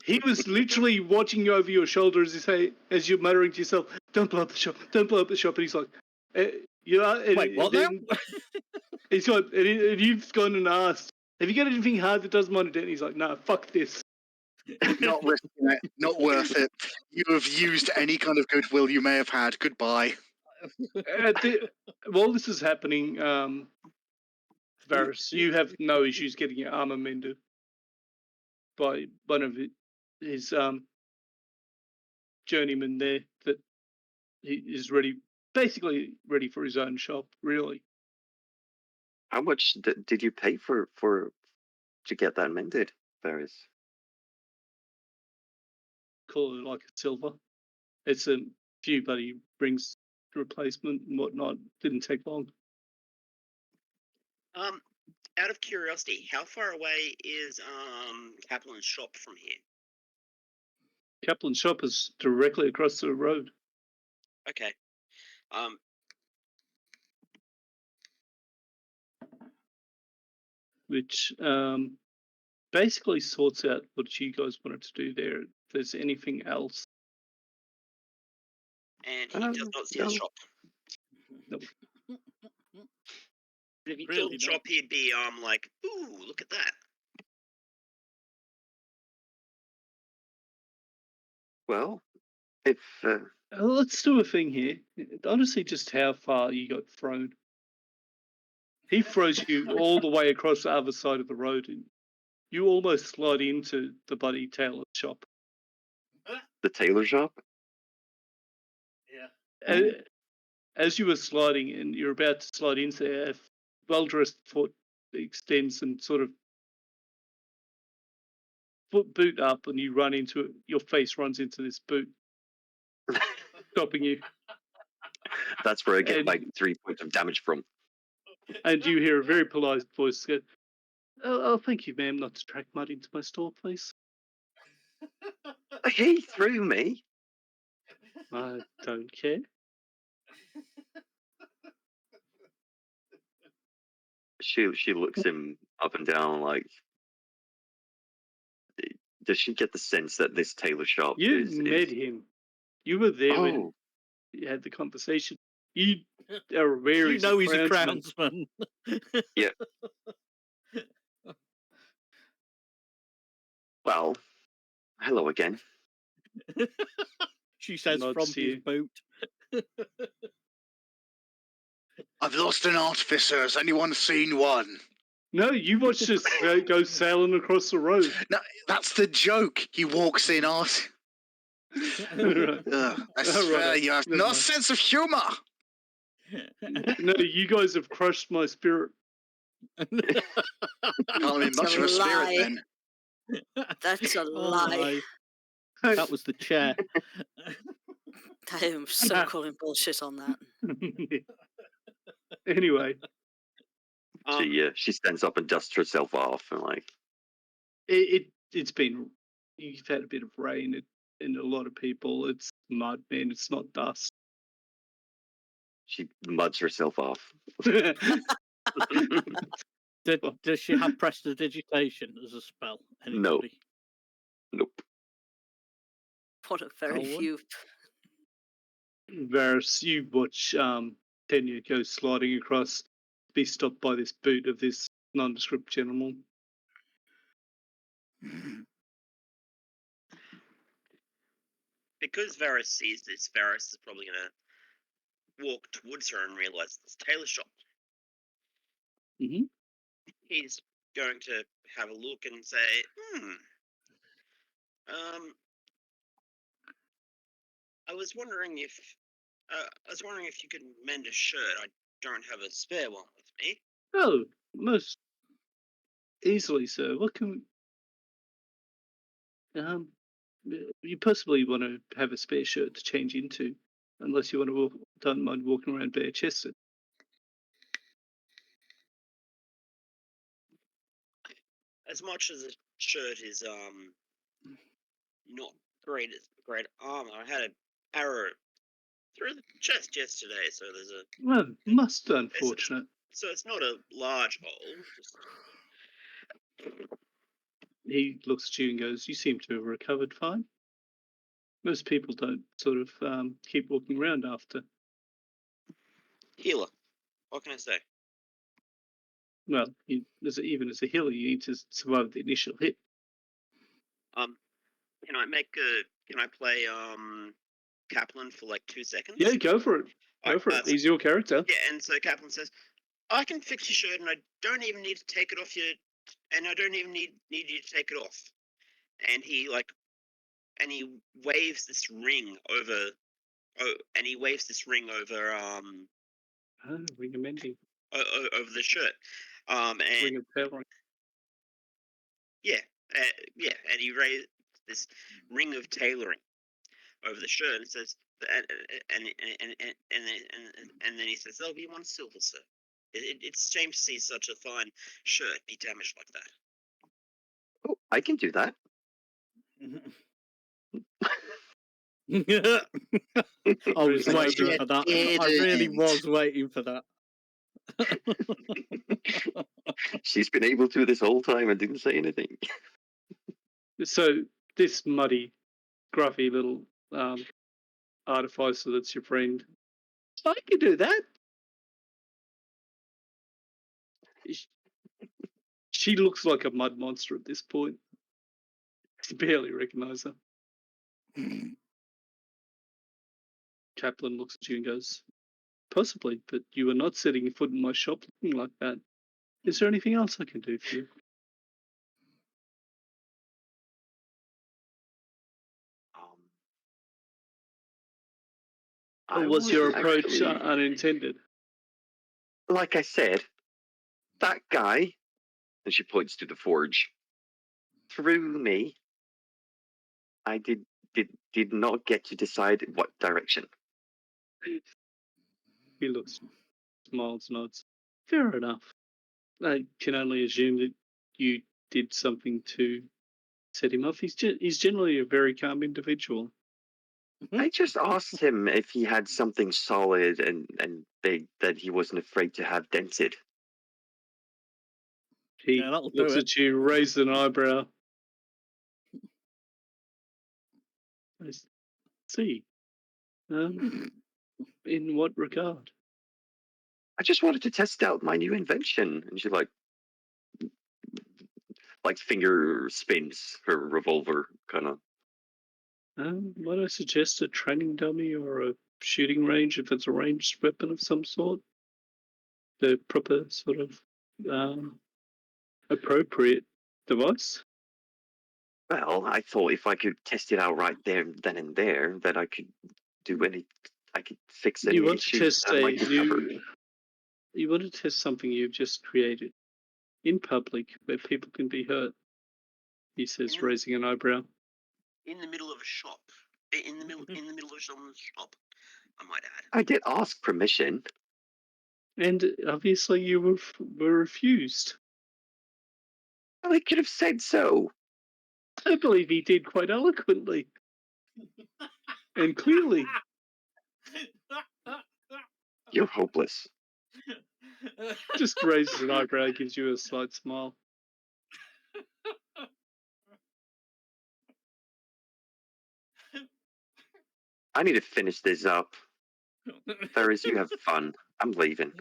He was literally watching you over your shoulder as you're muttering to yourself, "Don't blow up the shop! Don't blow up the shop!" And he's like, Wait, what now? He's got, and you've gone and asked, "Have you got anything hard that doesn't mind it?" And he's like, "No, fuck this." Not risking it. Not worth it. You have used any kind of goodwill you may have had. Goodbye. While this is happening, Varis, you have no issues getting your armor mended by one of his journeymen there that he is basically ready for his own shop, really. How much did you pay for to get that mended, Varis? Call it like a silver. It's a few, but he brings replacement and whatnot. Didn't take long. Out of curiosity, how far away is Kaplan's shop from here? Kaplan's shop is directly across the road. Okay. Which basically sorts out what you guys wanted to do there. If there's anything else. And he does not see the shop. Nope. If he Really saw the shop, he'd be like, ooh, look at that. Well, if Let's do a thing here. Honestly, just how far you got thrown. He throws you all the way across the other side of the road, and you almost slide into the bloody tailor shop. the tailor shop, As you were sliding, and you're about to slide into there, a well-dressed foot extends and sort of foot boot up, and you run into it. Your face runs into this boot, stopping you. that's where I get And- my 3 points of damage from. And you hear a very polite voice go, "Oh, thank you, ma'am. Not to track mud into my store, please." He threw me. I don't care. She looks him up and down like. Does she get the sense that this tailor shop You is met him. You were there when Oh, you had the conversation. You are aware You know he's a crownsman. well, hello again. She says Nods from to his you. boot. I've lost an artificer. Has anyone seen one? No, you watched us go sailing across the road. No, that's the joke. He walks in art. Right. I swear you have Never no mind. sense of humor. No, you guys have crushed my spirit. Can't be It's much a of a spirit lie. then. That's a Oh lie. my. That was the chair. I am so calling bullshit on that. Anyway, She stands up and dusts herself off and like. it's been, you've had a bit of rain, and a lot of people, it's mud, man. It's not dust. She muds herself off. Does she have prestidigitation as a spell? No. Anybody? Nope. What a very Colin? few. Varys, you watch Tenya go sliding across, be stopped by this boot of this nondescript gentleman. Because Varis sees this, Varis is probably going to walk towards her and realise it's a tailor shop. Mhm. He's going to have a look and say, I was wondering if you could mend a shirt. I don't have a spare one with me. Oh, most easily, sir. What can you possibly want to have a spare shirt to change into, unless you want to don't mind walking around bare chested. As much as the shirt is not great armor, I had an arrow through the chest yesterday, so there's a Well, most unfortunate. so it's not a large hole. Just He looks at you and goes, "You seem to have recovered fine. Most people don't sort of keep walking around after." healer. What can I say? Well, even as a healer, you need to survive the initial hit. Can I play Kaplan for like 2 seconds? Yeah, go for it. Go for it. He's your character. Yeah, and so Kaplan says, I can fix your shirt and I don't even need to take it off you, and I don't even need you to take it off. And he waves this ring over Ring of mending. over the shirt. And Ring of tailoring. and he raised this ring of tailoring over the shirt and says, and then he says, "There'll be 1 silver, sir. It's a shame to see such a fine shirt be damaged like that." Oh, I can do that. I was waiting for that. I really was waiting for that. She's been able to this whole time and didn't say anything. So this muddy, gruffy little artificer that's your friend, I can do that. She looks like a mud monster at this point. You barely recognise her. Kaplan looks at you and goes, "Possibly, but you are not setting your foot in my shop looking like that. Is there anything else I can do for you?" Or was your approach unintended? Like I said, that guy, and she points to the forge, threw me. I did not get to decide what direction. He looks, smiles, nods. Fair enough. I can only assume that you did something to set him off. He's generally a very calm individual. I just asked him if he had something solid and big that he wasn't afraid to have dented. He Yeah, that'll looks do at you, raised an eyebrow. I see. In what regard? I just wanted to test out my new invention. And she like finger spins her revolver, kind of. Might I suggest a training dummy or a shooting range if it's a ranged weapon of some sort? The proper sort of appropriate device? Well, I thought if I could test it out right there, then and there, that I could I could fix any You want to issues test that might be covered. you want to test something you've just created in public where people can be hurt, he says, raising an eyebrow. In the middle of a shop. In the middle of someone's shop, I might add. I did ask permission. And obviously you were refused. Well, I could have said so. I believe he did quite eloquently and clearly. You're hopeless. Just raises an eyebrow, gives you a slight smile. I need to finish this up. Varis, you have fun. I'm leaving.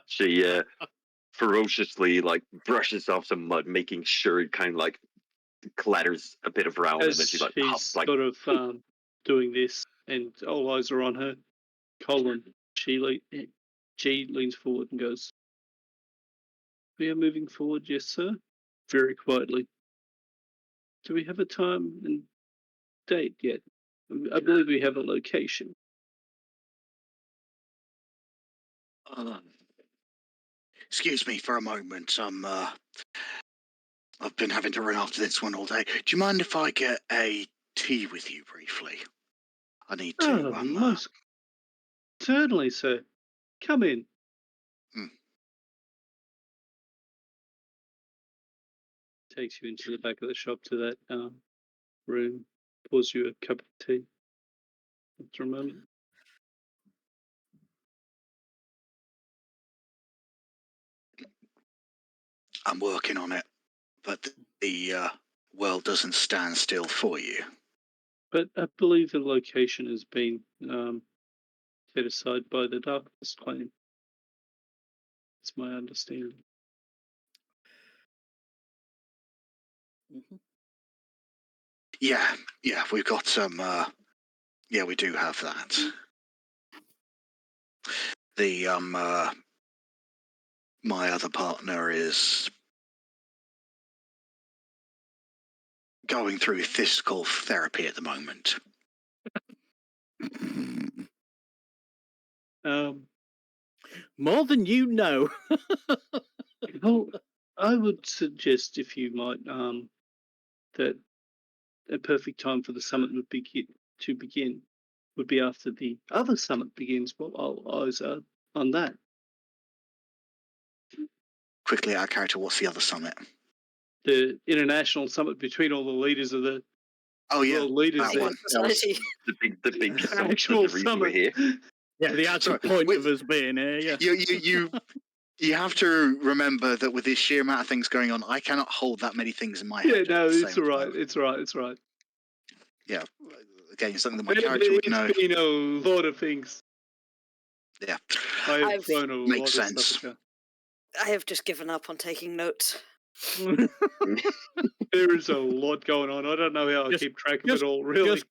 She ferociously brushes off some mud, making sure it kind of clatters a bit around, and then As she he's hops, sort of doing this, and all eyes are on her, Colin, she leans forward and goes, "We are moving forward, yes, sir." Very quietly. Do we have a time and date yet? I believe we have a location. Excuse me for a moment. I've been having to run after this one all day. Do you mind if I get a tea with you briefly? I need to. Most certainly, sir. Come in. Takes you into the back of the shop to that room. Pours you a cup of tea. After a moment. I'm working on it, but the world doesn't stand still for you. But I believe the location has been set aside by the Darkness Claim. That's my understanding. Mm-hmm. Yeah, we've got some. Yeah, we do have that. The my other partner is going through physical therapy at the moment. More than you know. Well, I would suggest, if you might, that a perfect time for the summit would begin would be after the other summit begins. Well, all eyes are on that. Quickly out of character, what's the other summit? The international summit between all the leaders of the world leaders. that one. The big actual the reason we're summit. here. Yeah, the actual point of us being here. Yeah. You have to remember that with the sheer amount of things going on, I cannot hold that many things in my head. Yeah, no, at the it's same all right. time. It's all right. It's all right. Yeah, again, something that my character would know. It's been a lot of things. Yeah, I've thrown a lot makes of sense. stuff at I have just given up on taking notes. you. There is a lot going on. I don't know how I keep track of it all, really.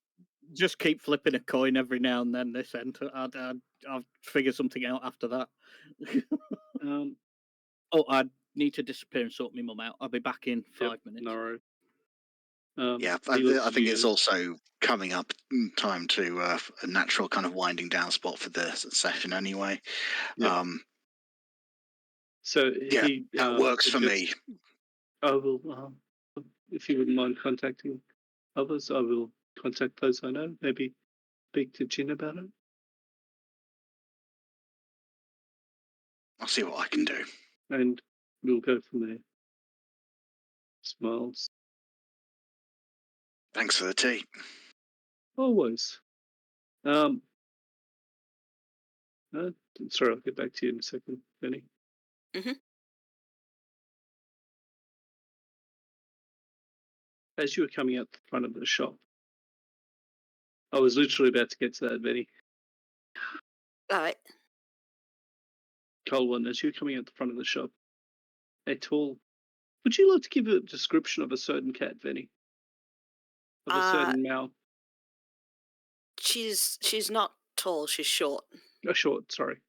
Just keep flipping a coin every now and then. This end, I'll figure something out after that. I need to disappear and sort my mum out. I'll be back in 5 minutes. No. Yeah, I think it's also coming up time to a natural kind of winding down spot for the session anyway. Yeah. So yeah, that works for me. I will, if you wouldn't mind contacting others, I will contact those I know. Maybe speak to Jin about it. I'll see what I can do. And we'll go from there. Smiles. Thanks for the tea. Always. Sorry, I'll get back to you in a second, Benny. Mm-hmm. As you were coming out the front of the shop, I was literally about to get to that, Benny. All right. Colwyn, as you were coming out the front of the shop, a tall. Would you like to give a description of a certain cat, Benny? Of a certain male? She's not tall. She's short. Oh, short. Sorry.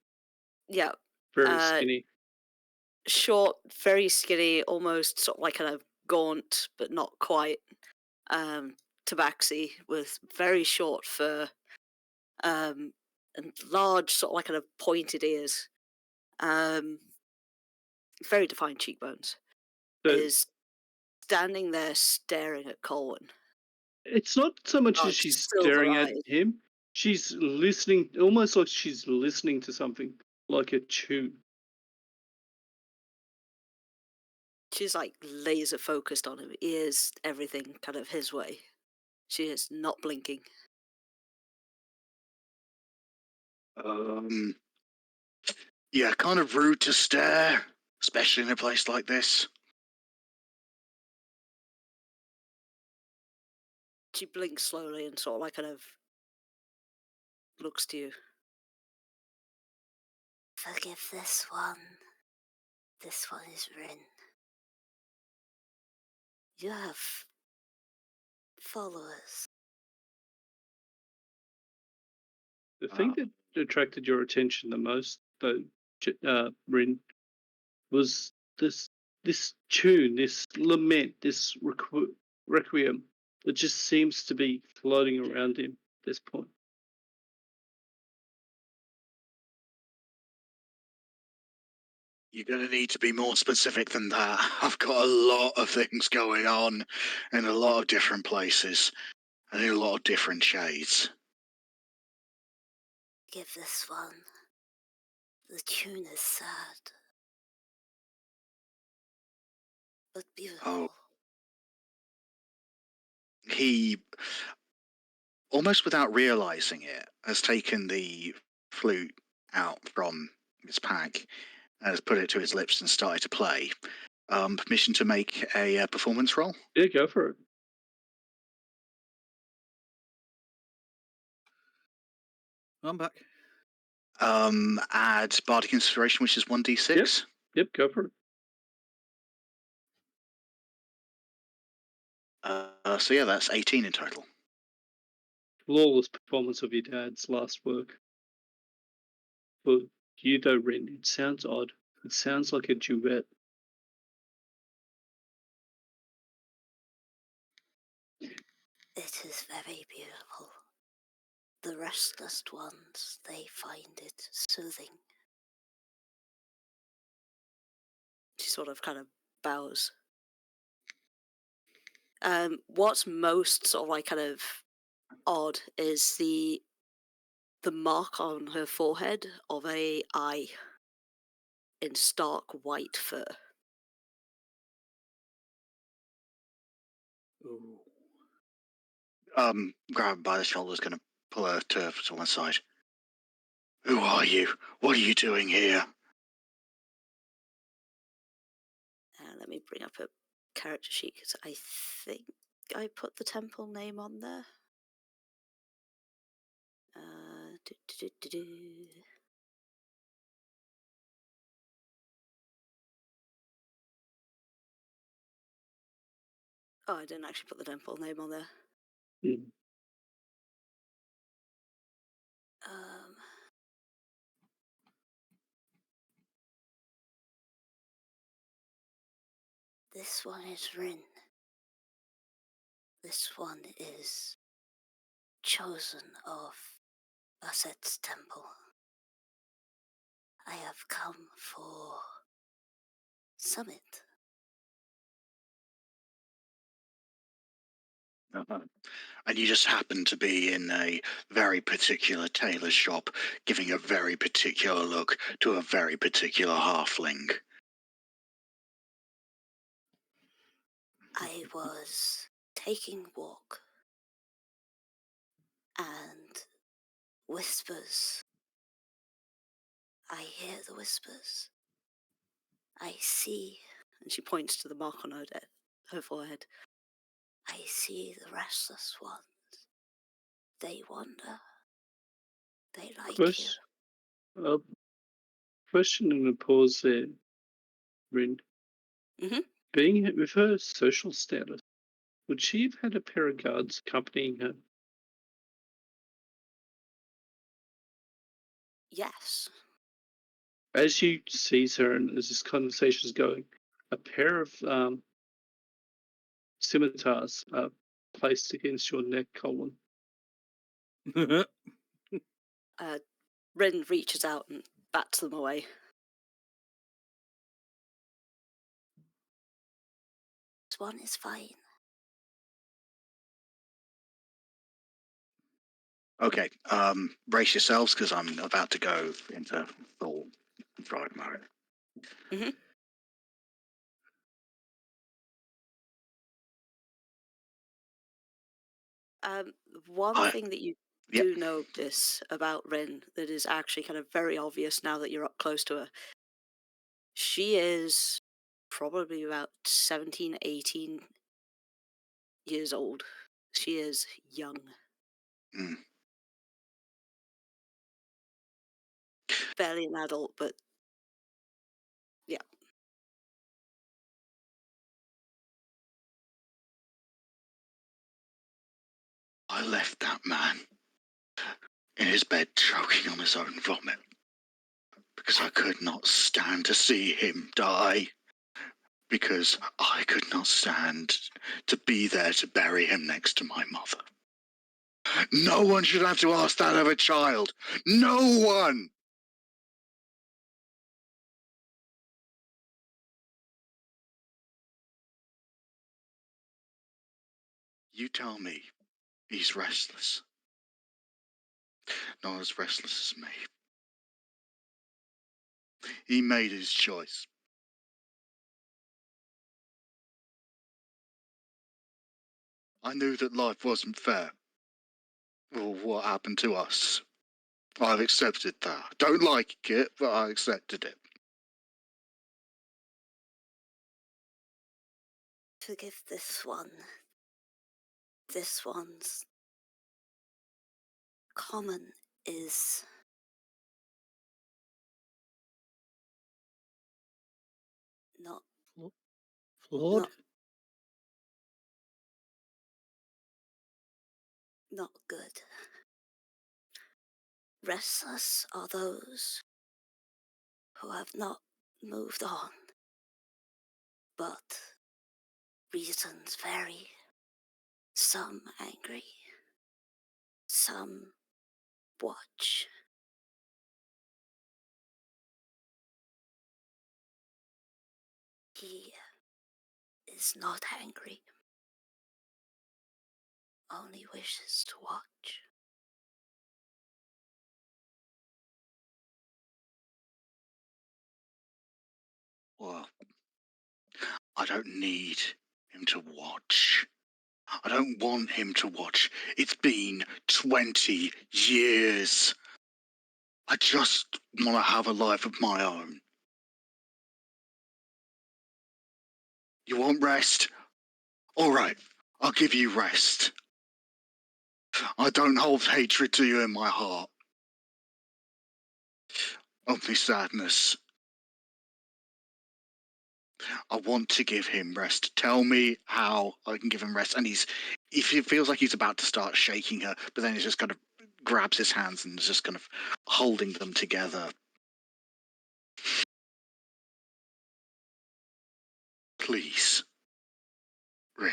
Yeah. Very skinny. Short, very skinny, almost sort of like kind of gaunt, but not quite. Tabaxi with very short fur, and large, sort of like kind of pointed ears. Very defined cheekbones. Is standing there staring at Colwyn. It's not so much as she's staring at him. She's listening, almost like she's listening to something, like a tune. She's like laser focused on him. Ears, everything kind of his way. She is not blinking. Yeah, kind of rude to stare, especially in a place like this. She blinks slowly and sort of like kind of looks to you. Forgive this one. This one is Rin. You have followers. The thing that attracted your attention the most, though, Rin, was this tune, this lament, this requiem that just seems to be floating around him at this point. You're going to need to be more specific than that. I've got a lot of things going on in a lot of different places and in a lot of different shades. Give this one. The tune is sad. But beautiful. He, almost without realizing it, has taken the flute out from his pack and has put it to his lips and started to play. Permission to make a performance roll? Yeah, go for it. I'm back. Add Bardic Inspiration, which is 1d6. Yep, go for it. So yeah, that's 18 in total. Flawless performance of your dad's last work. For you, though, Rin, it sounds odd. It sounds like a duet. It is very beautiful. The restless ones, they find it soothing. She sort of kind of bows. What's most sort of like kind of odd is the mark on her forehead of a eye in stark white fur. Ooh. Grab her by the shoulders, going to pull her to one side. Who are you? What are you doing here? Let me bring up a character sheet because I think I put the temple name on there. Oh, I didn't actually put the temple name on there. Mm. This one is Rin. This one is chosen of Baset's temple. I have come for Summit. And you just happen to be in a very particular tailor shop, giving a very particular look to a very particular halfling. I was taking walk and whispers. I hear the whispers. I see, And she points to the mark on her forehead. I see the restless ones. They wander. They like you. Question and a pause there, Rin. Mhm. Being with her social status, would she have had a pair of guards accompanying her? Yes. As you sees her and as this conversation is going, a pair of scimitars are placed against your neck, Colin. Rin reaches out and bats them away. This one is fine. Okay, brace yourselves because I'm about to go into full drive mode. Mhm. One I- thing that you Yep. do notice about Rin that is actually kind of very obvious now that you're up close to her. She is probably about 17, 18 years old. She is young. Mm. Barely an adult, but yeah. I left that man in his bed choking on his own vomit because I could not stand to see him die. Because I could not stand to be there to bury him next to my mother. No one should have to ask that of a child. No one! You tell me he's restless. Not as restless as me. He made his choice. I knew that life wasn't fair. Well, what happened to us? I've accepted that. Don't like it, but I accepted it. Forgive this one. This one's common is not Flawed? not good. Restless are those who have not moved on, but reasons vary. Some angry, some watch. He is not angry, only wishes to watch. Well, I don't need him to watch. I don't want him to watch. It's been 20 years. I just want to have a life of my own. You want rest? All right, I'll give you rest. I don't hold hatred to you in my heart. Only sadness. I want to give him rest. Tell me how I can give him rest. And he feels like he's about to start shaking her, but then he just kind of grabs his hands and is just kind of holding them together. Please. Rin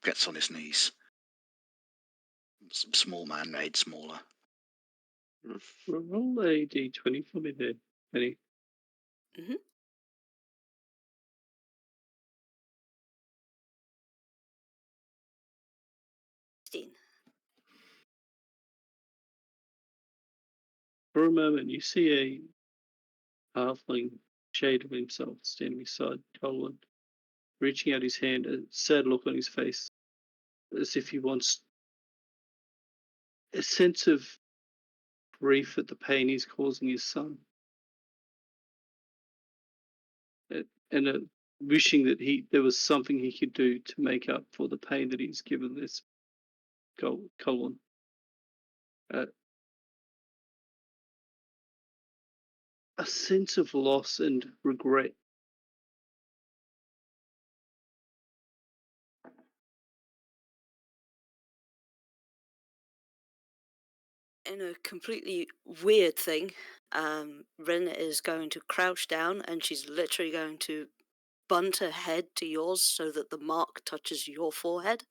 gets on his knees. Small man made smaller. Roll a d20 for me there, Penny. Mm-hmm. For a moment, you see a halfling shade of himself standing beside Colin, reaching out his hand, a sad look on his face, as if he wants a sense of grief at the pain he's causing his son, and a wishing that there was something he could do to make up for the pain that he's given this Colin. A sense of loss and regret. In a completely weird thing, Rin is going to crouch down and she's literally going to bunt her head to yours so that the mark touches your forehead.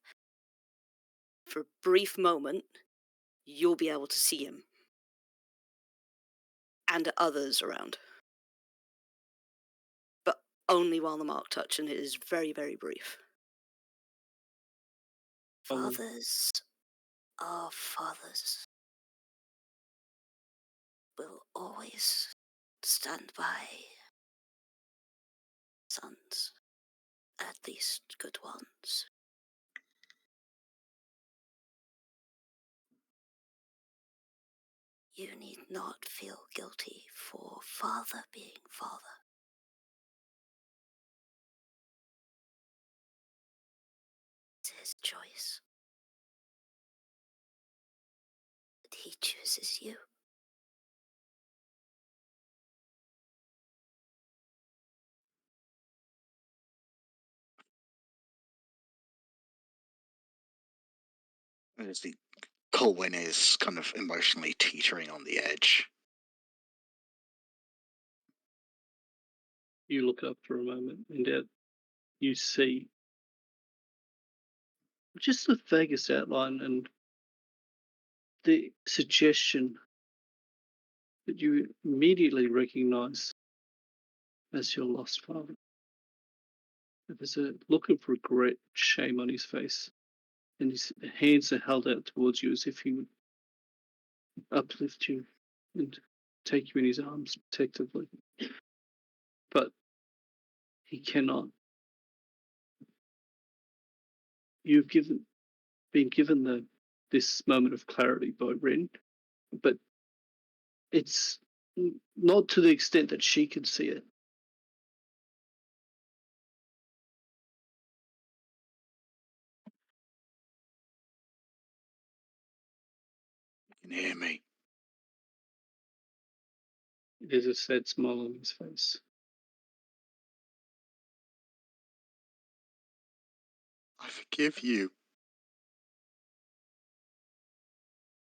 For a brief moment, you'll be able to see him. And others around. But only while the mark touch, and it is very, very brief. Fathers are fathers. Will always stand by sons, at least good ones. You need not feel guilty for father being father. It's his choice. But he chooses you. As the Colwyn is kind of emotionally teetering on the edge. You look up for a moment, and you see just the vaguest outline and the suggestion that you immediately recognize as your lost father. There's a look of regret, shame on his face, and his hands are held out towards you as if he would uplift you and take you in his arms protectively. But he cannot. You've been given this moment of clarity by Ren, but it's not to the extent that she can see it. You can hear me. There's a sad smile on his face. I forgive you.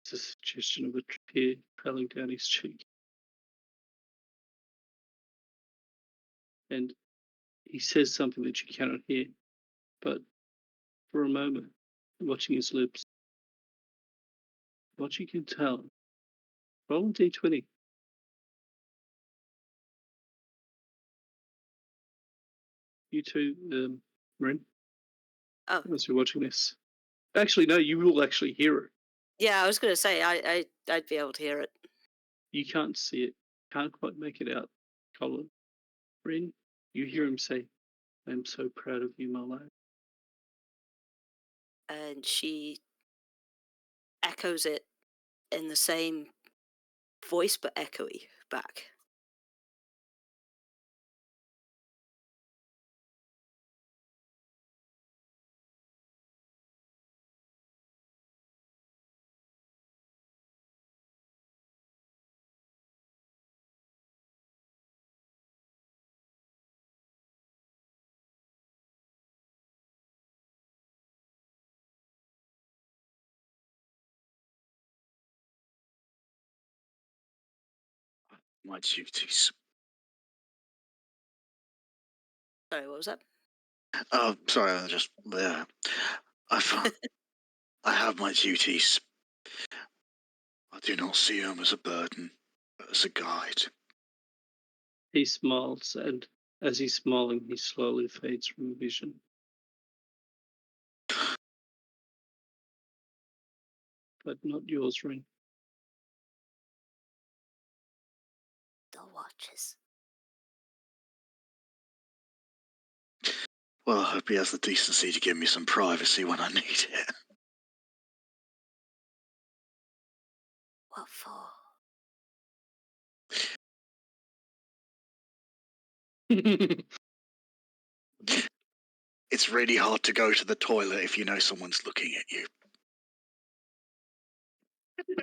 It's a suggestion of a tear trailing down his cheek. And he says something that you cannot hear, but for a moment, watching his lips, what you can tell, roll a d20. You too, Ren, Oh, as you're watching this. Actually, no, you will actually hear it. yeah, I was going to say, I'd be able to hear it. You can't see it, can't quite make it out, Colin. Ren, you hear him say, I'm so proud of you, my lad. And she echoes it in the same voice, but echoey back. My duties. Sorry, what was that? Oh, sorry, I just there. I have my duties. I do not see them as a burden, but as a guide. He smiles, and as he's smiling, he slowly fades from vision. But not yours, Ren. The watches. Well, I hope he has the decency to give me some privacy when I need it. What for? It's really hard to go to the toilet if you know someone's looking at you.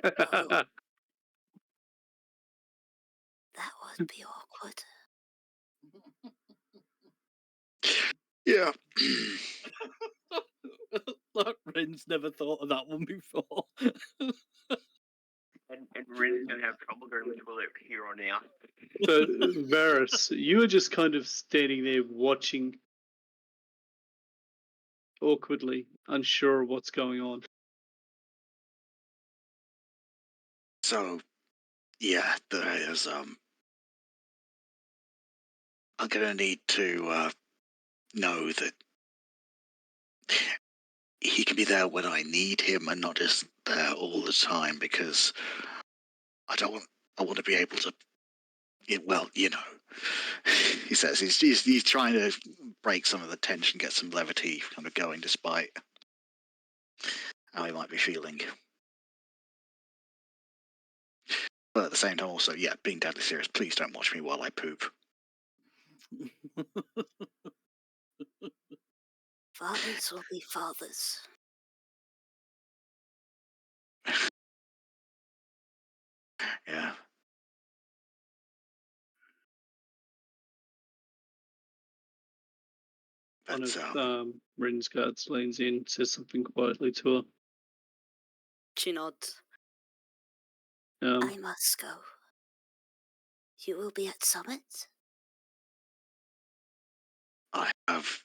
Oh, that would be awkward. Yeah. Ren's never thought of that one before. And Ren's going to have trouble going to the toilet here on out. So, Varis, you were just kind of standing there watching awkwardly, unsure of what's going on. So, yeah, there is, I'm gonna need to, know that he can be there when I need him and not just there all the time, because I want to be able to, well, you know, he says he's trying to break some of the tension, get some levity kind of going despite how he might be feeling. But at the same time, also, yeah, being deadly serious. Please don't watch me while I poop. Fathers will be fathers. Yeah. One But of Rin's guards leans in, says something quietly to her. She nods. I must go. You will be at Summit? I have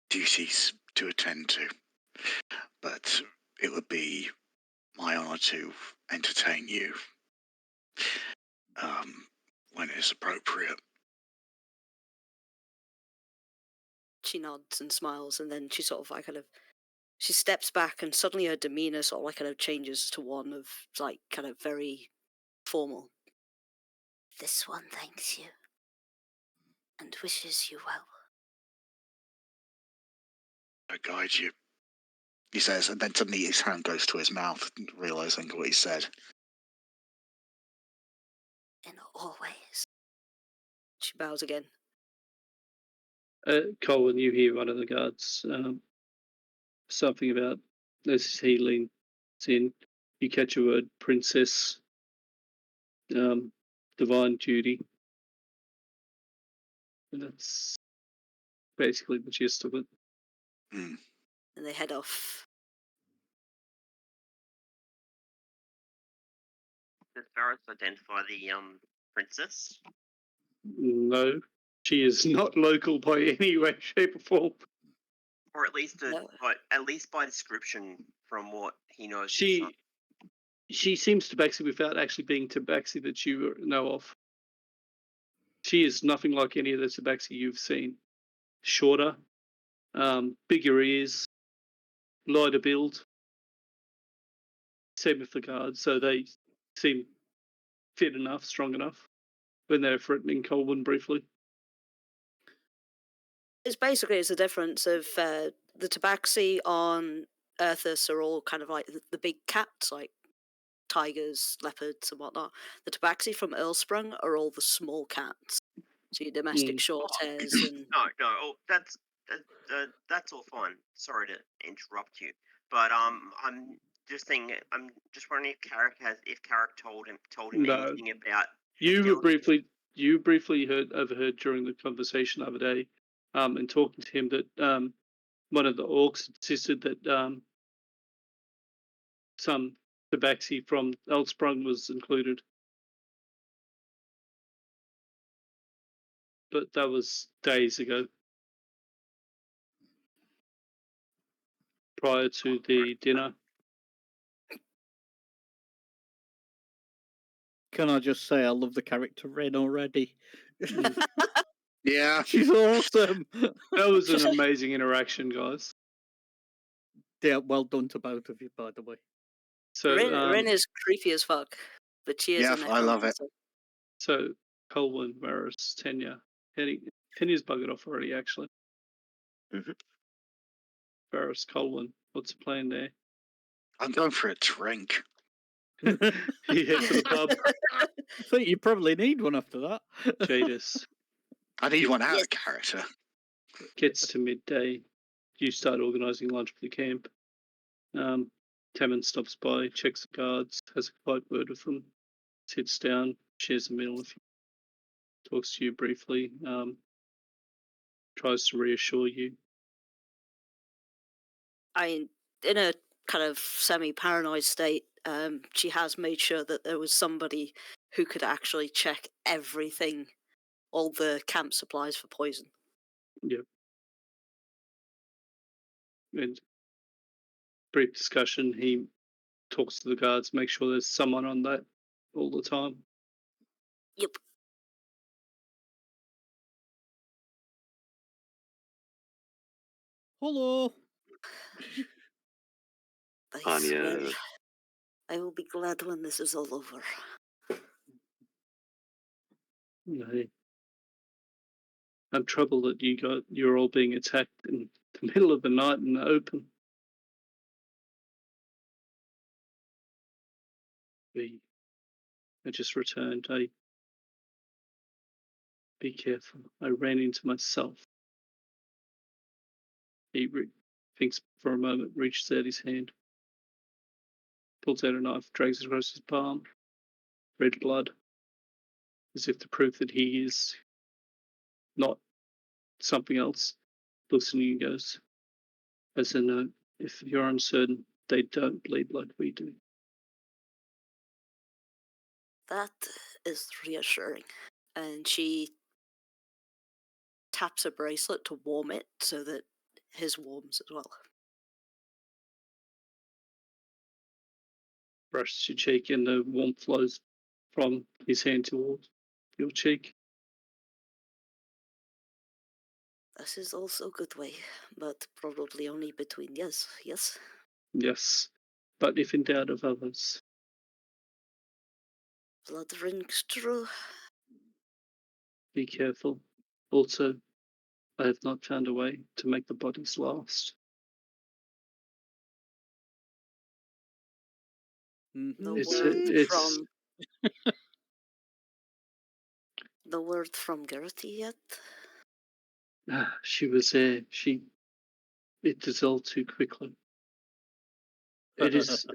duties to attend to. But it would be my honor to entertain you when it's appropriate. She nods and smiles, and then she sort of like she steps back, and suddenly her demeanor sort of like kind of changes to one of like kind of very formal. This one thanks you and wishes you well. I guide you, he says, and then suddenly his hand goes to his mouth, realizing what he said. In all ways. She bows again. Colin, you hear one of the guards something about as he leans in. You catch a word, princess, divine duty. And that's basically the gist of it. Mm. And they head off. Does Varis identify the princess? No, she is not local by any way, shape, or form. Or at least No. by description from what he knows. She seems Tabaxi without actually being Tabaxi that you know of. She is nothing like any of the Tabaxi you've seen. Shorter, bigger ears, lighter build. Same with the guards, so they seem fit enough, strong enough when they're threatening Colwyn briefly. It's the difference of the Tabaxi on Earthus are all kind of like the big cats, like tigers, leopards, and whatnot. The Tabaxi from Earlsprung are all the small cats. So your domestic short hairs and No. Oh, that's all fine. Sorry to interrupt you, but I'm just thinking. I'm just wondering if Carrick told him No. anything about. You briefly overheard during the conversation the other day, and talking to him that one of the orcs insisted that some Tabaxi from Elsprung was included. But that was days ago, prior to the dinner. Can I just say I love the character Ren already? Yeah. She's awesome. That was an amazing interaction, guys. Yeah, well done to both of you, by the way. So Rin is creepy as fuck, but she is Yeah, a I love it. necromancer. So Colwyn, Varis, Tenya. Tenya's buggered off already, actually. Mhm. Varis, Colwyn, what's the plan there? I'm going for a drink. You head for the pub. I think you probably need one after that. Jadis. I need one out Yes. of character. Gets to midday. You start organising lunch for the camp. Tammin stops by, checks the guards, has a quiet word with them, sits down, shares a meal with you, talks to you briefly, tries to reassure you. In a kind of semi-paranoid state, she has made sure that there was somebody who could actually check everything, all the camp supplies for poison. Yep. And brief discussion, he talks to the guards, make sure there's someone on that all the time. Yep. Hello. I swear, I will be glad when this is all over. No. I'm troubled that you're all being attacked in the middle of the night in the open. I just returned. Be careful. I ran into myself. He thinks for a moment, reaches out his hand, pulls out a knife, drags it across his palm. Red blood, as if to prove that he is not something else. Looks at you and goes, as a note, if you're uncertain, they don't bleed like we do. That is reassuring. And she taps a bracelet to warm it so that his warms as well. Brushes your cheek and the warmth flows from his hand towards your cheek. This is also a good way, but probably only between yes. Yes, but if in doubt of others. Blood rings true. Be careful. Also, I have not found a way to make the bodies last. The word from Gertie yet? She was there. It dissolved too quickly. It is.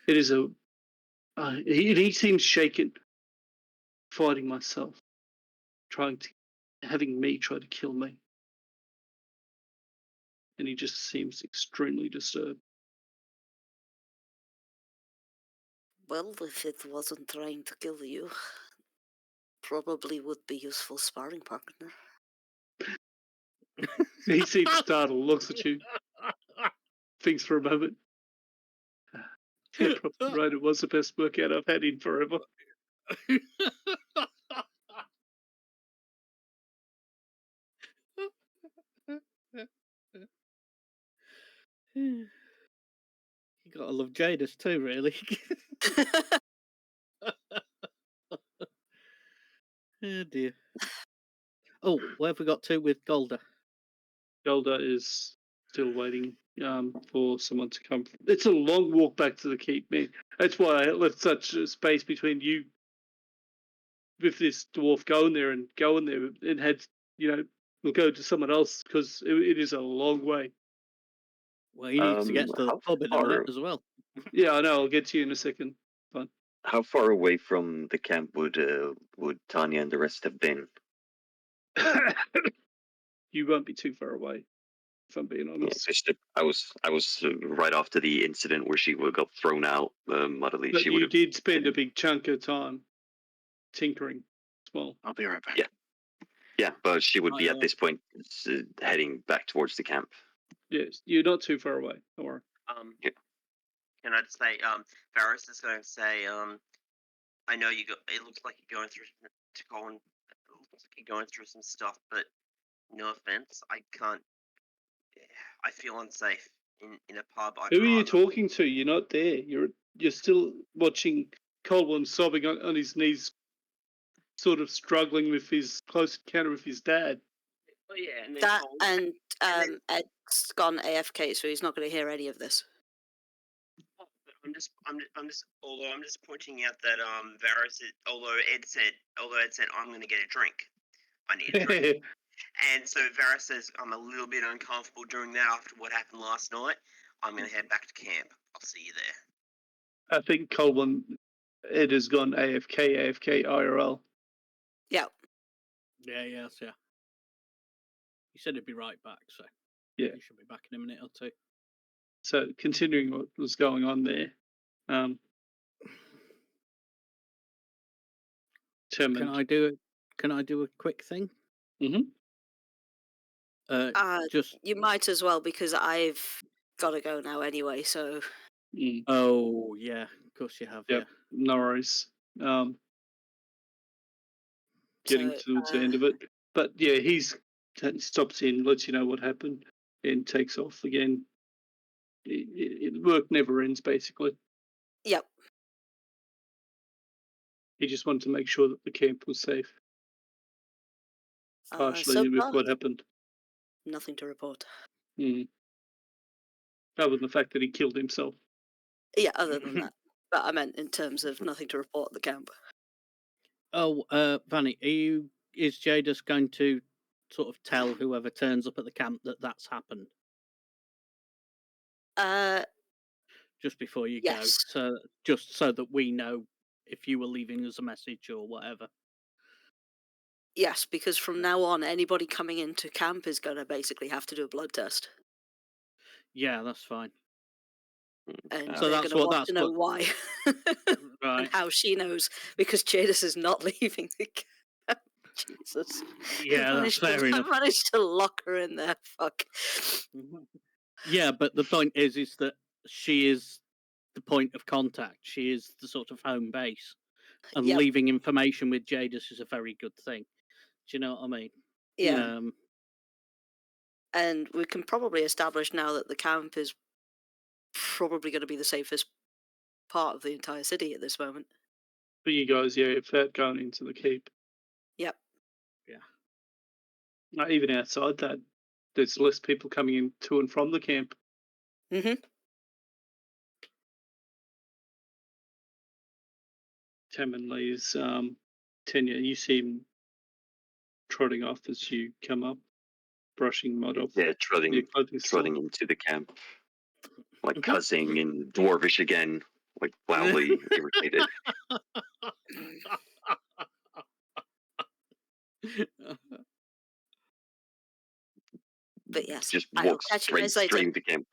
It is a. He seems shaken, fighting myself, having me try to kill me, and he just seems extremely disturbed. Well, if it wasn't trying to kill you, probably would be useful sparring partner. He seems startled, looks at you, thinks for a moment. Yeah, probably right. It was the best workout I've had in forever. You gotta love Jadis too, really. Oh dear. Oh, where have we got to with Galduhr? Galduhr is still waiting for someone to come. It's a long walk back to the keep, man. That's why I left such a space between you with this dwarf going there and had, we'll go to someone else because it is a long way. Well, he needs to get to the pub in a minute as well. Yeah, I know. I'll get to you in a second. Fine. How far away from the camp would Tanya and the rest have been? You won't be too far away, if I'm being honest. Yeah, I was right after the incident where she got thrown out. But you did spend a big chunk of time tinkering as well. I'll be right back. Yeah, but she would be at this point heading back towards the camp. Yes, you're not too far away. Don't worry. Can I just say, Varis is going to say, I know it looks like you're going through some stuff, but no offense, I can't. I feel unsafe in a pub. Who are you talking to? You're not there. You're still watching Colwyn sobbing on his knees, sort of struggling with his close encounter with his dad. Oh yeah, Ed's gone AFK, so he's not going to hear any of this. I'm just although I'm just pointing out that Varis, although Ed said I'm going to get a drink, I need a drink. And so Varis says, I'm a little bit uncomfortable doing that after what happened last night. I'm going to head back to camp. I'll see you there. I think Colwyn, Ed has gone AFK IRL. Yeah. Yeah. He said he'd be right back, so yeah, he should be back in a minute or two. So continuing what was going on there, Can I do a quick thing? Mm-hmm. You might as well, because I've got to go now anyway. So. Oh yeah, of course you have. Yep. Yeah. No worries. Getting towards the end of it, but yeah, he stops in, lets you know what happened, and takes off again. Work never ends, basically. Yep. He just wanted to make sure that the camp was safe. Partially with what happened. Nothing to report. Other than the fact that he killed himself. Yeah, other than that. But I meant in terms of nothing to report at the camp. Oh, Vanny, is Jadis going to sort of tell whoever turns up at the camp that that's happened just before you go? Yes. So just so that we know if you were leaving us a message or whatever. Yes, because from now on, anybody coming into camp is going to basically have to do a blood test. Yeah, that's fine. And So they're that's going to what- want that's to know what- why. Right. And how she knows, because Jadis is not leaving the camp. Jesus. Yeah, that's fair I enough. managed to lock her in there. Fuck. Yeah, but the point is that she is the point of contact. She is the sort of home base. And Yep. leaving information with Jadis is a very good thing. Do you know what I mean? Yeah. And we can probably establish now that the camp is probably going to be the safest part of the entire city at this moment. For you guys, yeah, without going into the keep. Yep. Even outside that, there's less people coming in to and from the camp. Mm-hmm. Tammin leaves. Tenya, you see him trotting off as you come up, brushing mud off Yeah, your trotting clothing store. into the camp, like cussing in Dwarvish again, like loudly irritated. But yes, Just I'll walks catch you guys later. straight into camp.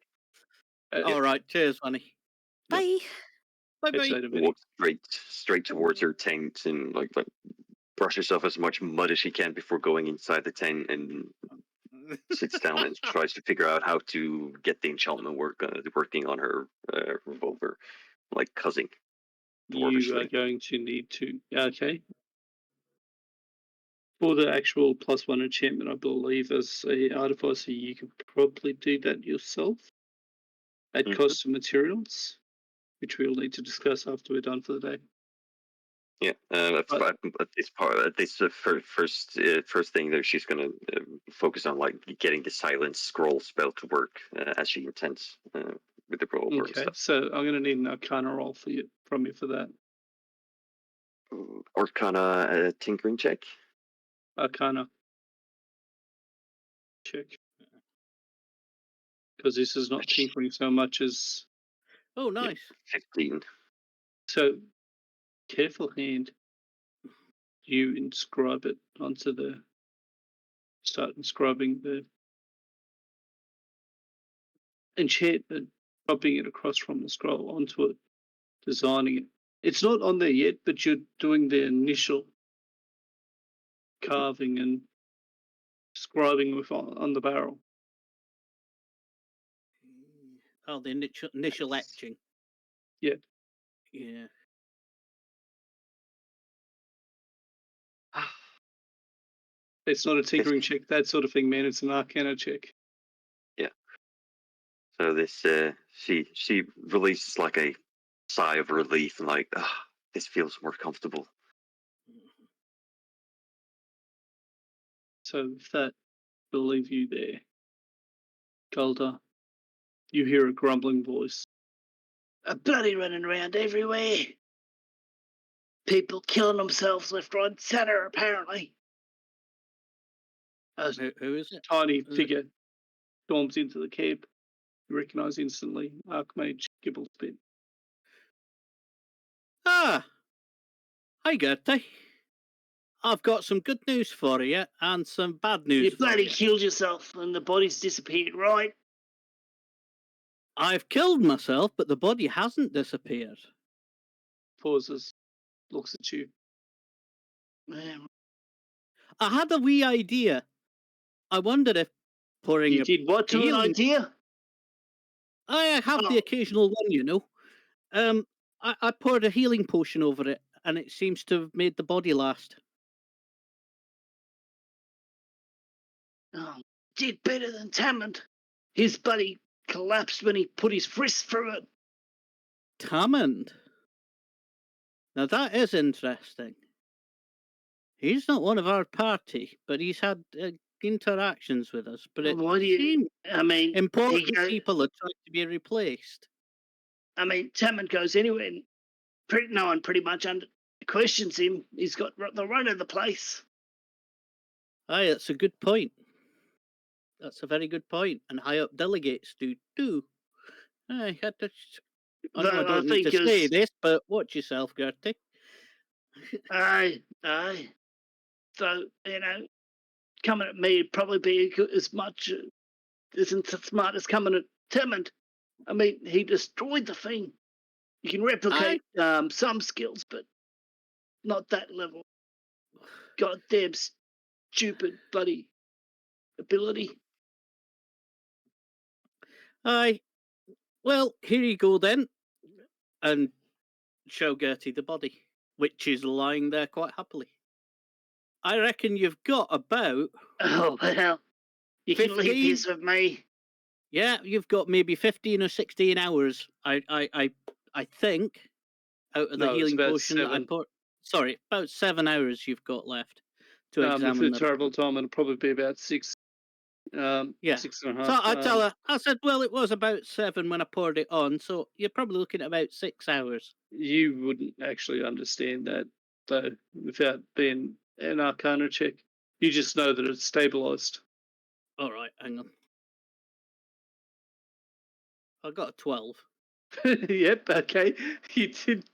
All right, cheers, Vanny. Bye. Bye Catch you bye. later, Vinny. Walks straight towards her tent and like brushes off as much mud as she can before going inside the tent and sits down and tries to figure out how to get the enchantment working on her revolver, like cussing. You are Dwarvishly. going to need to. Okay. For the actual +1 enchantment, I believe, as a artificer, you could probably do that yourself at cost of materials, which we'll need to discuss after we're done for the day. Yeah, at this first thing that she's going to focus on, like getting the silence scroll spell to work as she intends with the revolver and Okay, stuff. so I'm going to need an Arcana roll from you for that. Arcana tinkering check. Arcana check. Because this is not tinkering so much as. Oh, nice. 15. So, careful hand. You inscribe it onto the. Start inscribing the enchantment, dropping it across from the scroll onto it, designing it. It's not on there yet, but you're doing the initial carving and scribing with on the barrel. Oh, the initial etching. Yeah. Yeah. It's not a tinkering check, that sort of thing, man. It's an Arcana check. Yeah. So this, she releases like a sigh of relief and like, this feels more comfortable. So with that, we'll leave you there. Galduhr, you hear a grumbling voice. A bloody running around everywhere. People killing themselves left, right, and centre, apparently. A Who is it? tiny figure storms into the camp. You recognise instantly Archmage Gibblespin. Ah, hi Gertie. I've got some good news for you and some bad news You for bloody you. killed yourself and the body's disappeared, right? I've killed myself, but the body hasn't disappeared. Pauses, looks at you. I had a wee idea. I wondered if pouring You did what to an healing... idea? I have the occasional one, you know. I poured a healing potion over it, and it seems to have made the body last. Oh, did better than Tammin. His body collapsed when he put his fist through it. Tammin? Now that is interesting. He's not one of our party, but he's had interactions with us. But it Why do you? seems I mean, important people are trying to be replaced. I mean, Tammin goes anywhere. no one pretty much questions him. He's got the run of the place. Aye, that's a good point. That's a very good point. And high up delegates do too. Aye, I know I don't need to say this, but watch yourself, Gertie. Aye. So, coming at me would probably be as much isn't as smart as coming at Timmond. I mean, he destroyed the thing. You can replicate some skills, but not that level. Goddamn stupid bloody ability. Aye. Well, here you go then. And show Gertie the body, which is lying there quite happily. I reckon you've got about... Oh, well, you 15? Can leave this with me. Yeah, you've got maybe 15 or 16 hours, I think, out of the healing potion that I put. Sorry, about 7 hours you've got left to examine. With the travel time, it'll probably be about 6. 6.5. So I tell her, I said, well, it was about 7 when I poured it on, so you're probably looking at about 6 hours. You wouldn't actually understand that, though, without being an Arcana check. You just know that it's stabilised. All right, hang on. I got a 12. Yep, okay. You did.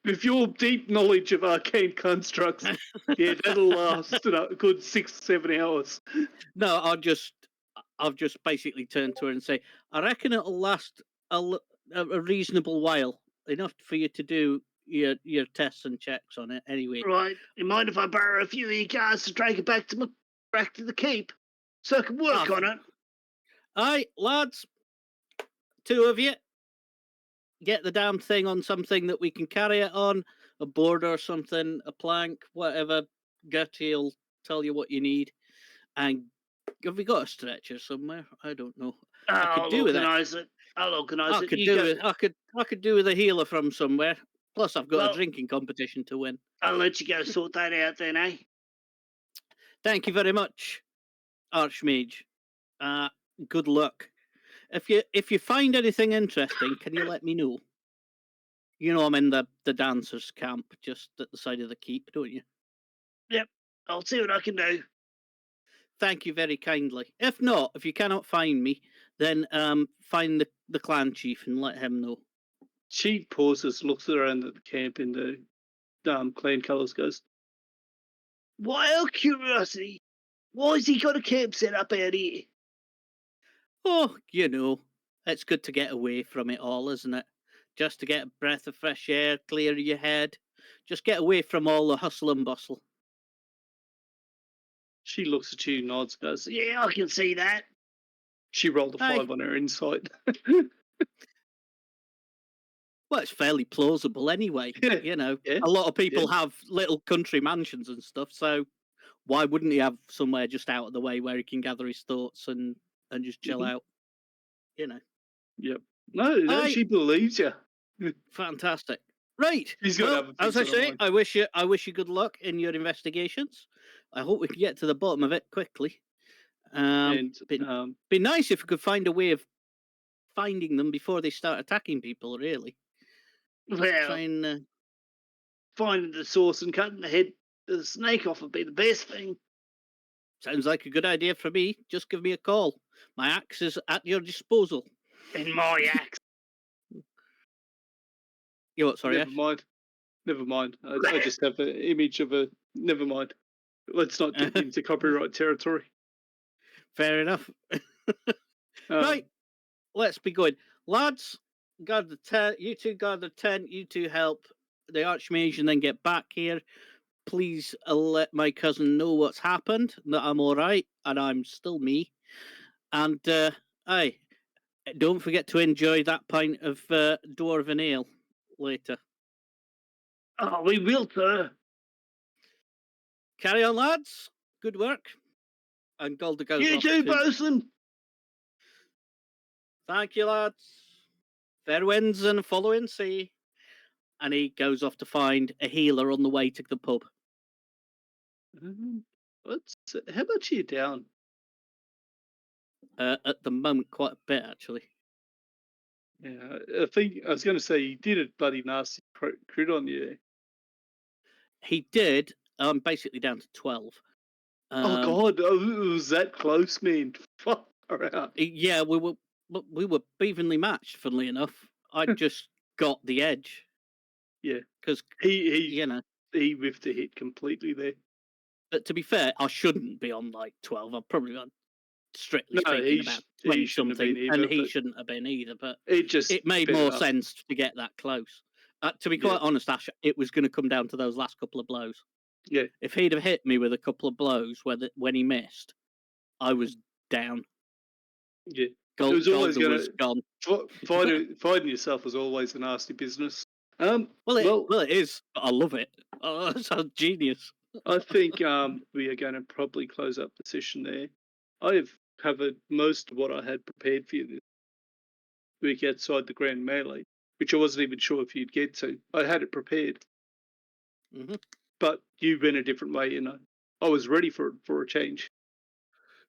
With your deep knowledge of arcane constructs, yeah, that'll last a good 6-7 hours. No, I've just basically turned to her and say, I reckon it'll last a reasonable while, enough for you to do your tests and checks on it anyway. Right. You mind if I borrow a few of your guys to drag it back to the keep, so I can work on it? Aye, lads, 2 of you. Get the damn thing on something that we can carry it on, a board or something, a plank, whatever. Gertie will tell you what you need. And have we got a stretcher somewhere? I don't know. I'll organise it. I'll organise it. I could do with a healer from somewhere. Plus, I've got a drinking competition to win. I'll let you go sort that out then, eh? Thank you very much, Archmage. Good luck. If you find anything interesting, can you let me know? You know I'm in the dancers' camp just at the side of the keep, don't you? Yep, I'll see what I can do. Thank you very kindly. If not, if you cannot find me, then find the clan chief and let him know. She pauses, looks around at the camp in the clan colours, goes, wild curiosity, why has he got a camp set up out here? Oh, you know, it's good to get away from it all, isn't it? Just to get a breath of fresh air, clear your head. Just get away from all the hustle and bustle. She looks at you, nods, goes, yeah, I can see that. She rolled a 5 on her insight. Well, it's fairly plausible anyway. You know, a lot of people have little country mansions and stuff, so why wouldn't he have somewhere just out of the way where he can gather his thoughts and just chill out? You know. Yep. No, she believes you. Fantastic. Right. He's got as I say, I wish you good luck in your investigations. I hope we can get to the bottom of it quickly. Be nice if we could find a way of finding them before they start attacking people, really. Well, finding the source and cutting the head of the snake off would be the best thing. Sounds like a good idea for me. Just give me a call. My axe is at your disposal. And my axe. You what, sorry, Never mind. I just have an image of a... Never mind. Let's not get into copyright territory. Fair enough. Right. Let's be going. Lads, guard the tent. You two guard the tent. You two help the Archmage and then get back here. Please let my cousin know what's happened, that I'm all right, and I'm still me. And, aye, don't forget to enjoy that pint of dwarven ale later. Oh, we will, sir. Carry on, lads. Good work. And Galduhr goes You off too, bosun. Thank you, lads. Fair winds and following sea. And he goes off to find a healer on the way to the pub. How much are you down? At the moment, quite a bit, actually. Yeah, I think I was going to say he did a bloody nasty crit on you. He did. I'm basically down to 12. Oh God, it was that close, man. Fuck around. Yeah, we were evenly matched. Funnily enough, I just got the edge. Yeah, because he he whiffed a hit completely there. But to be fair, I shouldn't be on like 12. I've probably on, strictly No, speaking, about 20 he shouldn't have something, been either, and he but shouldn't have been either. But it made sped more it up. sense to get that close. To be Yeah. quite honest, Ash, it was going to come down to those last couple of blows. Yeah. If he'd have hit me with a couple of blows when he missed, I was down. Yeah. Gold, it was always was gone. Fighting yourself was always a nasty business. Well, it is. But I love it. Oh, that sounds genius. I think we are going to probably close up the session there. I have covered most of what I had prepared for you this week outside the Grand Melee, which I wasn't even sure if you'd get to. I had it prepared. Mm-hmm. But you went a different way, you know. I was ready for a change.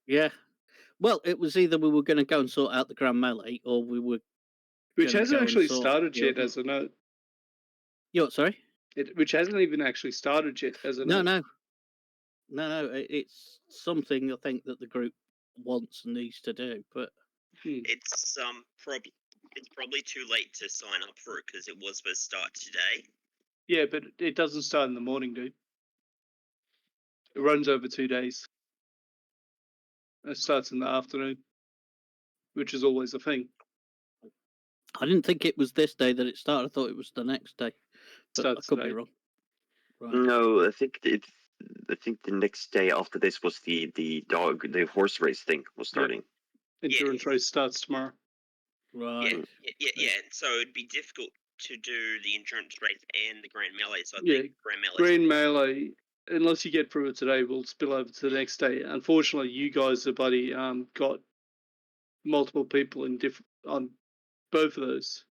Yeah. Well, it was either we were going to go and sort out the Grand Melee, or we were. Which hasn't actually started yet, as a note. You what, sorry? Which hasn't even actually started yet, as a note. No. It's something I think that the group wants and needs to do, but it's probably too late to sign up for it because it was supposed to start today. Yeah, but it doesn't start in the morning, dude. It runs over 2 days. It starts in the afternoon, which is always a thing. I didn't think it was this day that it started. I thought it was the next day. But I could be wrong. Right. No, I think the next day after this was the horse race thing was starting. Endurance race starts tomorrow. Right. Yeah. So it'd be difficult to do the endurance race and the Grand Melee. So I think Grand Melee, unless you get through it today, will spill over to the next day. Unfortunately, you guys have got multiple people on both of those.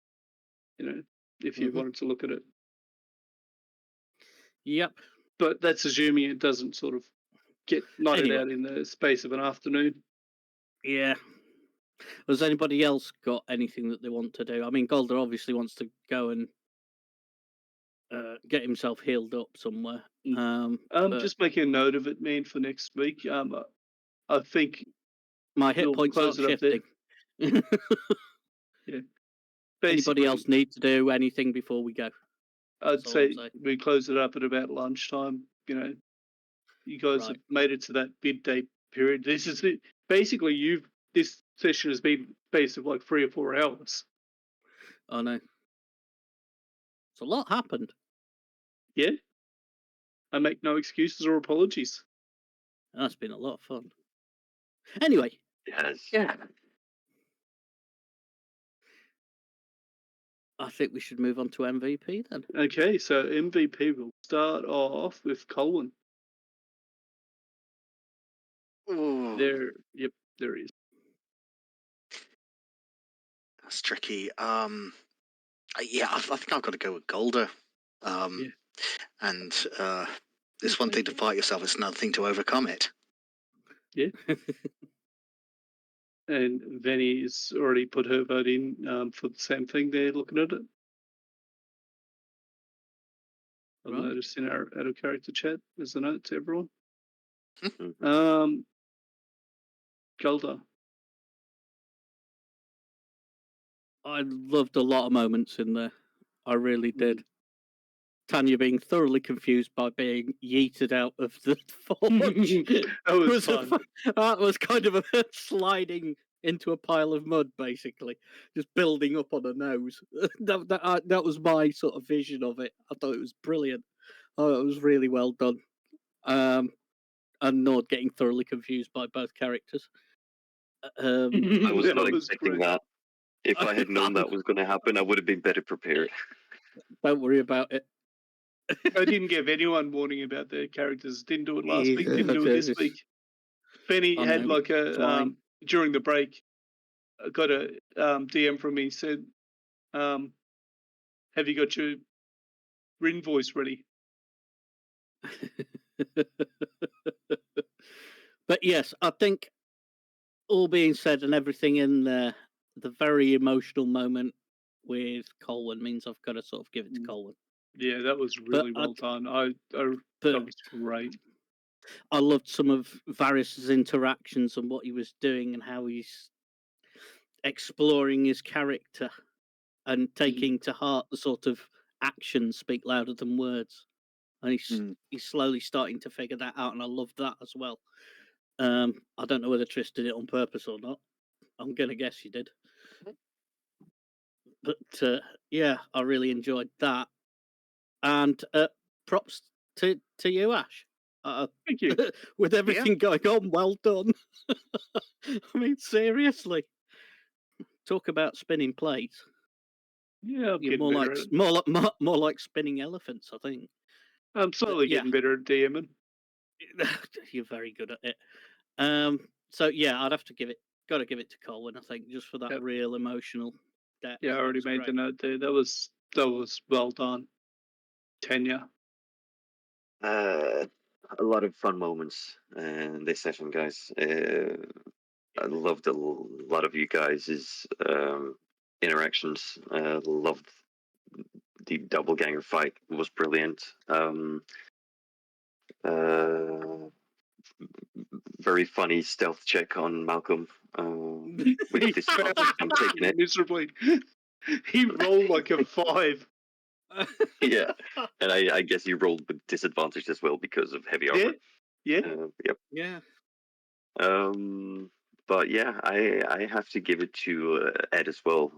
You know, if you wanted to look at it. Yep. But that's assuming it doesn't sort of get knotted out in the space of an afternoon. Yeah. Has anybody else got anything that they want to do? I mean, Galduhr obviously wants to go and get himself healed up somewhere. Just making a note of it, man, for next week. I think my hit points aren't shifting. Yeah. Anybody else need to do anything before we go? I'd say we close it up at about lunchtime. You know, you guys have made it to that midday period. This is it. Basically, this session has been based of like 3 or 4 hours. I know. So a lot happened. Yeah. I make no excuses or apologies. That's been a lot of fun. Anyway. Yes. Yeah. I think we should move on to MVP then. Okay, so MVP will start off with Colin. There is. That's tricky. I think I've got to go with Galduhr. And it's one thing to fight yourself; it's another thing to overcome it. Yeah. And Venny's already put her vote in for the same thing. They're looking at it. I've noticed in our out of character chat. There's a note to everyone. Galduhr. I loved a lot of moments in there. I really did. Tanya being thoroughly confused by being yeeted out of the forge. That was fun. That was kind of a sliding into a pile of mud, basically, just building up on her nose. That was my sort of vision of it. I thought it was brilliant. Oh, it was really well done. And Nord getting thoroughly confused by both characters. I was not expecting that. If I had known that was going to happen, I would have been better prepared. Don't worry about it. I didn't give anyone warning about their characters. Didn't do it last week. Didn't do it this week. Benny had like a during the break. I got a DM from me said, "Have you got your Rin voice ready?" But yes, I think all being said and everything in there, the very emotional moment with Colwyn means I've got to sort of give it to Colwyn. Yeah, that was really well done. That was great. I loved some of Varis's interactions and what he was doing and how he's exploring his character and taking to heart the sort of actions speak louder than words. And he's slowly starting to figure that out, and I love that as well. I don't know whether Trish did it on purpose or not. I'm going to guess she did. But yeah, I really enjoyed that. And props to you, Ash. Thank you. With everything going on, well done. I mean, seriously. Talk about spinning plates. Yeah, You're more like spinning elephants, I think. I'm slowly getting better at DMing. You're very good at it. So yeah, I'd have to got to give it to Colwyn, I think, just for that real emotional depth. Yeah, I already made the note there. That was well done. Tanya. A lot of fun moments in this session, guys. I loved a lot of you guys' interactions. Loved the doppelganger fight. It was brilliant. Very funny stealth check on Malcolm. With this I'm taking it miserably. He rolled like a 5. Yeah, and I guess you rolled with disadvantage as well because of heavy armor. Yeah. Yep. Yeah. But yeah, I have to give it to Ed as well.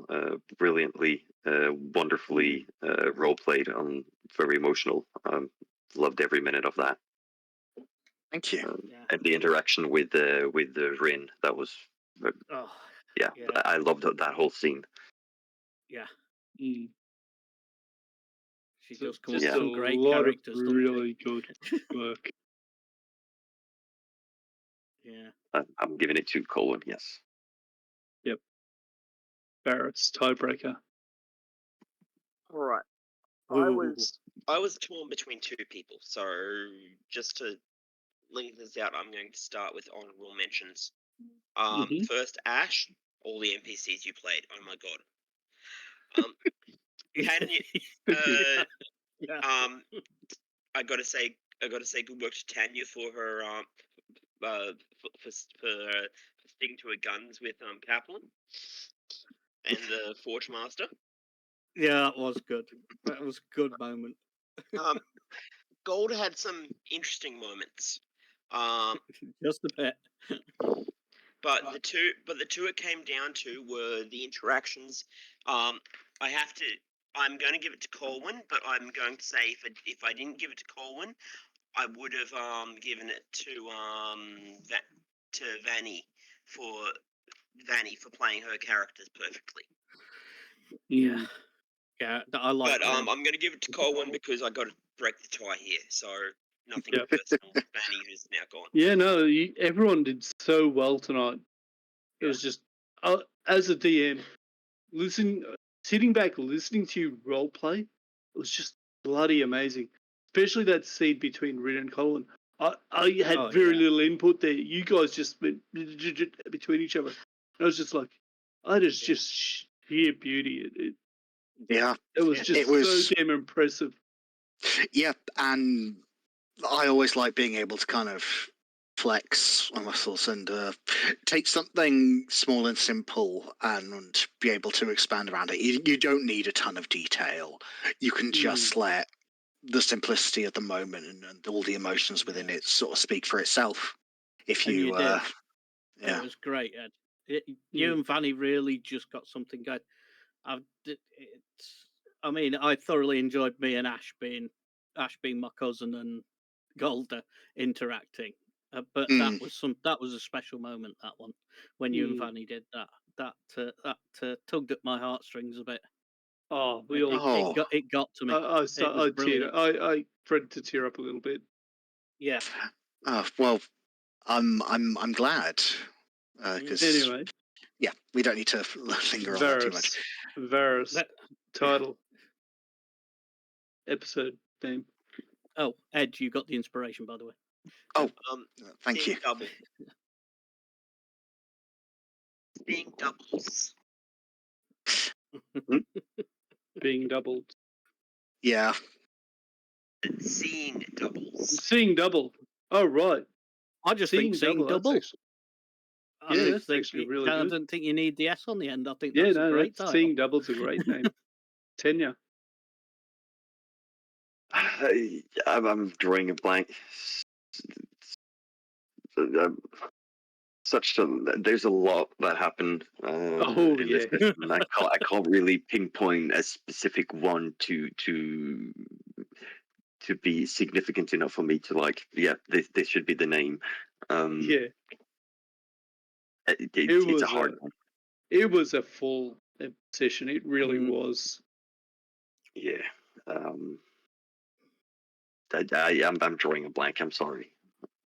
Brilliantly, wonderfully role played. Very emotional. Loved every minute of that. Thank you. And the interaction with the Rin, that was I loved that whole scene. Yeah. Mm. She does come just up with some great lot characters. Of really good work. Yeah. I'm giving it to Colwyn. Yes. Yep. Barrett's tiebreaker. All right. I was torn between two people, so just to link this out, I'm going to start with honorable mentions. First, Ash, all the NPCs you played. Oh my god. Tanya, I gotta say good work to Tanya for her for sticking to her guns with Kaplan and the Forge Master. Yeah, that was good. That was a good moment. Gold had some interesting moments. Just a bit. But the two it came down to were the interactions. I'm going to give it to Colwyn, but I'm going to say if I didn't give it to Colwyn, I would have given it to Vanny for playing her characters perfectly. Yeah. Yeah, I like. But I'm going to give it to Colwyn because I got to break the tie here. So nothing personal. Vanny, who's now gone. Yeah, no, everyone did so well tonight. It was just as a DM, sitting back listening to you role play, it was just bloody amazing. Especially that scene between Rin and Colin. I had very little input there. You guys just went between each other. I was just like, that is just sheer beauty. It was just so damn impressive. Yep, and I always like being able to kind of flex my muscles and take something small and simple and be able to expand around it. You don't need a ton of detail. You can just let the simplicity of the moment and all the emotions within it sort of speak for itself. If you did. It was great, Ed. You and Vanny really just got something going. I mean, I thoroughly enjoyed me and Ash being my cousin and Galduhr interacting. But that was a special moment, that one, when you and Vanny did that. That tugged at my heartstrings a bit. Oh, it got to me. I threatened to tear up a little bit. Yeah. Well, I'm glad because anyway, we don't need to linger on that too much. Varis title, episode name. Oh, Ed, you got the inspiration, by the way. Oh, thank you. Seeing doubles. Being doubled. Yeah. Seeing doubles. Seeing double. Oh, right. I just think seeing that's double. actually, I yeah, just that's think actually really I good. don't think you need the S on the end. I think Yeah, that's a no, great that's title. Seeing Double's a great name. Tenure. I'm drawing a blank. There's a lot that happened Oh, in this yeah. session. I can't really pinpoint a specific one to be significant enough for me to like. Yeah, this should be the name. Yeah. It's a hard one. It was a full session. It really was. Yeah. I'm drawing a blank. I'm sorry.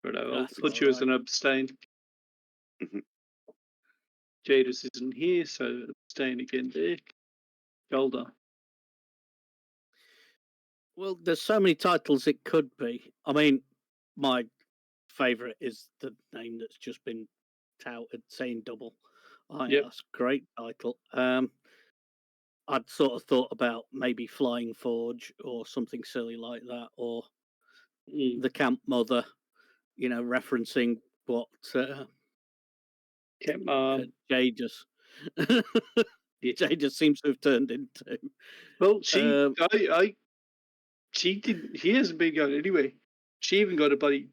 But I'll That's put you as alright. an abstain. Mhm. Jadis isn't here, so abstain again there. Galduhr. Well, there's so many titles it could be. I mean, my favourite is the name that's just been touted, Saying Double. I think Yep. that's a great title. I'd sort of thought about maybe Flying Forge or something silly like that, or the Camp Mother, referencing what Camp Mom. Jadis Jadis seems to have turned into. Well, she didn't. He hasn't been going anywhere. She even got a bloody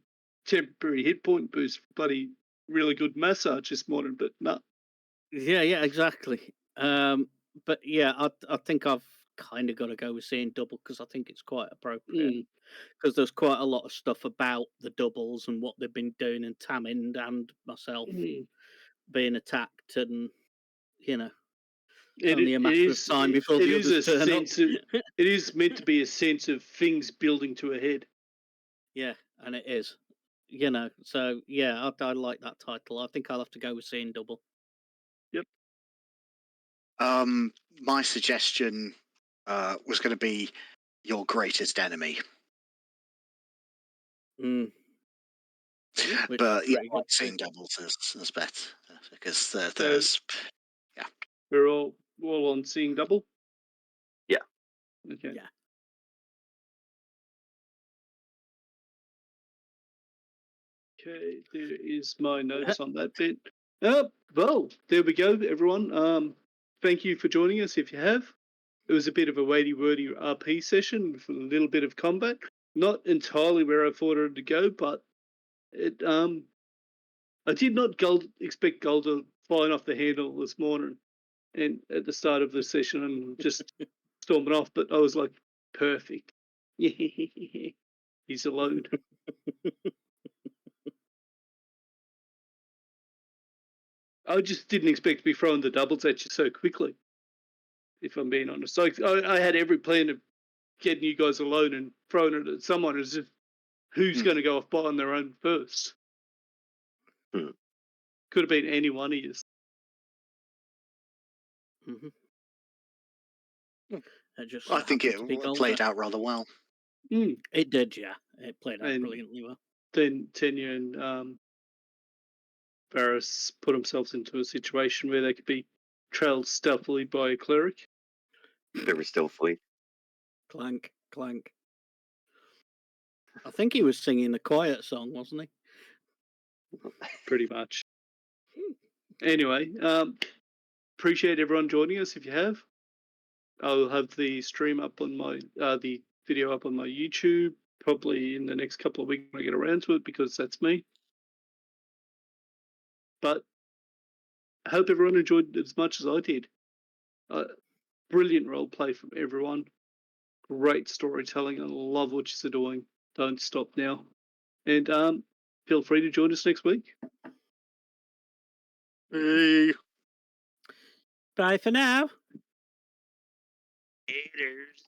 temporary hit point boost, bloody really good massage this morning. But no, Yeah, exactly. But yeah, I think I've kind of got to go with Seeing Double because I think it's quite appropriate. Because there's quite a lot of stuff about the doubles and what they've been doing, and Tamind and myself being attacked, and only a matter of time before the others turn up. It is meant to be a sense of things building to a head. Yeah, and it is. So yeah, I like that title. I think I'll have to go with Seeing Double. Yep. My suggestion was going to be Your Greatest Enemy. But yeah, Seeing Doubles is better because there's We're all on Seeing Double. Yeah. Okay. Yeah. Okay, there is my notes on that bit. Well, there we go, everyone. Thank you for joining us. If you have, it was a bit of a weighty-wordy RP session with a little bit of combat. Not entirely where I thought it would go, but it. I did not expect Galduhr flying off the handle this morning, and at the start of the session, and just storming off. But I was like, perfect. He's alone. I just didn't expect to be throwing the doubles at you so quickly, if I'm being honest. Like, I had every plan of getting you guys alone and throwing it at someone as if who's going to go off by on their own first. Could have been any one of you. I think it played out rather well. It did, yeah. It played out brilliantly well. Then Tenure and Varis put themselves into a situation where they could be trailed stealthily by a cleric. Very stealthily. Clank, clank. I think he was singing a quiet song, wasn't he? Pretty much. Anyway, appreciate everyone joining us. If you have, I'll have the stream up on my the video up on my YouTube probably in the next couple of weeks when I get around to it, because that's me. But I hope everyone enjoyed it as much as I did. Brilliant role play from everyone. Great storytelling. I love what you're doing. Don't stop now. And feel free to join us next week. Hey. Bye for now. Haters.